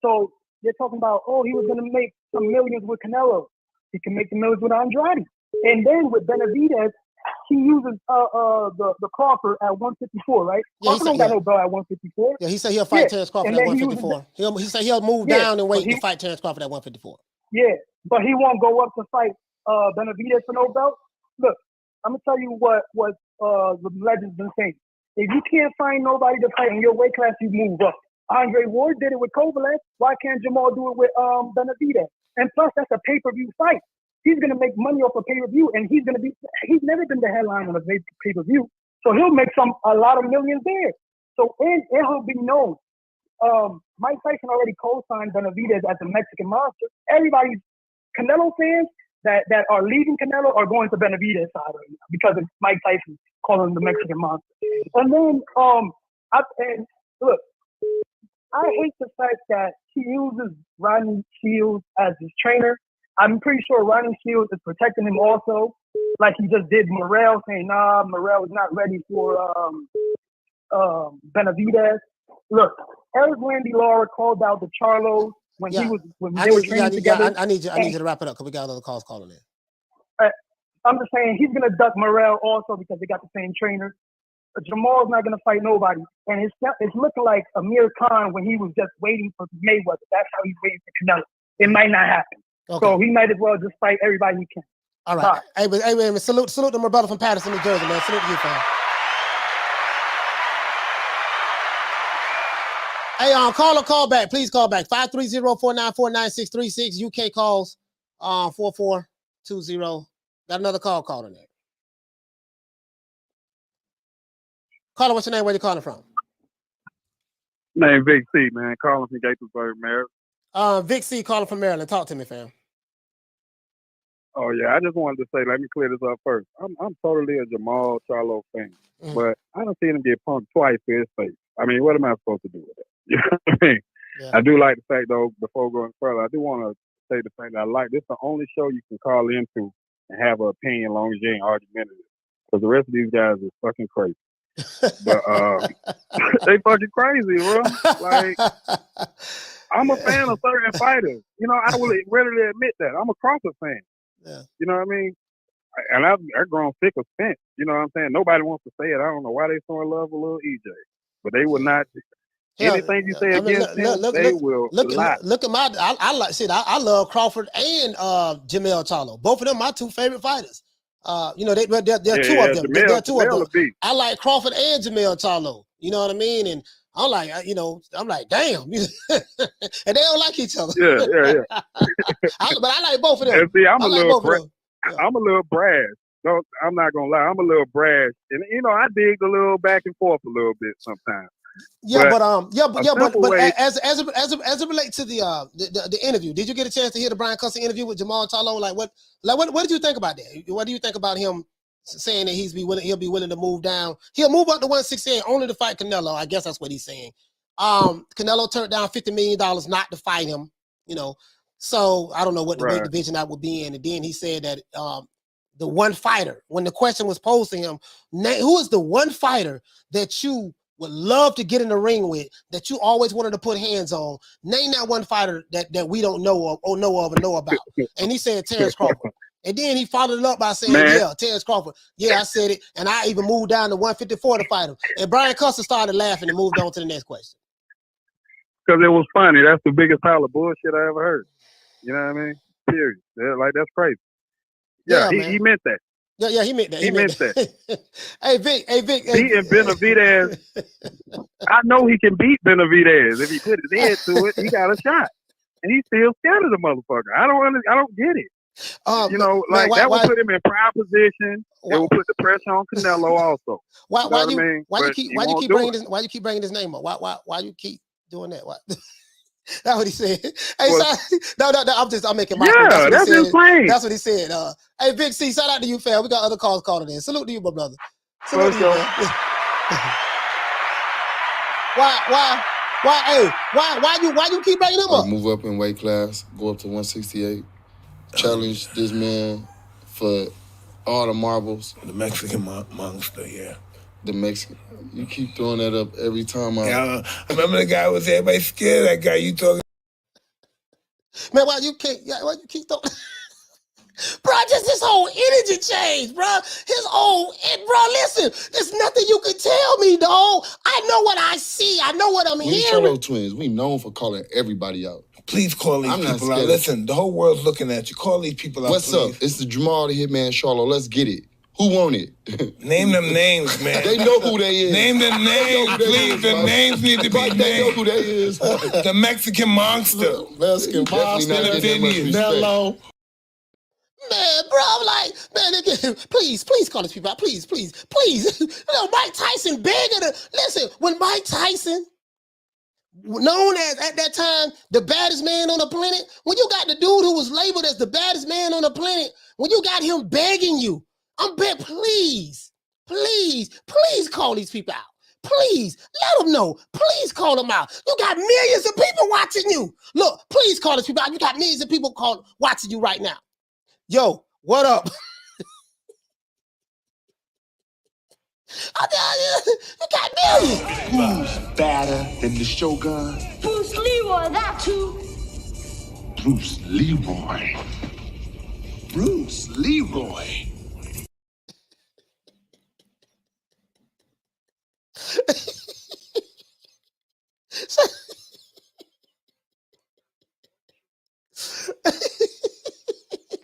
So they're talking about, he was going to make some millions with Canelo. He can make the millions with Andrade. And then with Benavidez, he uses the Crawford at 154, right? Yeah, Crawford don't got no belt at 154. Yeah, he said he'll fight Terence Crawford at 154. He said he'll move down and wait to fight Terence Crawford at 154. Yeah, but he won't go up to fight Benavidez for no belt. Look, I'm gonna tell you what the legend's been saying. If you can't find nobody to fight in your weight class, you move up. Andre Ward did it with Kovalev. Why can't Jamal do it with Benavidez? And plus, that's a pay-per-view fight. He's gonna make money off a pay-per-view, and he's never been the headline on a pay-per-view, so he'll make a lot of millions there. So and it'll be known. Mike Tyson already co-signed Benavidez as a Mexican monster. Everybody's Canelo fans that are leaving Canelo are going to Benavidez side right now because of Mike Tyson calling him the Mexican monster. And then look, I hate the fact that he uses Ronnie Shields as his trainer. I'm pretty sure Ronnie Shields is protecting him also, like he just did Morrell, saying, nah, Morrell is not ready for Benavidez. Look, Eric Randy Lara called out the Charlos when they were training together. I need you to wrap it up because we got other calls calling in. I'm just saying he's gonna duck Morrell also because they got the same trainer. But Jamal's not gonna fight nobody, and it's looking like Amir Khan when he was just waiting for Mayweather. That's how he's waiting for Canelo. It might not happen, so he might as well just fight everybody he can. All right. Hey, salute to my brother from Patterson, New Jersey, man. Salute to you, fam. Hey, call back. Please call back. 530-494-9636. UK calls 4420. Got another call calling there. Caller, what's your name? Where you calling from? Name Vic C, man. Calling from Gaithersburg, Maryland. Vic C calling from Maryland. Talk to me, fam. Oh yeah, I just wanted to say, let me clear this up first. I'm totally a Jermall Charlo fan, but I don't see him get punked twice to his face. I mean, what am I supposed to do with it? You know what I mean? Yeah. I do like the fact, though, before going further, I do want to say the fact that I like this is the only show you can call into and have an opinion as long as you ain't argumentative. Because the rest of these guys is fucking crazy. But they fucking crazy, bro. Like, I'm a fan of certain fighters. You know, I will readily admit that. I'm a Crawford fan. Yeah. You know what I mean? And I've grown sick of Spence. You know what I'm saying? Nobody wants to say it. I don't know why they so in love with little EJ. But they will not. Anything you say against him, they will lie. Look at my. I love Crawford and Jermall Charlo. Both of them my two favorite fighters. You know, there are two of them. There are two of them. I like Crawford and Jermall Charlo. You know what I mean? And I'm like, I'm like, damn. And they don't like each other. Yeah. But I like both of them. And see, I'm a little brash. No, I'm not gonna lie. I'm a little brash, and I dig the little back and forth a little bit sometimes. But as it relates to the interview, did you get a chance to hear the Brian Custer interview with Jermall Charlo? What did you think about that? What do you think about him saying that he'll be willing to move down? He'll move up to 168 only to fight Canelo. I guess that's what he's saying. Canelo turned down $50 million not to fight him. So I don't know what the weight division that would be in. And then he said that the one fighter, when the question was posed to him, who is the one fighter that you would love to get in the ring with, that you always wanted to put hands on? Name that one fighter that we don't know of or know about. And he said Terence Crawford. And then he followed it up by saying, Terence Crawford. Yeah, I said it. And I even moved down to 154 to fight him. And Brian Custer started laughing and moved on to the next question. Because it was funny. That's the biggest pile of bullshit I ever heard. You know what I mean? Period. Like, that's crazy. Yeah, he meant that. Yeah, he meant that. He meant that. Hey, Vic. Beating Benavidez, I know he can beat Benavidez. If he put his head to it, he got a shot. And he's still scared of the motherfucker. I don't get it. You know, like, that would put him in prime position. It would put the pressure on Canelo also. Why you keep bringing his name up? Why you keep doing that? Why? That's what he said. Hey, no, I'm making my point. That's insane. That's what he said. Hey, Big C, shout out to you, fam. We got other calls calling in. Salute to you, my brother. Salute to you, man. Why you keep bringing him up? Move up in weight class, go up to 168, challenge this man for all the marbles. The Mexican monster, yeah. The Mexican. You keep throwing that up every time I remember the guy was everybody scared of that guy you talking. Man, why you keep throwing? Bro, just this whole energy change, bro. Listen, there's nothing you can tell me, dog. I know what I see. I know what I'm hearing. We Charlo twins, we known for calling everybody out. Please call these people out. Listen, the whole world's looking at you. Call these people out, What's up? It's the Jamal, the Hitman Charlo. Let's get it. Who want it? Name them names, man. They know who they is. Name them names, please. The names need to be named. They know who they is. The Mexican monster. Mexican monster. Canelo. Man, bro, I'm like, man, please call these people out. Please. You know, Mike Tyson begging to listen. When Mike Tyson, known as at that time the baddest man on the planet, when you got the dude who was labeled as the baddest man on the planet, when you got him begging you, please call these people out. Please, let them know. Please call them out. You got millions of people watching you. Look, please call these people out. You got millions of people watching you right now. Yo, what up? You got millions. Who's badder than the Shogun? Bruce Leroy, that too. Bruce Leroy. Bruce Leroy.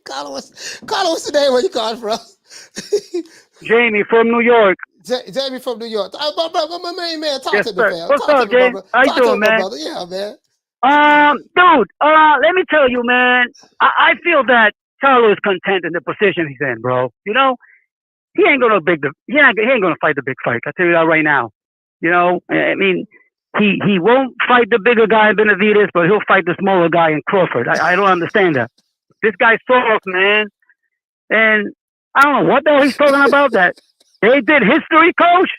Carlo, what's the name? Where you calling from? Jamie from New York. Jamie from New York. My main man, talk to me, fam. What's up, Jamie? How you doing, man? Yeah, man. Dude, let me tell you, man. I feel that Charlo is content in the position he's in, bro. You know, he ain't gonna fight the big fight. I tell you that right now. You know, I mean, he won't fight the bigger guy in Benavidez, but he'll fight the smaller guy in Crawford. I don't understand that. This guy's soft, man. And I don't know what the hell he's talking about that. They did history, coach?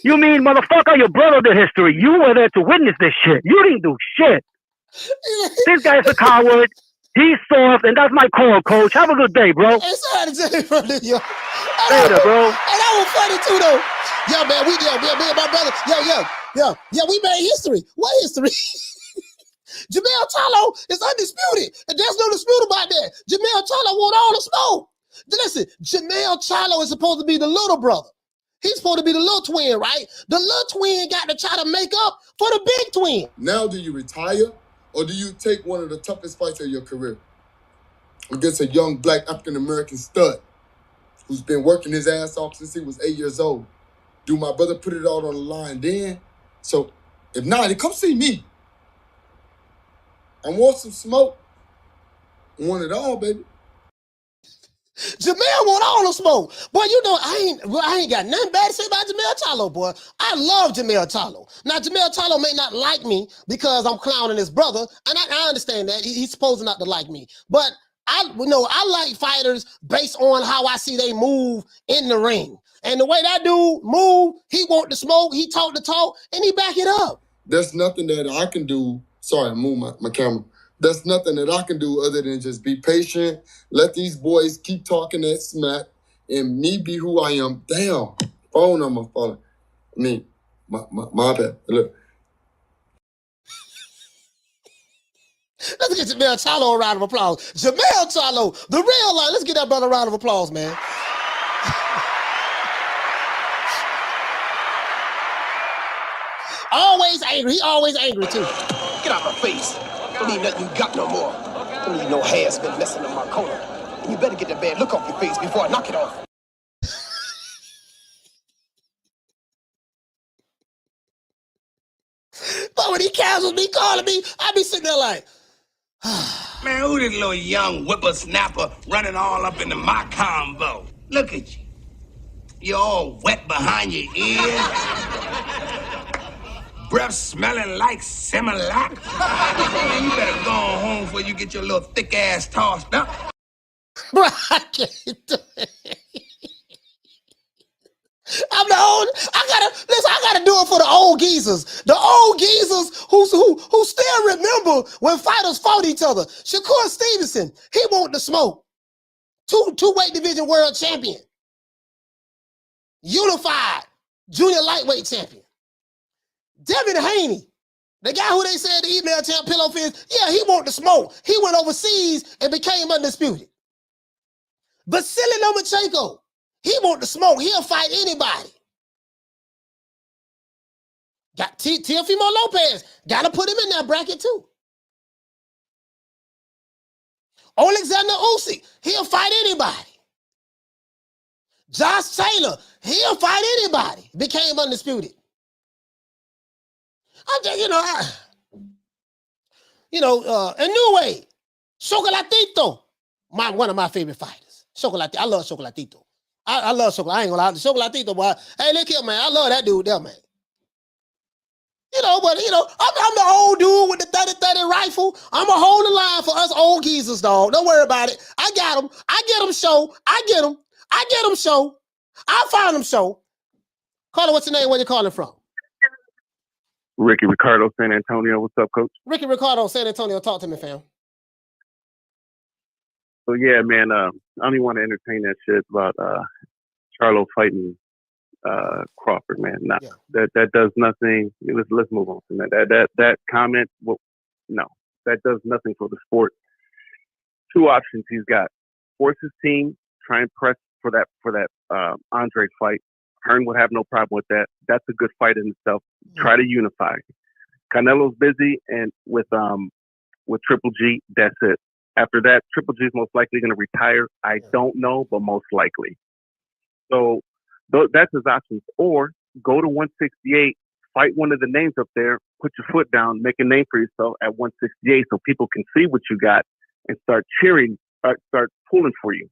You mean, motherfucker, your brother did history. You were there to witness this shit. You didn't do shit. This guy's a coward. He's soft, and that's my call, coach. Have a good day, bro. Later, bro. And that was funny, too, though. Yo, man, me and my brother. Yo, we made history. What history? Jermall Charlo is undisputed, and there's no dispute about that. Jermall Charlo want all the smoke. Listen, Jermall Charlo is supposed to be the little brother. He's supposed to be the little twin, right? The little twin got to try to make up for the big twin. Now, do you retire, or do you take one of the toughest fights of your career against a young black African-American stud who's been working his ass off since he was 8 years old? Do my brother put it all on the line then? So, if not, come see me. I want some smoke. I want it all, baby. Jamal want all the smoke. Boy, you know, I ain't got nothing bad to say about Jermall Charlo, boy. I love Jermall Charlo. Now, Jermall Charlo may not like me because I'm clowning his brother, and I understand that. He's supposed not to like me. But I like fighters based on how I see they move in the ring. And the way that dude move, he want the smoke, he talk the talk, and he back it up. There's nothing that I can do. Sorry, I moved my camera. There's nothing that I can do other than just be patient, let these boys keep talking that smack, and me be who I am. Damn, phone number falling. I mean, my bad. Look. Let's get Jermall Charlo a round of applause. Jermall Charlo, the real line. Let's get that brother a round of applause, man. Always angry. He always angry, too. Get out my face. Don't need nothing you got no more. don't need no harassment messing in my corner. And you better get that bad look off your face before I knock it off. But when he cancels me, calling me, I be sitting there like, Man, who this little young whippersnapper running all up into my combo? Look at you. You're all wet behind your ears. Breath smelling like Similac. Man, you better go on home before you get your little thick ass tossed up. bro, I can't do it. I'm the old. I gotta do it for the old geezers. The old geezers who still remember when fighters fought each other. Shakur Stevenson, he wanted to smoke. Two weight division world champion. Unified junior lightweight champion. Devin Haney, the guy who they said the email champ pillow fist, yeah, he wanted to smoke. He went overseas and became undisputed. Vasily Lomachenko, he wanted to smoke. He'll fight anybody. Got Teofimo Lopez. Got to put him in that bracket too. Alexander Usyk, he'll fight anybody. Josh Taylor, he'll fight anybody. Became undisputed. I'm just, a new way. Chocolatito, one of my favorite fighters. I love Chocolatito. I love Chocolatito. I ain't gonna lie. Chocolatito, boy. Hey, look here, man. I love that dude there, man. I'm the old dude with the 30-30 rifle. I'm going to hold the line for us old geezers, dog. Don't worry about it. I got them. I get them show. I get them show. I find them show. Carter, what's your name? Where you calling from? Ricky Ricardo, San Antonio. What's up, Coach? Ricky Ricardo, San Antonio. Talk to me, fam. So, yeah, man, I don't even want to entertain that shit about Charlo fighting Crawford, man. Nah, yeah. That does nothing. Let's move on from that. That comment, well, no, that does nothing for the sport. Two options he's got: force his team, try and press for that Andrade fight. Hearn would have no problem with that. That's a good fight in itself. Try to unify. Canelo's busy, and with Triple G, that's it. After that, Triple G is most likely going to retire. I don't know, but most likely. So that's his options. Or go to 168, fight one of the names up there, put your foot down, make a name for yourself at 168 so people can see what you got and start cheering, start pulling for you.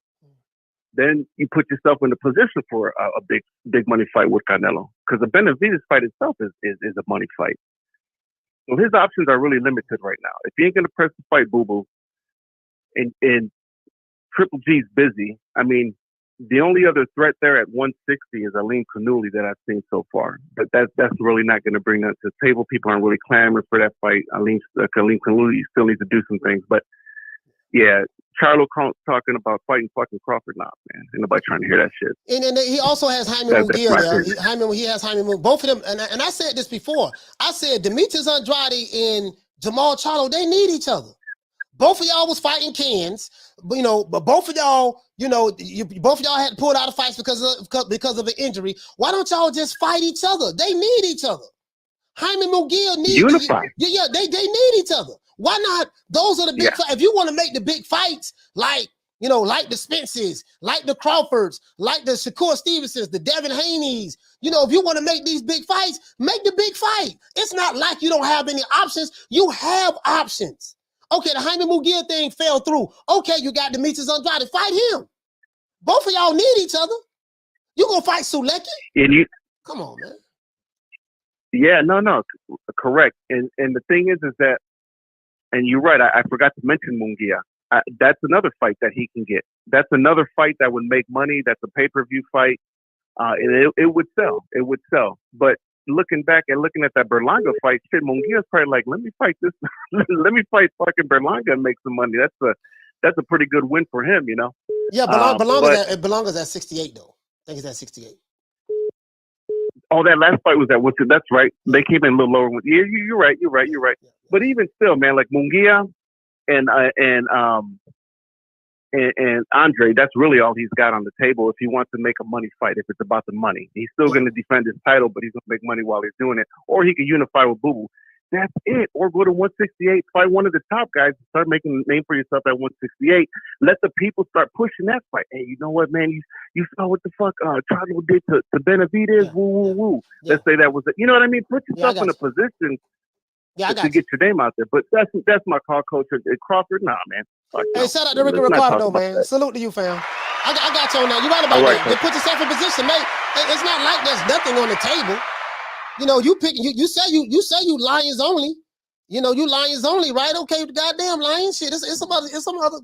Then you put yourself in a position for a big money fight with Canelo. Because the Benavidez fight itself is a money fight. So his options are really limited right now. If he ain't going to press the fight, boo-boo, and Triple G's busy, I mean, the only other threat there at 160 is Aleem Canuli that I've seen so far. But that's really not going to bring that to the table. People aren't really clamoring for that fight. Aleem Canuli still needs to do some things. But, yeah, Charlo talking about fighting fucking Crawford now, man. Ain't nobody trying to hear that shit. And he also has Jaime Munguia there. He has Jaime Munguia. Both of them, and I said this before. I said Demetrius Andrade and Jermall Charlo, they need each other. Both of y'all was fighting cans, but both of y'all, both of y'all had pulled out of fights because of an injury. Why don't y'all just fight each other? They need each other. Jaime Munguia needs unify. Yeah, they need each other. Why not? Those are the big fights. If you want to make the big fights, like the Spences, like the Crawfords, like the Shakur Stevensons, the Devin Haneys, if you want to make these big fights, make the big fight. It's not like you don't have any options. You have options. Okay, the Jaime Munguia thing fell through. Okay, you got Demetrius Andrade. Fight him. Both of y'all need each other. You gonna fight Sulecki? Come on, man. Yeah, no, correct. And the thing is that, and you're right, I forgot to mention Munguia. That's another fight that he can get. That's another fight that would make money. That's a pay-per-view fight. And it would sell. It would sell. But looking back and looking at that Berlanga fight, shit, Munguia's probably like, let me fight this. Let me fight fucking Berlanga and make some money. That's a pretty good win for him, Yeah, Berlanga's at 68 though. I think he's at 68. Oh, that last fight was that's right. They came in a little lower. Yeah, you're right. But even still, man, like Munguia and Andre, that's really all he's got on the table if he wants to make a money fight, if it's about the money. He's still going to defend his title, but he's going to make money while he's doing it. Or he can unify with Boo. That's it. Or go to 168, fight one of the top guys, start making a name for yourself at 168. Let the people start pushing that fight. Hey, you know what, man? You saw what the fuck Charlo did to Benavidez? Woo, woo, woo. Yeah. Let's say that was it. You know what I mean? Put Yeah, I yourself in a got position Yeah, I got to get your name out there. But that's my call, Coach. Crawford, nah, man. Fuck Hey, no. shout out to Ricky Let's not Ricardo, talk though, about man. that. Salute to you, fam. I got you on that. You right about All right, that. You put yourself in position, mate. It's not like there's nothing on the table. You know, you say you Lions only. You know, you Lions only, right? Okay, goddamn Lions. Shit, it's some other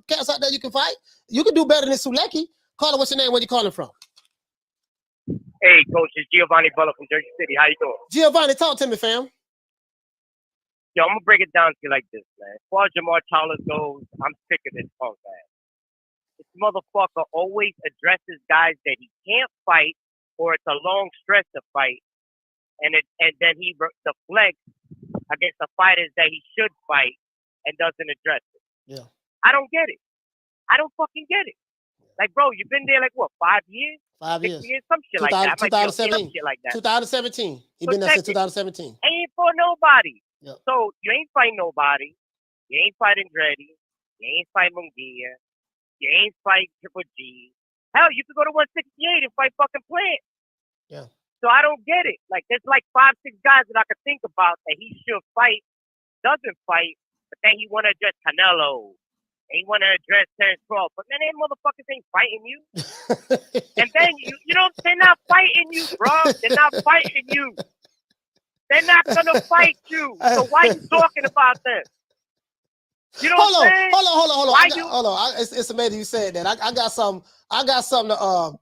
cats out there you can fight. You can do better than Sulecki. Caller, what's your name? Where you calling from? Hey, Coach, it's Giovanni Butler from Jersey City. How you doing? Giovanni, talk to me, fam. Yo, I'm gonna break it down to you like this, man. As far as Jermall Charlo goes, I'm sick of this punk ass. This motherfucker always addresses guys that he can't fight, or it's a long stretch to fight, and then he deflects against the fighters that he should fight and doesn't address it. Yeah. I don't get it. I don't fucking get it. Like, bro, you've been there like what, 5 years? 5 6 years. some shit like that. I might be okay, some 2017. shit like that. 2017. He been there since 2017. Ain't for nobody. Yep. So you ain't fighting nobody. You ain't fighting Andrade. You ain't fighting Munguia. You ain't fighting Triple G. Hell, you could go to 168 and fight fucking Plant. Yeah. So I don't get it. Like, there's like 5, 6 guys that I could think about that he should fight, doesn't fight, but then he want to address Canelo. And he want to address Terence Crawford. But man, them motherfuckers ain't fighting you. And then, you know, they're not fighting you, bro. They're not fighting you. They're not going to fight you. So why you talking about them? You know what I'm saying? Hold on. It's amazing you said that. I got something to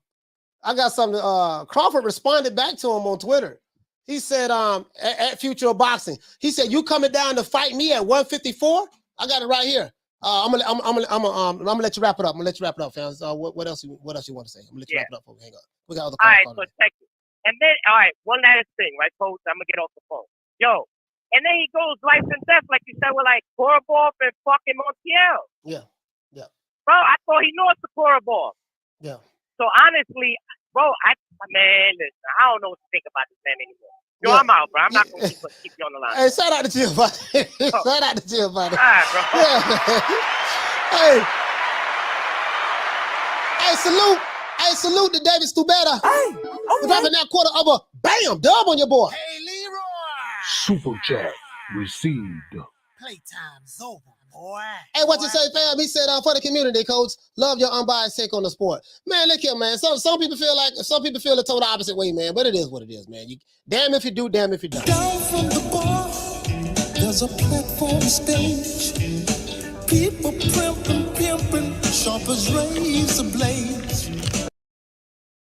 Crawford responded back to him on Twitter. He said, at Future of Boxing, he said, you coming down to fight me at 154? I got it right here. I'm gonna let you wrap it up. I'm gonna let you wrap it up, fans. What else you want to say? I'm gonna let you wrap it up. Hang on. We got other all right, calls. so check it. And then, all right, one last thing, right, Coach? I'm gonna get off the phone. Yo, and then he goes life and death, like you said, with like Korobov and fucking Montiel. Yeah. Bro, I thought he lost to Korobov. Yeah. So honestly, bro, listen, I don't know what to think about this man anymore. Yo, I'm out, bro. I'm not gonna keep you on the line. Hey, shout out to Giovanni. Shout out to Giovanni. All right, bro. Yeah. Hey, salute to David Stubetta. We're dropping that quarter of a bam dub on your boy. Hey, Leroy. Super chat received. Playtime's over, boy. Hey, what you say, fam? He said, for the community, coach, love your unbiased take on the sport. Man, look here, man. Some people feel the total opposite way, man. But it is what it is, man. Damn if you do, damn if you don't. Down from the bar, there's a platform stage. People pimping, sharp as razor blades.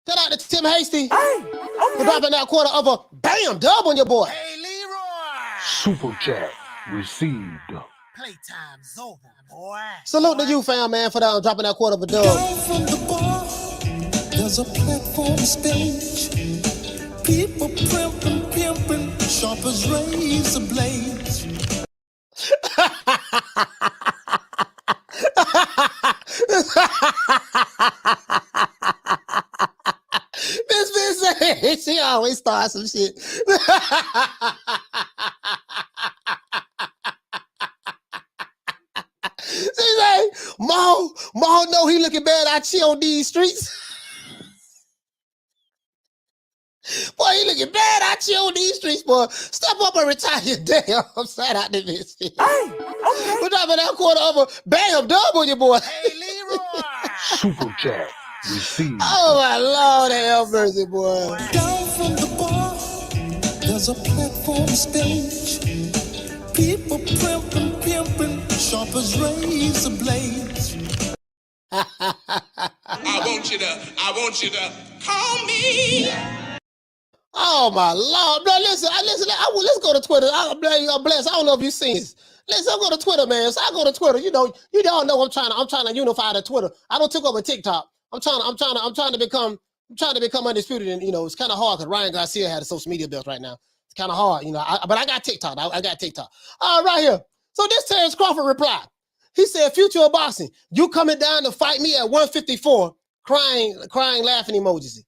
Shout out to Tim Hasty for dropping that quarter of a bam dub on your boy. Hey, Leroy. Super chat received. Playtime's over, boy. Salute to you, fam, man, for dropping that quarter of a dub. Down from the bar, there's a platform stage. People pimping, sharp as razor blades. This bitch said she always starts some shit. She say, Maul know he looking bad out here on these streets. Boy, he looking bad out here on these streets, boy. Step up and retire your damn upside out of this shit. We're dropping that quarter of a bam dub on your boy. Hey, Leroy. Super chat received. Oh my Lord, have mercy, boy. Down from the bar, there's a platform stage. People pimping, sharp as razor blades. I want you to call me. Oh my Lord, bro! Listen. Let's go to Twitter. I'm blessed. I don't know if you've seen this. Listen, I'll go to Twitter, man. So I go to Twitter. You don't know I'm trying to unify the Twitter. I don't took over TikTok. I'm trying to become undisputed, and it's kind of hard because Ryan Garcia had a social media belt right now. It's kind of hard, but I got TikTok. I got TikTok. All right, here. So this Terence Crawford replied. He said, "Future of Boxing, you coming down to fight me at 154?" Crying, laughing emojis.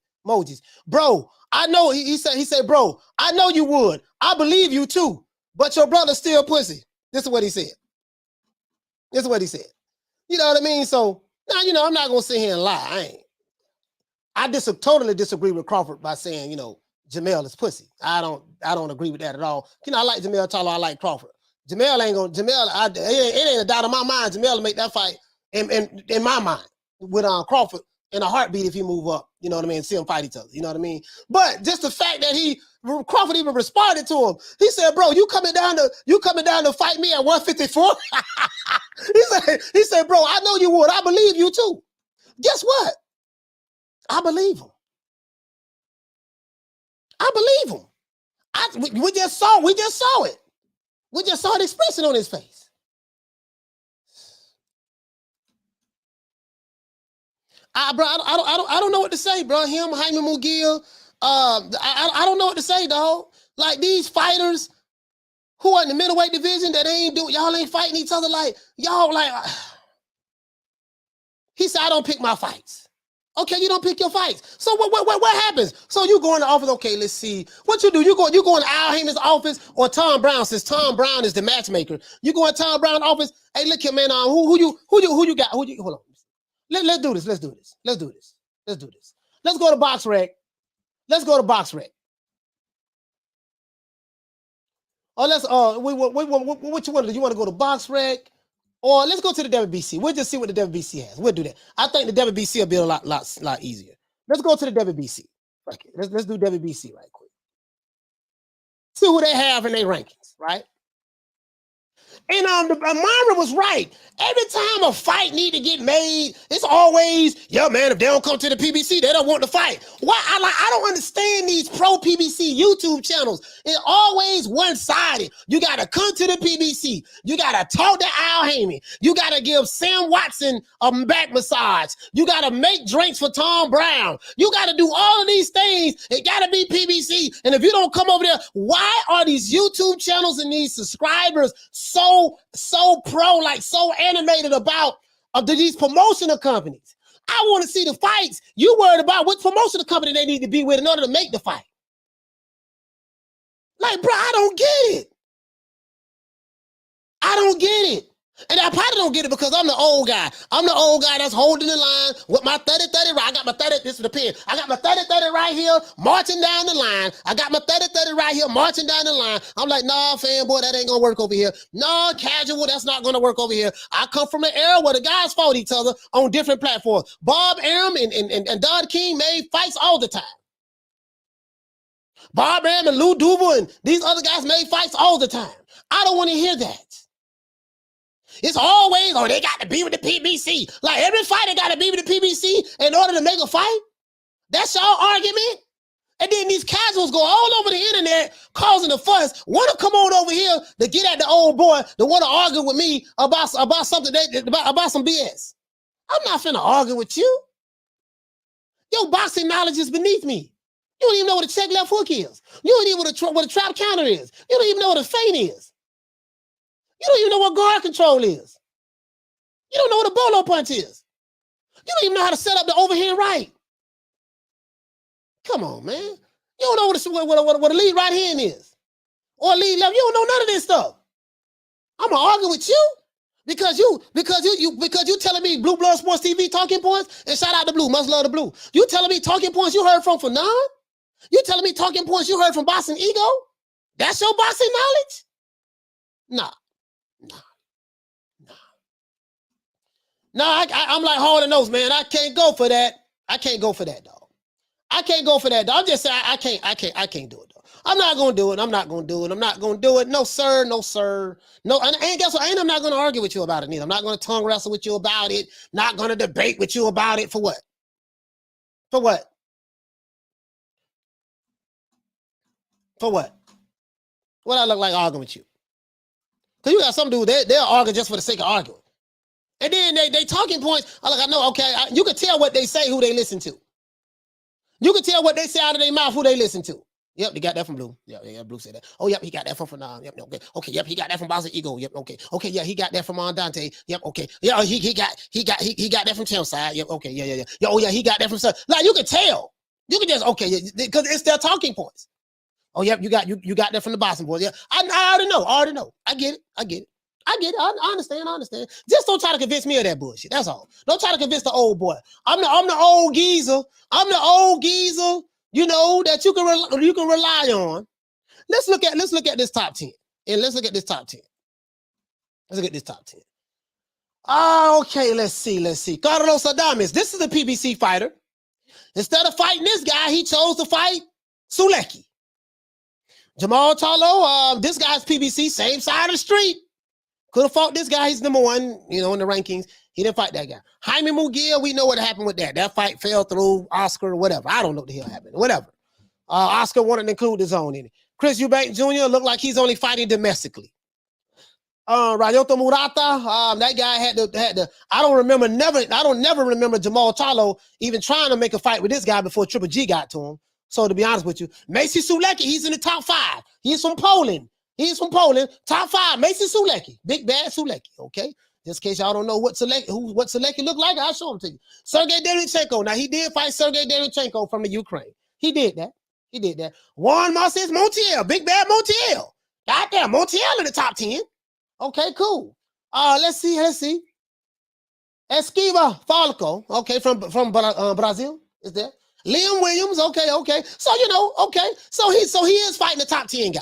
Bro, I know. He said, bro, I know you would. I believe you too. but your brother's still pussy. This is what he said. This is what he said. You know what I mean? So now, you know, I'm not gonna sit here and lie. I totally disagree with Crawford by saying, you know, Jermall is pussy. I don't agree with that at all. You know, I like Jermall Charlo, I like Crawford. Jermall ain't gonna, it ain't a doubt in my mind. Jermall will make that fight in my mind with Crawford in a heartbeat if he move up. You know what I mean? See them fight each other. You know what I mean? But just the fact that Crawford even responded to him. He said, "Bro, you coming down to fight me at 154?" he said, "Bro, I know you would. I believe you too." Guess what? I believe him. I believe him. We just saw it. We just saw the expression on his face. Bro, I don't know what to say, bro. Him, Jaime Mugiel. I don't know what to say, dog. Like these fighters who are in the middleweight division that y'all ain't fighting each other like y'all like. He said, "I don't pick my fights." Okay, you don't pick your fights. So what happens? So you go in the office. Okay, let's see what you do. You go in Al Heyman's office or Tom Brown, since Tom Brown is the matchmaker. You go in Tom Brown's office. Hey, look here, man. Who you got? Hold on. Let's do this. Let's do this. Let's go to Box Rec. Let's go to Box Rec. Or let's what you want to do? You want to go to Box Rec? Or let's go to the WBC. We'll just see what the WBC has. We'll do that. I think the WBC will be a lot easier. Let's go to the WBC. Okay, let's do WBC right quick. See who they have in their rankings, right? And Myra was right. Every time a fight need to get made, it's always, yeah, man, if they don't come to the PBC, they don't want to fight. Why? I don't understand these pro PBC YouTube channels. It's always one-sided. You got to come to the PBC. You got to talk to Al Heyman. You got to give Sam Watson a back massage. You got to make drinks for Tom Brown. You got to do all of these things. It got to be PBC. And if you don't come over there, why are these YouTube channels and these subscribers so pro, like so animated about these promotional companies? I want to see the fights. You worried about what promotional company they need to be with in order to make the fight. Like, bro, I don't get it. I don't get it. And I probably don't get it because I'm the old guy. I'm the old guy that's holding the line with my 30-30 right. I got my 30, this is the pin. I got my 30-30 right here, marching down the line. I got my 30-30 right here, marching down the line. I'm like, nah, fanboy, that ain't gonna work over here. No, casual, that's not gonna work over here. I come from an era where the guys fought each other on different platforms. Bob Arum and Don King made fights all the time. Bob Arum and Lou Duval and these other guys made fights all the time. I don't want to hear that. It's always, oh, they got to be with the PBC. Like every fighter got to be with the PBC in order to make a fight. That's y'all argument. And then these casuals go all over the internet causing a fuss. Want to come on over here to get at the old boy that want to argue with me about something about some BS. I'm not finna argue with you. Your boxing knowledge is beneath me. You don't even know what a check left hook is. You don't even know what a trap counter is. You don't even know what a feint is. You don't even know what guard control is. You don't know what a bolo punch is. You don't even know how to set up the overhand right. Come on, man. You don't know what a lead right hand is. Or a lead left. You don't know none of this stuff. I'm gonna argue with you because you telling me Blue Blood Sports TV talking points, and shout out to Blue, must love the Blue. You telling me talking points you heard from Fanon? You telling me talking points you heard from Boxing Ego? That's your boxing knowledge? No, I'm like hard to nose, man. I can't go for that. I can't go for that, dog. I can't go for that, dog. I'm just saying I can't do it, dog. I'm not gonna do it. I'm not gonna do it. I'm not gonna do it. No, sir. No, sir. No, and guess what? I'm not gonna argue with you about it neither. I'm not gonna tongue wrestle with you about it. Not gonna debate with you about it. For what? For what? For what? What I look like arguing with you? Because you got some dude, they'll argue just for the sake of arguing. And then they talking points. I know, okay, you can tell what they say, who they listen to. You can tell what they say out of their mouth, who they listen to. Yep, they got that from Blue. Yeah, Blue said that. Oh, yep, he got that from Fanon. Yep, okay. Okay, yep, he got that from Boxing Ego. Yep, okay. Okay, yeah, he got that from Dante. Yep, okay. Yeah, he got that from Tailside. Yep, okay, yeah. Oh, yeah, he got that from Like, you can tell. You can just, okay, because it's their talking points. Oh, yep, you got that from the Boston boys. Yeah, I already know. I get it. I understand. Just don't try to convince me of that bullshit. That's all. Don't try to convince the old boy. I'm the old geezer. I'm the old geezer, that you can rely on. Let's look at this top 10. And let's look at this top 10. Okay, let's see. Carlos Adames. This is a PBC fighter. Instead of fighting this guy, he chose to fight Sulecki. Jermall Charlo, this guy's PBC, same side of the street. Could have fought this guy. He's number one, in the rankings. He didn't fight that guy. Jaime Muguia, we know what happened with that. That fight fell through. Oscar or whatever. I don't know what the hell happened. Whatever. Oscar wanted to include his own in it. Chris Eubank Jr. looked like he's only fighting domestically. Rayoto Murata, that guy had to. I don't never remember Jermall Charlo even trying to make a fight with this guy before Triple G got to him. So to be honest with you, Macy Sulecki, he's in the top 5. He's from Poland. Top 5. Macy Sulecki, big bad Sulecki. Okay, just in case y'all don't know what Sulecki looked like, I'll show him to you. Sergey Derenchenko. Now he did fight Sergey Derenchenko from the Ukraine. He did that. Juan Marces Montiel, big bad Montiel. Goddamn, Montiel in the top 10. Okay, cool. Let's see. Esquiva Falco, okay, from Brazil, is there? Liam Williams, okay. So So he is fighting the top 10 guy.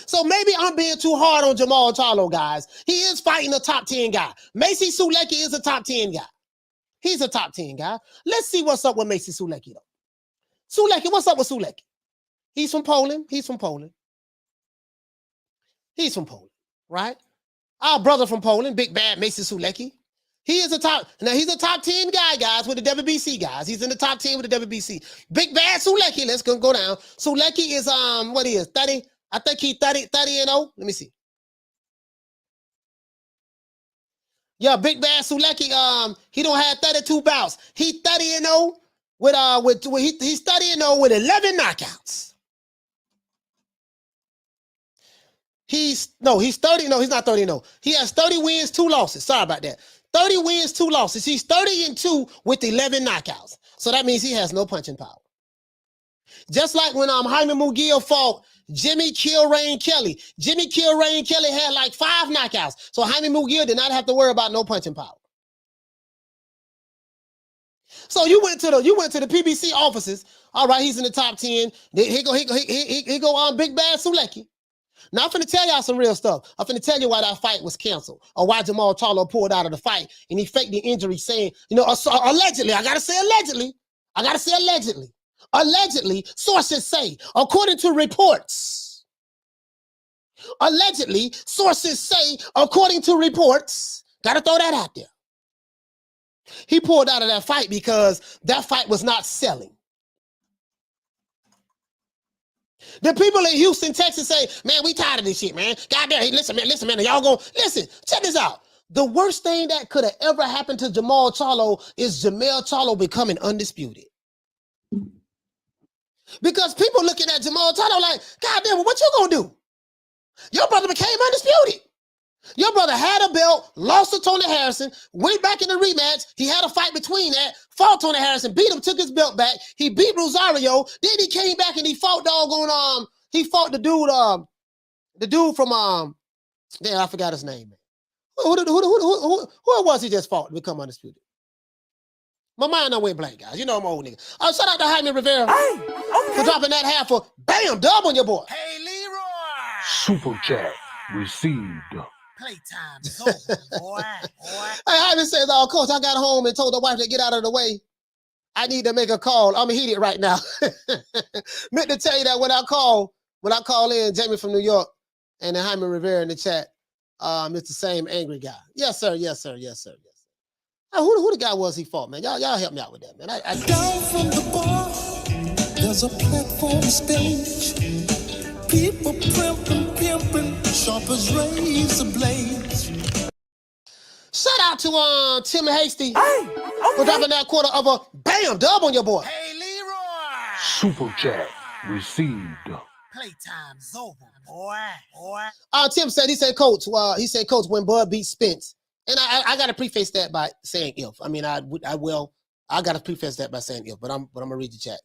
So maybe I'm being too hard on Jermall Charlo, guys. He is fighting a top 10 guy. Macy Sulecki is a top 10 guy. He's a top 10 guy. Let's see what's up with Macy Sulecki, though. Sulecki, what's up with Sulecki? He's from Poland, right? Our brother from Poland, big bad Macy Sulecki. He's a top 10 guy, guys, with the WBC guys. He's in the top 10 with the WBC. Big bad Sulecki. Let's go down. Sulecki is what he is, 30. I think he's 30 and 0. Let me see. Yeah, big bad Sulecki. He don't have 32 bouts. He's 30 and 0 he's 30 and 0 with 11 knockouts. He's 30. No, he's not 30 and 0. He has 30 wins, 2 losses. Sorry about that. 30 wins, 2 losses. He's 30 and 2 with 11 knockouts. So that means he has no punching power. Just like when Jaime Muguia fought Jimmy Kilrain Kelly. Jimmy Kilrain Kelly had like 5 knockouts. So Jaime Muguia did not have to worry about no punching power. So you went to the PBC offices. All right, he's in the top 10. He go on Big Bad Sulecki. Now I'm finna tell y'all some real stuff. I'm finna tell you why that fight was canceled, or why Jermall Charlo pulled out of the fight and he faked the injury, saying, allegedly. I gotta say allegedly. Allegedly, sources say, according to reports. Allegedly, sources say, according to reports. Gotta throw that out there. He pulled out of that fight because that fight was not selling. The people in Houston, Texas say, man, we tired of this shit, man. Goddamn, hey, listen, man, y'all gonna listen. Check this out. The worst thing that could have ever happened to Jermall Charlo is Jermall Charlo becoming undisputed. Because people looking at Jermall Charlo like, goddamn, what you gonna do? Your brother became undisputed. Your brother had a belt, lost to Tony Harrison, went back in the rematch. He had a fight between that, fought Tony Harrison, beat him, took his belt back. He beat Rosario. Then he came back and he fought he fought the dude from damn, I forgot his name. Who was he just fought to become undisputed? My mind don't went blank, guys. You know I'm old nigga. Shout out to Jaime Rivera for dropping that half for bam, dub on your boy. Hey, Leroy. Super chat received. Playtime is over, boy. Hey, Jaime says, Coach, I got home and told the wife to get out of the way. I need to make a call. I'm heated right now. Meant to tell you that when I call in Jamie from New York and then Jaime Rivera in the chat, it's the same angry guy. Yes, sir. Who the guy was he fought, man? Y'all help me out with that, man. Down from the bar, there's a platform stage. People pimping, sharp as razor blades. Shout out to Tim Hasty for dropping that quarter of a bam dub on your boy. Hey, Leroy. Super chat received. Playtime's over, boy. Tim said, Coach, Coach, when Bud beat Spence, and I got to preface that by saying if. I mean, I got to preface that by saying if, but I'm gonna read the chat.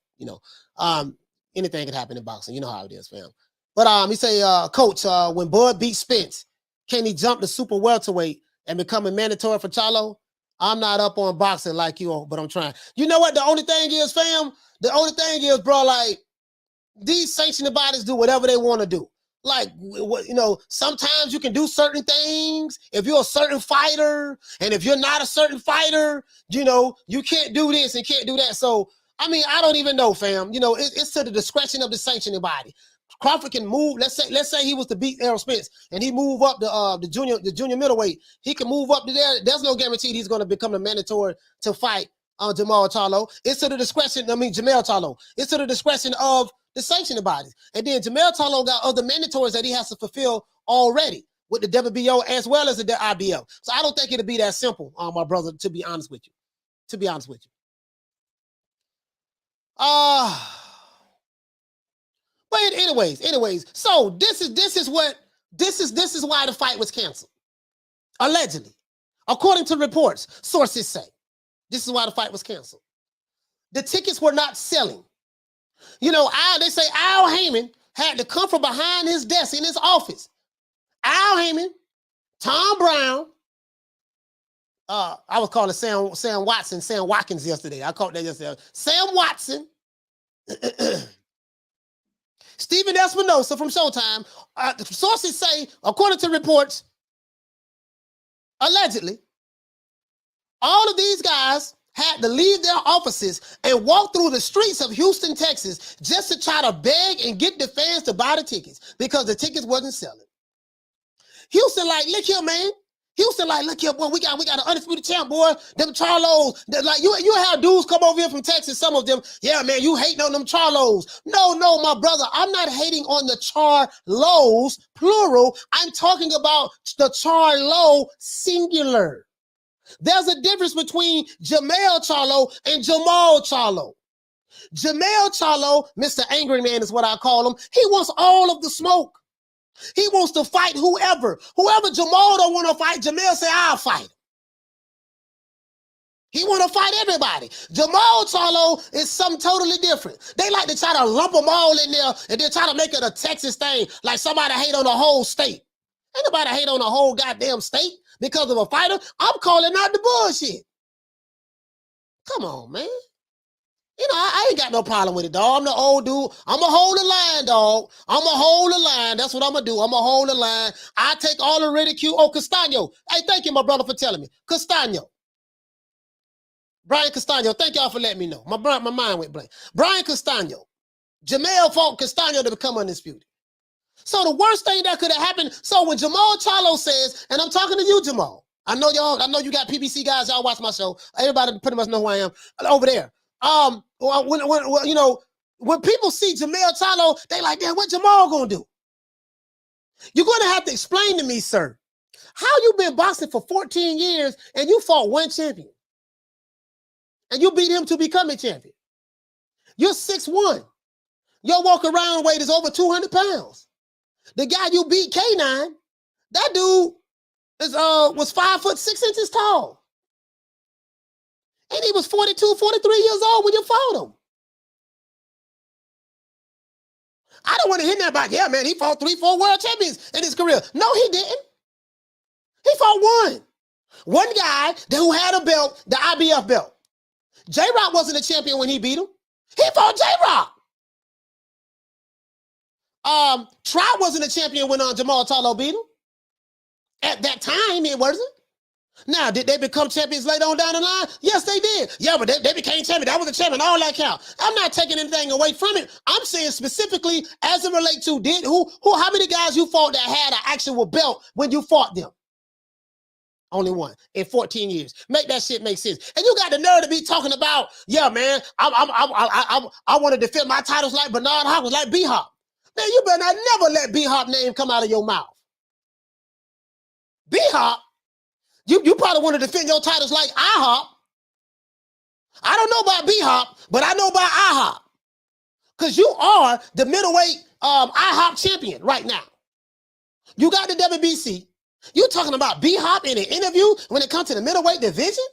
anything can happen in boxing. You know how it is, fam. But he say, Coach, when Bud beats Spence, can he jump to super welterweight and become a mandatory for Charlo? I'm not up on boxing like you, but I'm trying. You know what? The only thing is, fam, bro, like, these sanctioning bodies do whatever they want to do. Like, you know, sometimes you can do certain things if you're a certain fighter, and if you're not a certain fighter, you know, you can't do this and can't do that. So, I mean, I don't even know, fam. You know, it's to the discretion of the sanctioning body. Crawford can move. Let's say he was to beat Aerospace and he move up the junior middleweight. He can move up to there. There's no guarantee he's going to become a mandatory to fight Jermall Charlo. It's to the discretion. Jermall Charlo. It's to the discretion of the sanctioning bodies. And then Jermall Charlo got other mandatories that he has to fulfill already with the WBO as well as the IBF. So I don't think it'll be that simple, my brother. To be honest with you. But anyways, so this is why the fight was canceled. Allegedly. According to reports, sources say, this is why the fight was canceled. The tickets were not selling. You know, they say Al Heyman had to come from behind his desk in his office. Al Heyman, Tom Brown, I was calling Sam Watkins yesterday. I called that yesterday. Sam Watson, Stephen Espinosa from Showtime. Sources say, according to reports, allegedly, all of these guys had to leave their offices and walk through the streets of Houston, Texas, just to try to beg and get the fans to buy the tickets because the tickets wasn't selling. Houston like, look here, man. Houston like, look here, boy, we got an undisputed champ, boy. Them Charlos, like you have dudes come over here from Texas, some of them, yeah, man, you hating on them Charlos. No, my brother, I'm not hating on the Charlos, plural. I'm talking about the Charlo, singular. There's a difference between Jermall Charlo and Jamal Charlo. Jermall Charlo, Mr. Angry Man is what I call him. He wants all of the smoke. He wants to fight whoever. Whoever Jamal don't want to fight, Jermall say, I'll fight him. He want to fight everybody. Jamal Charlo is something totally different. They like to try to lump them all in there and then try to make it a Texas thing, like somebody hate on the whole state. Ain't nobody hate on the whole goddamn state because of a fighter. I'm calling out the bullshit. Come on, man. You know, I ain't got no problem with it, dog. I'm the old dude. I'm going to hold the line, dog. I'm going to hold the line. That's what I'm going to do. I'm going to hold the line. I take all the ridicule. Oh, Castano. Hey, thank you, my brother, for telling me. Castano. Brian Castano. Thank y'all for letting me know. My mind went blank. Brian Castano. Jamel fought Castano to become undisputed. So the worst thing that could have happened, so when Jermall Charlo says, and I'm talking to you, Jamal, I know you got PBC guys, y'all watch my show. Everybody pretty much know who I am over there. When people see Jermall Charlo, they like, damn, what Jamal gonna do? You're gonna have to explain to me, sir, how you been boxing for 14 years and you fought one champion. And you beat him to become a champion. You're 6'1". Your walk around weight is over 200 pounds. The guy you beat, K9, that dude was 5'6" tall. And he was 42, 43 years old when you fought him. I don't want to hear that about, yeah, man, he fought 3-4 world champions in his career. No, he didn't. He fought one. One guy who had a belt, the IBF belt. J-Rock wasn't a champion when he beat him. He fought J-Rock. Trout wasn't a champion when Jermall Charlo beat him. At that time, it wasn't. Now, did they become champions later on down the line? Yes, they did. Yeah, but they became champion. That was a champion. All that count. I'm not taking anything away from it. I'm saying specifically as it relates to how many guys you fought that had an actual belt when you fought them? Only one in 14 years. Make that shit make sense. And you got the nerve to be talking about, yeah, man, I want to defend my titles like Bernard Hopkins, like B-Hop. Man, you better not never let B-Hop name come out of your mouth. B-Hop, you probably want to defend your titles like I-Hop. I don't know about B-Hop, but I know about I-Hop. Because you are the middleweight I-Hop champion right now. You got the WBC. You talking about B-Hop in an interview when it comes to the middleweight division?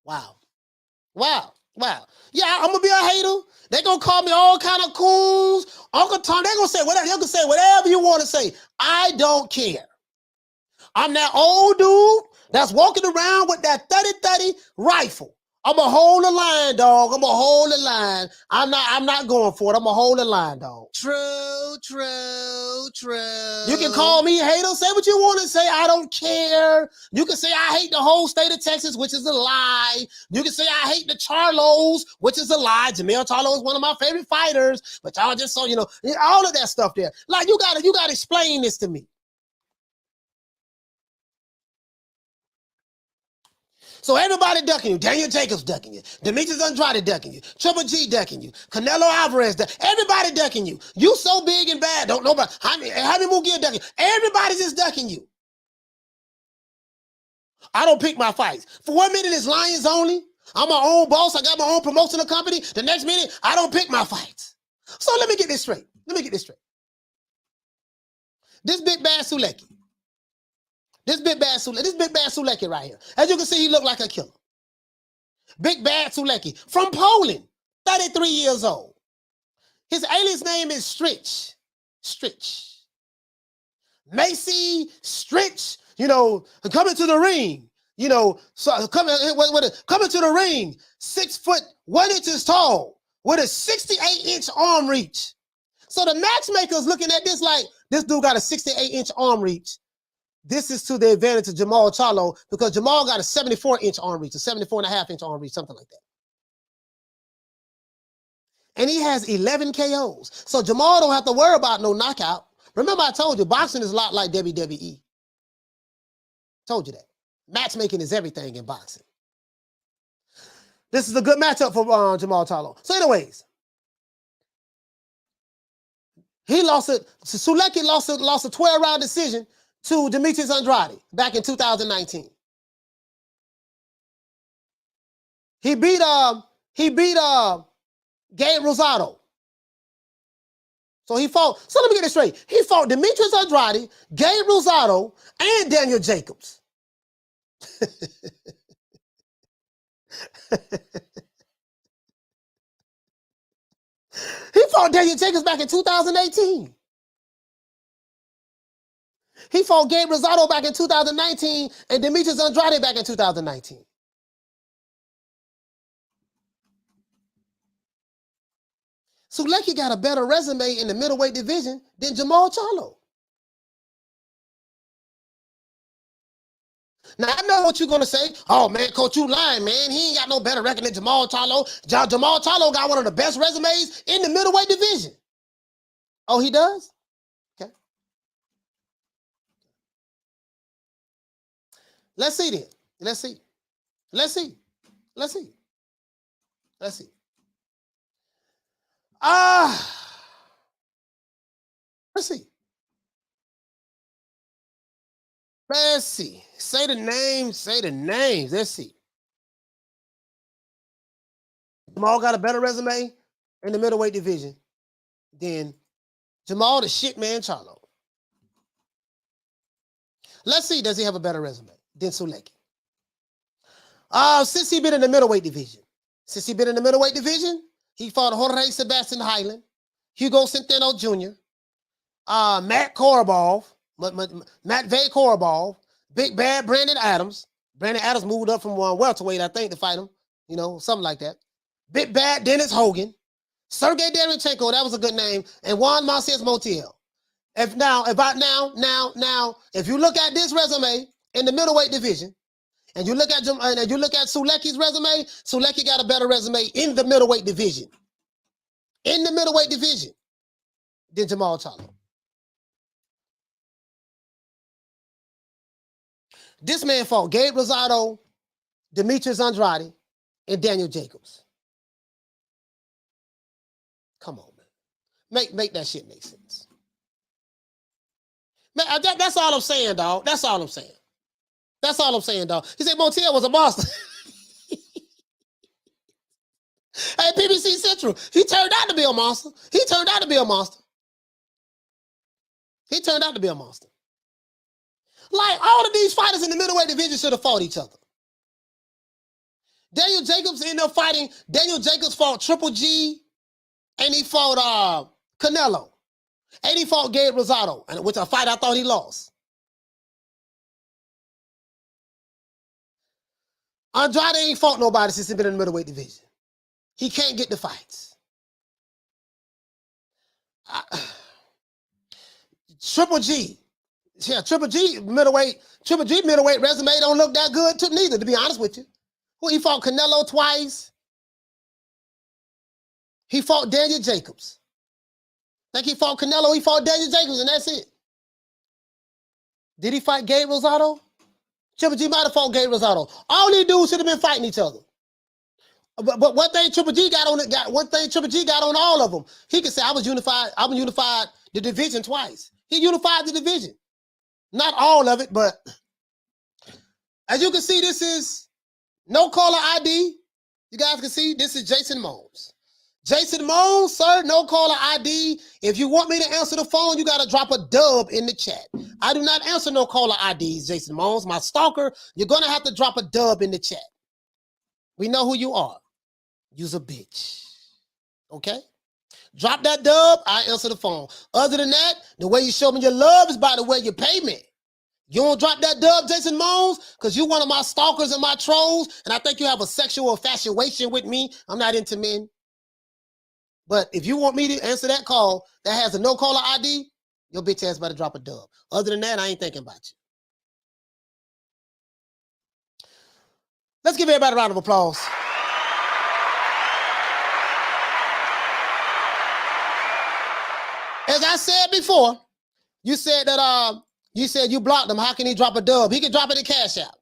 Wow. Wow. Yeah, I'm gonna be a hater. They gonna call me all kind of coons. Uncle Tom, they gonna say whatever. They gonna say whatever you want to say. I don't care. I'm that old dude that's walking around with that 30-30 rifle. I'm going to hold the line, dog. I'm going to hold the line. I'm not going for it. I'm going to hold the line, dog. True. You can call me a hater. Say what you want to say. I don't care. You can say I hate the whole state of Texas, which is a lie. You can say I hate the Charlos, which is a lie. Jermall Charlo is one of my favorite fighters. But y'all just so, all of that stuff there. Like, you gotta explain this to me. So everybody ducking you. Daniel Jacobs ducking you. Demetrius Andrade ducking you. Triple G ducking you. Canelo Alvarez everybody ducking you. You so big and bad. Don't nobody. Jaime Mugia ducking you. Everybody's just ducking you. I don't pick my fights. For 1 minute, it's Lions only. I'm my own boss. I got my own promotional company. The next minute, I don't pick my fights. So let me get this straight. This big bad Sulecki. This big bad Sulecki right here. As you can see, he looked like a killer. Big bad Sulecki from Poland, 33 years old. His alias name is Stritch. Macy Stritch, coming to the ring. Coming to the ring, 6 foot 1 inches tall, with a 68-inch arm reach. So the matchmaker's looking at this like, this dude got a 68-inch arm reach. This is to the advantage of Jermall Charlo because Jamal got a 74-inch arm reach, a 74.5-inch arm reach, something like that. And he has 11 KOs. So Jamal don't have to worry about no knockout. Remember I told you, boxing is a lot like WWE. Told you that. Matchmaking is everything in boxing. This is a good matchup for Jermall Charlo. So anyways, he lost it. Sulecki lost a 12-round decision to Demetrius Andrade back in 2019. He beat Gabe Rosado. So he fought. So let me get this straight. He fought Demetrius Andrade, Gabe Rosado, and Daniel Jacobs. He fought Daniel Jacobs back in 2018. He fought Gabe Rosado back in 2019 and Demetrius Andrade back in 2019. Sulecki got a better resume in the middleweight division than Jermall Charlo. Now, I know what you're going to say. Oh, man, coach, you lying, man. He ain't got no better record than Jermall Charlo. Jermall Charlo got one of the best resumes in the middleweight division. Oh, he does? Okay. Let's see then. Let's see. Let's see. Say the names. Let's see. Jamal got a better resume in the middleweight division than Jamal the shit man Charlo. Let's see, does he have a better resume than Sulecki? Since he been in the middleweight division, he fought Jorge Sebastian Highland, Hugo Centeno Jr., Matt Korobov, Matvey Korobov, Big Bad Brandon Adams. Brandon Adams moved up from welterweight, I think, to fight him. Something like that. Big Bad Dennis Hogan, Sergey Derenchenko, that was a good name, and Juan Marcias Montiel. If you look at this resume in the middleweight division, and you look at Sulecki's resume, Sulecki got a better resume in the middleweight division. Than Jermall Charlo. This man fought Gabe Rosado, Demetrius Andrade, and Daniel Jacobs. Come on, man. Make that shit make sense. Man, that's all I'm saying, dog. That's all I'm saying, dog. He said Montiel was a monster. Hey, PBC Central, he turned out to be a monster. Like, all of these fighters in the middleweight division should have fought each other. Daniel Jacobs ended up fighting. Daniel Jacobs fought Triple G, and he fought Canelo, and he fought Gabe Rosado, and which a fight I thought he lost. Andrade ain't fought nobody since he's been in the middleweight division. He can't get the fights. Triple G. Yeah, Triple G middleweight resume don't look that good to neither, to be honest with you. Well, he fought Canelo twice. He fought Daniel Jacobs. I think he fought Canelo, he fought Daniel Jacobs, and that's it. Did he fight Gabe Rosado? Triple G might have fought Gabe Rosado. All these dudes should have been fighting each other. But one thing Triple G got on all of them. He could say, I was unified the division twice. He unified the division. Not all of it, but as you can see, this is no caller ID. You guys can see this is Jason Mones. Jason Mones, sir, no caller ID. If you want me to answer the phone, you got to drop a dub in the chat. I do not answer no caller IDs, Jason Mones. My stalker, you're going to have to drop a dub in the chat. We know who you are. You's a bitch. Okay? Drop that dub, I answer the phone. Other than that, the way you show me your love is by the way you pay me. You don't drop that dub, Jason Mones, because you're one of my stalkers and my trolls, and I think you have a sexual infatuation with me. I'm not into men. But if you want me to answer that call that has a no caller ID, your bitch ass better drop a dub. Other than that, I ain't thinking about you. Let's give everybody a round of applause. As I said before, you said that you blocked him. How can he drop a dub? He can drop it in Cash App.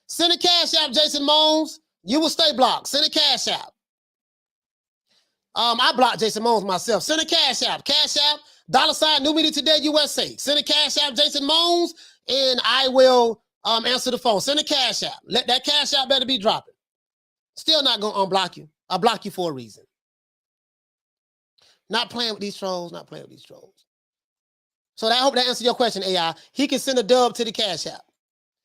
Send a Cash App, Jason Mones. You will stay blocked. Send a Cash App. I blocked Jason Mones myself. Send a Cash App. Cash App, $ NewMediaTodayUSA. Send a Cash App, Jason Mones, and I will answer the phone. Send a Cash App. Let that Cash App better be dropping. Still not gonna unblock you. I block you for a reason. Not playing with these trolls, not playing with these trolls. So I hope that answers your question, AI. He can send a dub to the Cash App.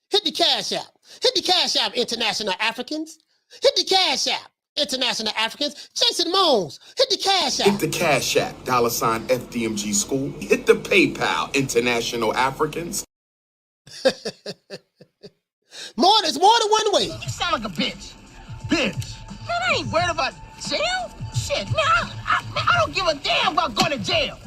Hit the Cash App. Hit the Cash App, International Africans. Hit the Cash App, International Africans. Jason Mones, hit the Cash App. Hit the Cash App, $ FDMG School. Hit the PayPal, International Africans. It's more than one way. You sound like a bitch. Bitch. Man, I ain't worried about jail. Shit, man, I don't give a damn about going to jail.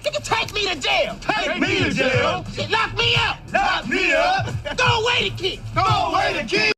Nigga, take me to jail. Take me to jail? Shit, lock me up. Lock me up. Throw away the kid. Throw away the kid.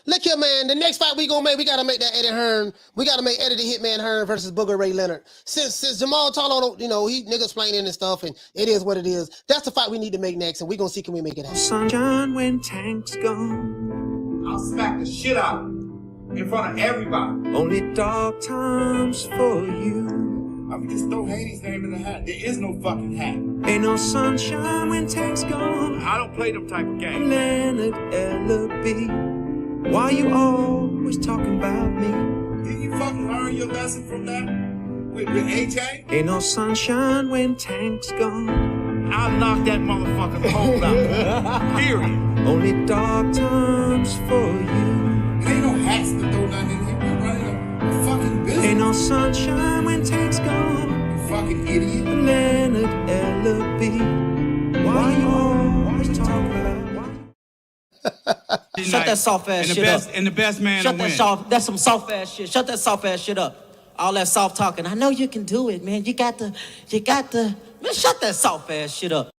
Look here, man. The next fight we gonna make, we gotta make that Eddie Hearn. We gotta make Eddie the Hitman Hearn versus Booger Ray Leonard. Since Jermall Charlo, he niggas playing and stuff, and it is what it is. That's the fight we need to make next, and we gonna see can we make it happen. Sunshine when tanks gone. I'll smack the shit out of you in front of everybody. Only dark times for you. I mean, just throw Haney's name in the hat. There is no fucking hat. Ain't no sunshine when tanks gone. I don't play them type of games. Leonard L.B. Why you always talking about me? Didn't you fucking learn your lesson from that? With AJ? Ain't no sunshine when tanks gone. I'll knock that motherfucking hole out. Period. Only dark times for you. There ain't no hats to throw nothing in here. We're running a fucking business. Ain't no sunshine when tanks gone. You fucking idiot. Leonard L.B. Why you always talking about me? Shut that soft ass shit up. And the best man Shut to that win. soft. That's some soft ass shit. Shut that soft ass shit up. All that soft talking. I know you can do it, man. You got the. Man, shut that soft ass shit up.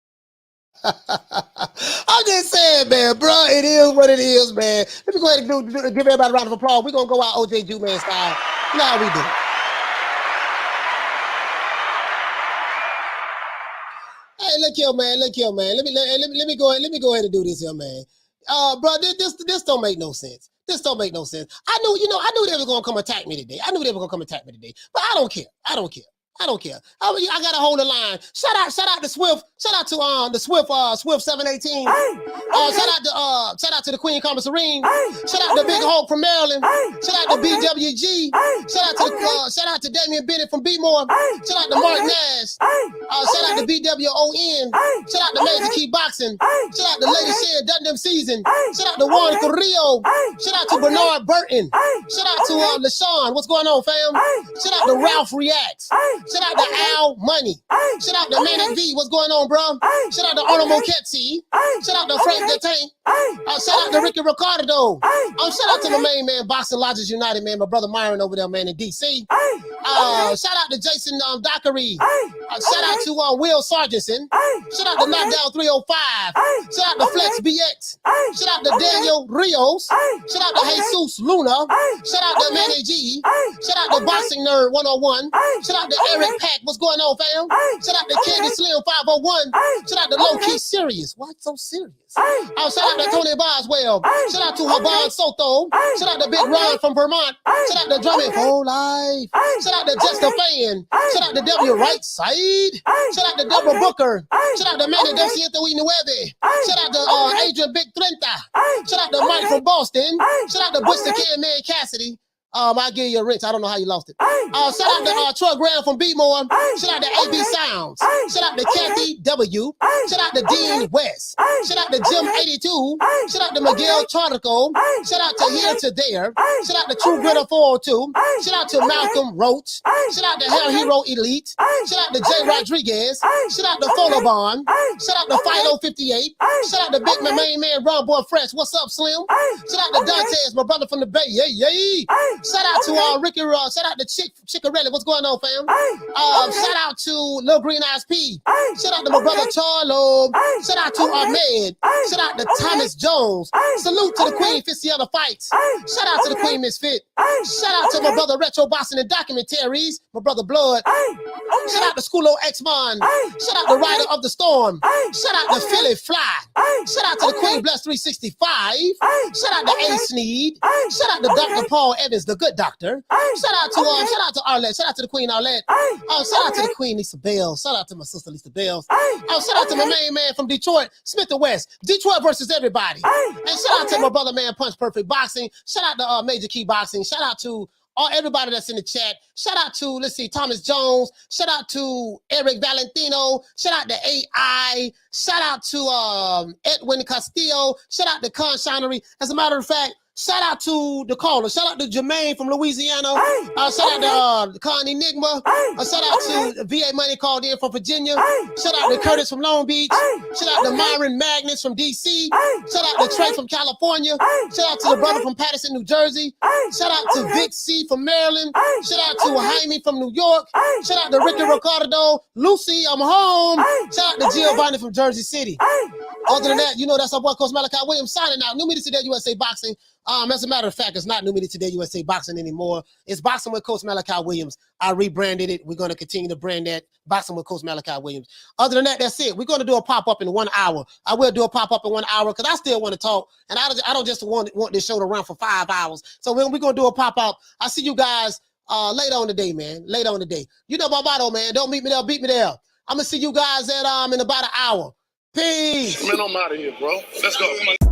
I'm just saying, man, bro. It is what it is, man. Let me go ahead and give everybody a round of applause. We're gonna go out OJ Juman style. You know how we do. Hey, look here, man. Let me go ahead and do this here, man. Bro, this don't make no sense. This don't make no sense. I knew they were gonna come attack me today. But I don't care. I don't care. I gotta hold the line. Shout out to Swift. Shout out to the Swift 718. Shout out to the Queen Commissarine. Shout out to Big Hulk from Maryland. Shout out to BWG. Shout out to Damian Bennett from B-More. Shout out to Mark Nash. Shout out to BWON. Shout out to Major Key Boxing. Shout out to Lady Shed Dundam Season. Shout out to Juan Carrillo. Shout out to Bernard Burton. Shout out to LaShawn. What's going on, fam? Shout out to Ralph Reacts. Shout out to Al Money. Shout out to Manic V. What's going on, bro? Shout out to Arnold Moketsi. Shout out to Frank the Tank. Shout out to Ricky Ricardo. Shout out to my main man, Boxing Lodges United, man. My brother Myron over there, man, in DC. Shout out to Jason Dockery. Shout out to Will Sargentson. Shout out to Knockdown 305. Shout out to Flex BX. Shout out to Daniel Rios. Shout out to Jesus Luna. Shout out to Manny G. Shout out to Boxing Nerd 101. Shout out to Eric Pack. What's going on, fam? Shout out to Candy Slim 501. Shout out to Low Key Serious. Why so serious? Shout out to Tony Boswell. Shout out to Haban Soto. Shout out to Big Ron from Vermont. Shout out to Drummond for Life. Shout out to Jester Fan. Shout out to W Right Side. Shout out to Deborah Booker. Shout out to Manny Dosiento Inueve. Shout out to Adrian Big Trenta. Shout out to Mike from Boston. Shout out to Bush the Can Man Cassidy. I'll give you a rinse. I don't know how you lost it. Shout out to Troy Graham from Beatmore. Shout out to AB Sounds. Shout out to Kathy W. Shout out to Dean West. Shout out to Jim 82. Shout out to Miguel Chartico. Shout out to Here to There. Shout out to True Gritter 402. Shout out to Malcolm Roach. Shout out to Hell Hero Elite. Shout out to Jay Rodriguez. Shout out to Folobon. Shout out to Philo 58. Shout out to Big My Main Man Ron Boy Fresh. What's up, Slim? Shout out to Dantes, my brother from the Bay. Yay. Shout out to Ricky Ross. Shout out to Chickarelli. What's going on, fam? Shout out to Lil Green Eyes P. Shout out to my brother Charlo. Shout out to Ahmed. Shout out to Thomas Jones. Salute to the Queen Fistiana Fights. Shout out to the Queen Misfit. Shout out to my brother Retro Boxing and Documentaries. My brother Blood. Shout out to Schoolo X-Mon. Shout out to Rider of the Storm. Shout out to Philly Fly. Shout out to the Queen Bless 365. Shout out to A Sneed. Shout out to Dr. Paul Evans, the good doctor. Shout out to Arlette. Shout out to the Queen Arlette. Shout out to the Queen Lisa Bales. Shout out to my sister Lisa Bales. Shout out to my main man from Detroit, Smith the West. Detroit versus everybody. And shout out to my brother man Punch Perfect Boxing. Shout out to Major Key Boxing. Shout out to everybody that's in the chat. Shout out to, Thomas Jones. Shout out to Eric Valentino. Shout out to AI. Shout out to Edwin Castillo. Shout out to Con Shinery. As a matter of fact, shout out to the caller. Shout out to Jermaine from Louisiana. Shout out to Con Enigma. Shout out to VA Money called in from Virginia. Shout out to Curtis from Long Beach. Shout out to Myron Magnus from DC. Shout out to Trey from California. Shout out to the brother from Patterson, New Jersey. Shout out to Vic C from Maryland. Shout out to Jaime from New York. Shout out to Ricky Ricardo. Lucy, I'm home. Shout out to Giovanni from Jersey City. Other than that, that's our boy Coach Malachi Williams signing out. New Media Today USA Boxing. As a matter of fact, it's not New Media Today USA Boxing anymore. It's Boxing with Coach Malachi Williams. I rebranded it. We're going to continue to brand that Boxing with Coach Malachi Williams. Other than that, that's it. We're going to do a pop-up in 1 hour. I will do a pop-up in 1 hour because I still want to talk, and I don't just want this show to run for 5 hours. So when we're going to do a pop-up, I'll see you guys later on today, man. Later on today. You know my motto, man. Don't meet me there, beat me there. I'm going to see you guys in about an hour. Peace. Man, I'm out of here, bro. Let's go.